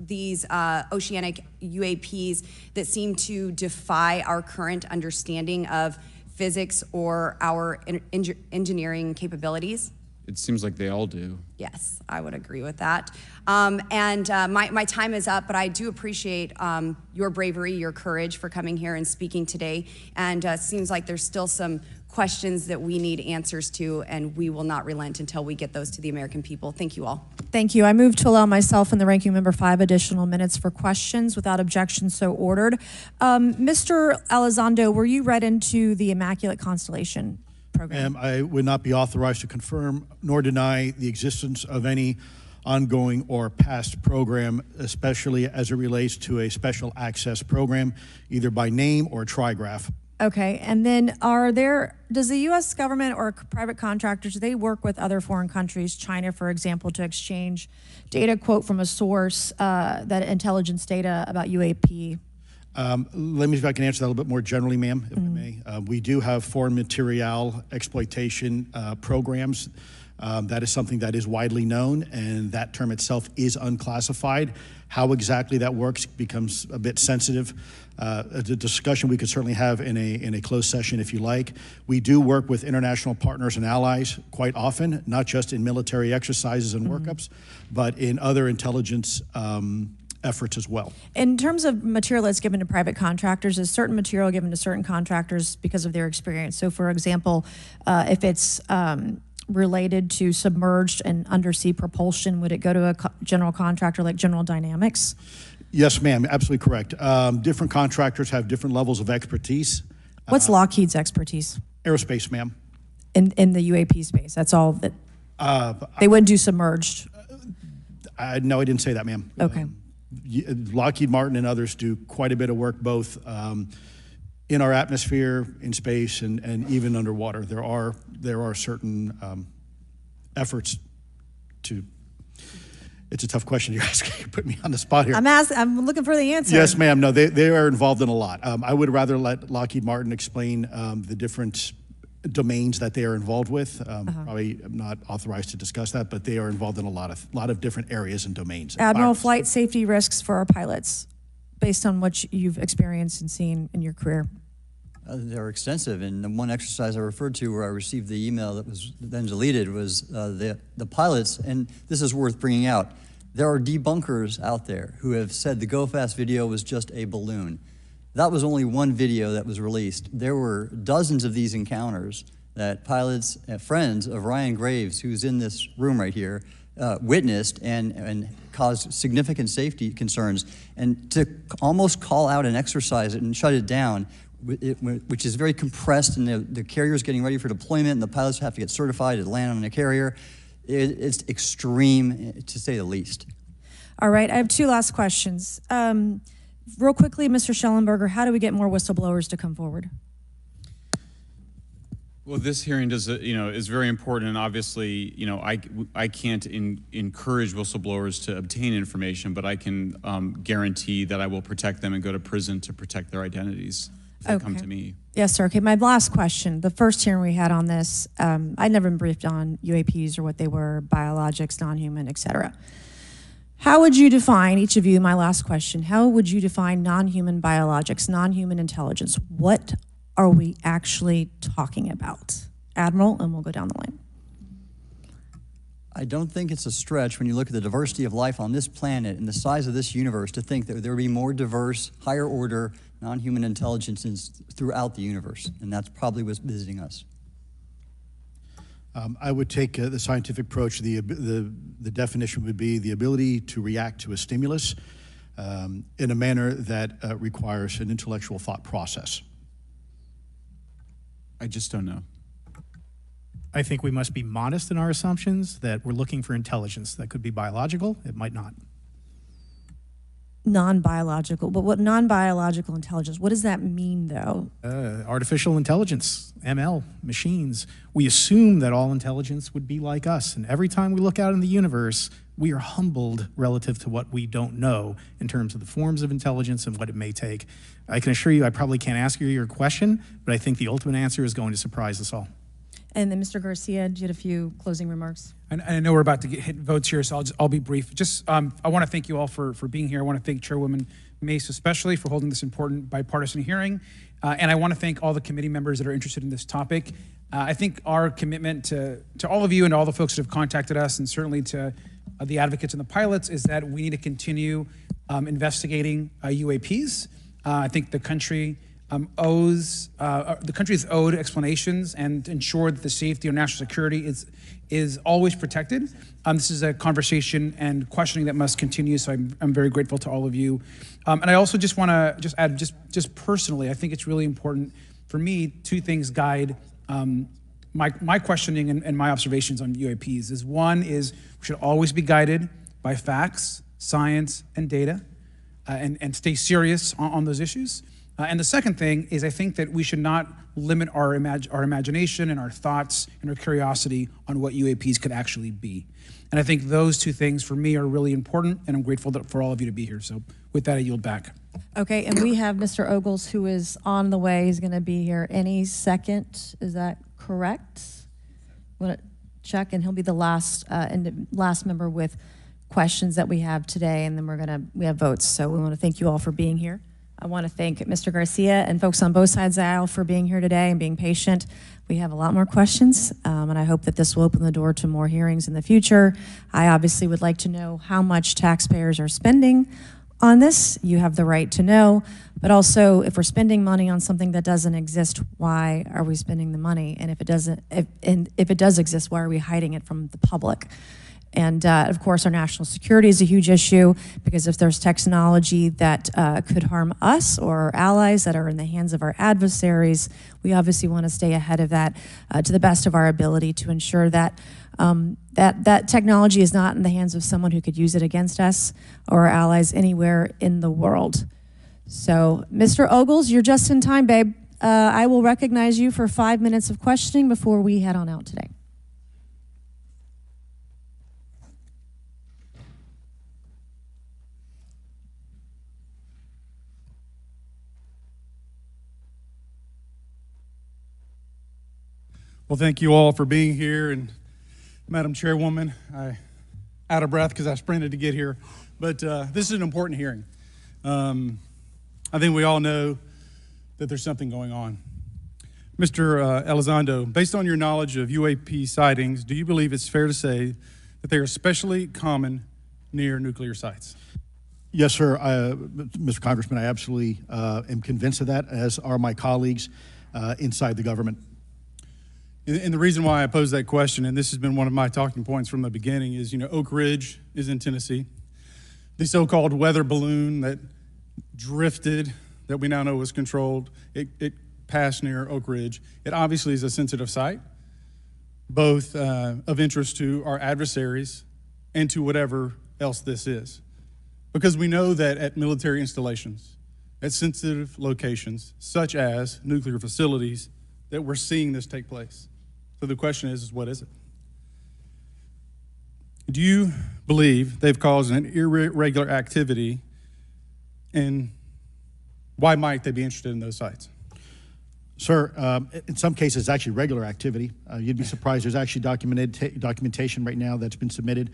Q: these oceanic UAPs that seem to defy our current understanding of physics or our engineering capabilities?
H: It seems like they all do.
Q: Yes, I would agree with that. My time is up, but I do appreciate your bravery, your courage for coming here and speaking today. And it seems like there's still some questions that we need answers to, and we will not relent until we get those to the American people. Thank you all.
B: Thank you. I move to allow myself and the ranking member 5 additional minutes for questions without objection, so ordered. Mr. Elizondo, were you read into the Immaculate Constellation program?
G: I would not be authorized to confirm nor deny the existence of any ongoing or past program, especially as it relates to a special access program, either by name or trigraph.
B: Okay, and then does the U.S. government or private contractors, do they work with other foreign countries, China, for example, to exchange data, quote from a source, that intelligence data about UAP?
G: Let me see if I can answer that a little bit more generally, ma'am, if I may. We do have foreign material exploitation programs. That is something that is widely known, and that term itself is unclassified. How exactly that works becomes a bit sensitive. A discussion we could certainly have in a closed session if you like. We do work with international partners and allies quite often, not just in military exercises and workups, but in other intelligence efforts as well.
B: In terms of material that's given to private contractors, is certain material given to certain contractors because of their experience? So for example, if it's related to submerged and undersea propulsion, would it go to a general contractor like General Dynamics?
G: Yes, ma'am, absolutely correct. Different contractors have different levels of expertise.
B: What's Lockheed's expertise?
G: Aerospace, ma'am.
B: In the UAP space, that's all that, they wouldn't do submerged?
G: No, I didn't say that, ma'am.
B: Okay.
G: Lockheed Martin and others do quite a bit of work both in our atmosphere, in space, and even underwater. There are certain efforts to. It's a tough question you're asking. You put me on the spot here.
B: I'm looking for the answer.
G: Yes, ma'am. No, they are involved in a lot. I would rather let Lockheed Martin explain the different domains that they are involved with. Probably am not authorized to discuss that, but they are involved in a lot of different areas and domains.
B: Admiral, flight safety risks for our pilots, based on what you've experienced and seen in your career.
F: They're extensive, and the one exercise I referred to where I received the email that was then deleted was the pilots, and this is worth bringing out. There are debunkers out there who have said the Go Fast video was just a balloon. That was only one video that was released. There were dozens of these encounters that pilots, friends of Ryan Graves, who's in this room right here, witnessed and caused significant safety concerns. And to almost call out an exercise and shut it down, which is very compressed, and the carrier's getting ready for deployment, and the pilots have to get certified to land on a carrier. It's extreme, to say the least.
B: All right, I have two last questions. Real quickly, Mr. Shellenberger, how do we get more whistleblowers to come forward?
H: Well, this hearing is very important, and obviously, I can't encourage whistleblowers to obtain information, but I can guarantee that I will protect them and go to prison to protect their identities if they come to me.
B: Yes, sir. Okay, my last question. The first hearing we had on this, I'd never been briefed on UAPs or what they were, biologics, non-human, et cetera. How would you define, each of you, my last question, how would you define non-human biologics, non-human intelligence? What are we actually talking about? Admiral, and we'll go down the line.
F: I don't think it's a stretch when you look at the diversity of life on this planet and the size of this universe to think that there would be more diverse, higher order, non-human intelligences throughout the universe, and that's probably what's visiting us.
G: I would take the scientific approach. The definition would be the ability to react to a stimulus in a manner that requires an intellectual thought process.
H: I just don't know.
I: I think we must be modest in our assumptions that we're looking for intelligence. That could be biological, it might not.
B: Non-biological, but what non-biological intelligence, what does that mean though?
I: Artificial intelligence, ML, machines. We assume that all intelligence would be like us, and every time we look out in the universe, we are humbled relative to what we don't know in terms of the forms of intelligence and what it may take. I can assure you I probably can't answer your question, but I think the ultimate answer is going to surprise us all.
B: And then Mr. Garcia, you had a few closing remarks.
C: And I know we're about to hit votes here, so I'll be brief. Just, I want to thank you all for being here. I want to thank Chairwoman Mace especially for holding this important bipartisan hearing. And I want to thank all the committee members that are interested in this topic. I think our commitment to all of you and all the folks that have contacted us, and certainly to the advocates and the pilots, is that we need to continue investigating UAPs. I think the country the country is owed explanations and ensure that the safety of national security is always protected. This is a conversation and questioning that must continue, so I'm very grateful to all of you. And I also just want to add, just personally, I think it's really important for me, two things guide my questioning and my observations on UAPs. One is we should always be guided by facts, science, and data, and stay serious on those issues. And the second thing is I think that we should not limit our imagination and our thoughts and our curiosity on what UAPs could actually be. And I think those two things for me are really important, and I'm grateful for all of you to be here. So with that, I yield back.
B: Okay, and we have Mr. Ogles who is on the way. He's going to be here any second. Is that correct? Want to check, and he'll be the last member with questions that we have today, and then we have votes. So we want to thank you all for being here. I want to thank Mr. Garcia and folks on both sides of the aisle for being here today and being patient. We have a lot more questions, and I hope that this will open the door to more hearings in the future. I obviously would like to know how much taxpayers are spending on this. You have the right to know, but also if we're spending money on something that doesn't exist, why are we spending the money? And if it does exist, why are we hiding it from the public? And of course, our national security is a huge issue, because if there's technology that could harm us or our allies that are in the hands of our adversaries, we obviously want to stay ahead of that to the best of our ability to ensure that that technology is not in the hands of someone who could use it against us or our allies anywhere in the world. So, Mr. Ogles, you're just in time, babe. I will recognize you for 5 minutes of questioning before we head on out today.
R: Well, thank you all for being here, and Madam Chairwoman, I'm out of breath because I sprinted to get here, but this is an important hearing. I think we all know that there's something going on. Mr. Elizondo, based on your knowledge of UAP sightings, do you believe it's fair to say that they are especially common near nuclear sites?
G: Yes, sir. Mr. Congressman, I absolutely am convinced of that, as are my colleagues inside the government.
R: And the reason why I pose that question, and this has been one of my talking points from the beginning, is, Oak Ridge is in Tennessee. The so-called weather balloon that drifted, that we now know was controlled, it passed near Oak Ridge. It obviously is a sensitive site, both of interest to our adversaries and to whatever else this is. Because we know that at military installations, at sensitive locations, such as nuclear facilities, that we're seeing this take place. So the question is what is it? Do you believe they've caused an irregular activity, and why might they be interested in those sites?
G: Sir, in some cases, it's actually regular activity. You'd be surprised. There's actually documentation right now that's been submitted.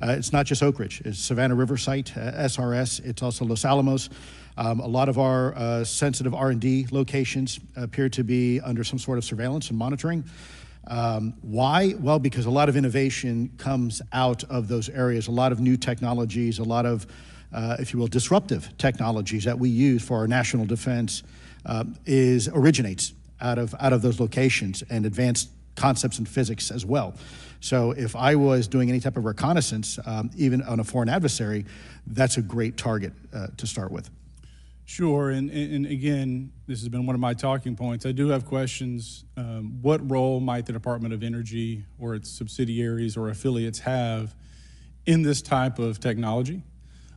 G: It's not just Oak Ridge. It's Savannah River Site, SRS. It's also Los Alamos. A lot of our sensitive R&D locations appear to be under some sort of surveillance and monitoring. Why? Well, because a lot of innovation comes out of those areas, a lot of new technologies, a lot of, if you will, disruptive technologies that we use for our national defense originates out of those locations, and advanced concepts in physics as well. So if I was doing any type of reconnaissance, even on a foreign adversary, that's a great target to start with.
R: Sure, and again, this has been one of my talking points. I do have questions. What role might the Department of Energy or its subsidiaries or affiliates have in this type of technology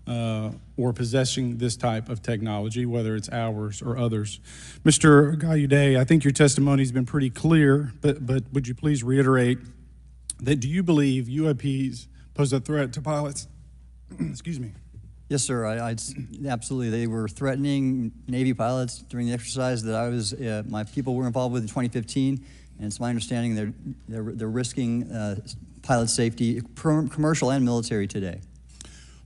R: or possessing this type of technology, whether it's ours or others? Mr. Gallaudet, I think your testimony has been pretty clear, but would you please reiterate that do you believe UAPs pose a threat to pilots? Excuse me.
F: Yes, sir. Absolutely. They were threatening Navy pilots during the exercise that I was, my people were involved with in 2015, and it's my understanding they're risking pilot safety, commercial and military today.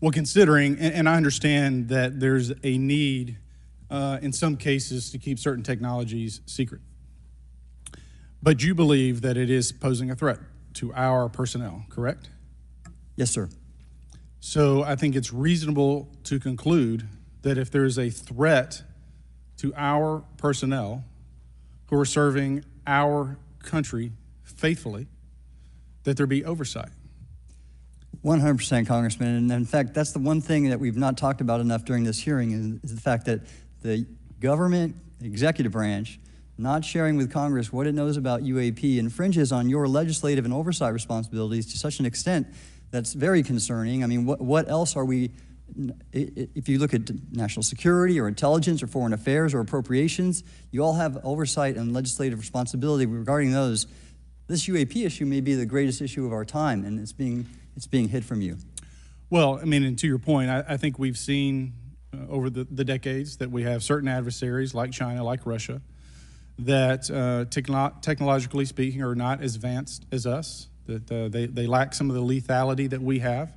R: Well, considering, and I understand that there's a need in some cases to keep certain technologies secret, but you believe that it is posing a threat to our personnel, correct?
F: Yes, sir.
R: So I think it's reasonable to conclude that if there's a threat to our personnel who are serving our country faithfully, that there be oversight.
F: 100%, Congressman. And in fact, that's the one thing that we've not talked about enough during this hearing is the fact that the government executive branch not sharing with Congress what it knows about UAP infringes on your legislative and oversight responsibilities to such an extent that's very concerning. I mean, what else are we, if you look at national security or intelligence or foreign affairs or appropriations, you all have oversight and legislative responsibility regarding those. This UAP issue may be the greatest issue of our time, and it's being hid from you.
R: Well, I mean, and to your point, I think we've seen over the decades that we have certain adversaries like China, like Russia, that technologically speaking are not as advanced as us, that they lack some of the lethality that we have,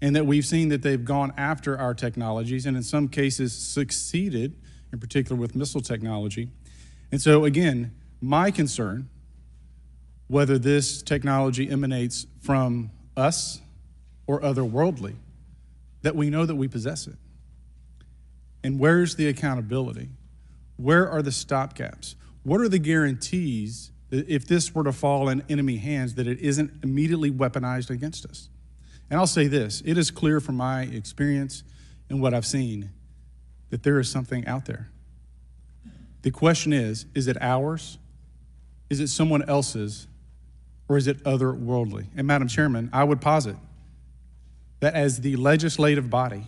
R: and that we've seen that they've gone after our technologies and in some cases succeeded, in particular with missile technology. And so again, my concern, whether this technology emanates from us or otherworldly, that we know that we possess it. And where's the accountability? Where are the stopgaps? What are the guarantees that if this were to fall in enemy hands, that it isn't immediately weaponized against us? And I'll say this, it is clear from my experience and what I've seen that there is something out there. The question is it ours? Is it someone else's? Or is it otherworldly? And Madam Chairman, I would posit that as the legislative body,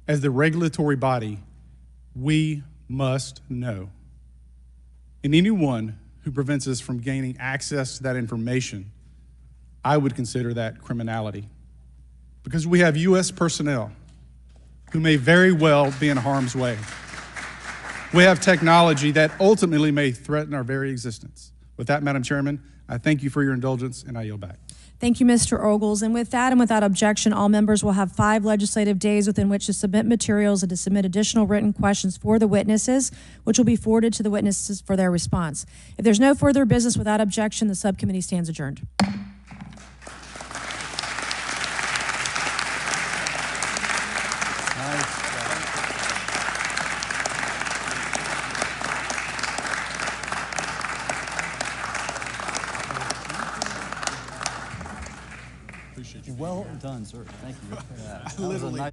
R: as the regulatory body, we must know. And anyone who prevents us from gaining access to that information, I would consider that criminality. Because we have U.S. personnel who may very well be in harm's way. We have technology that ultimately may threaten our very existence. With that, Madam Chairman, I thank you for your indulgence, and I yield back.
B: Thank you, Mr. Ogles. And with that and without objection, all members will have 5 legislative days within which to submit materials and to submit additional written questions for the witnesses, which will be forwarded to the witnesses for their response. If there's no further business without objection, the subcommittee stands adjourned.
F: Well done, sir. Thank you. That was a
R: Literally.
F: nice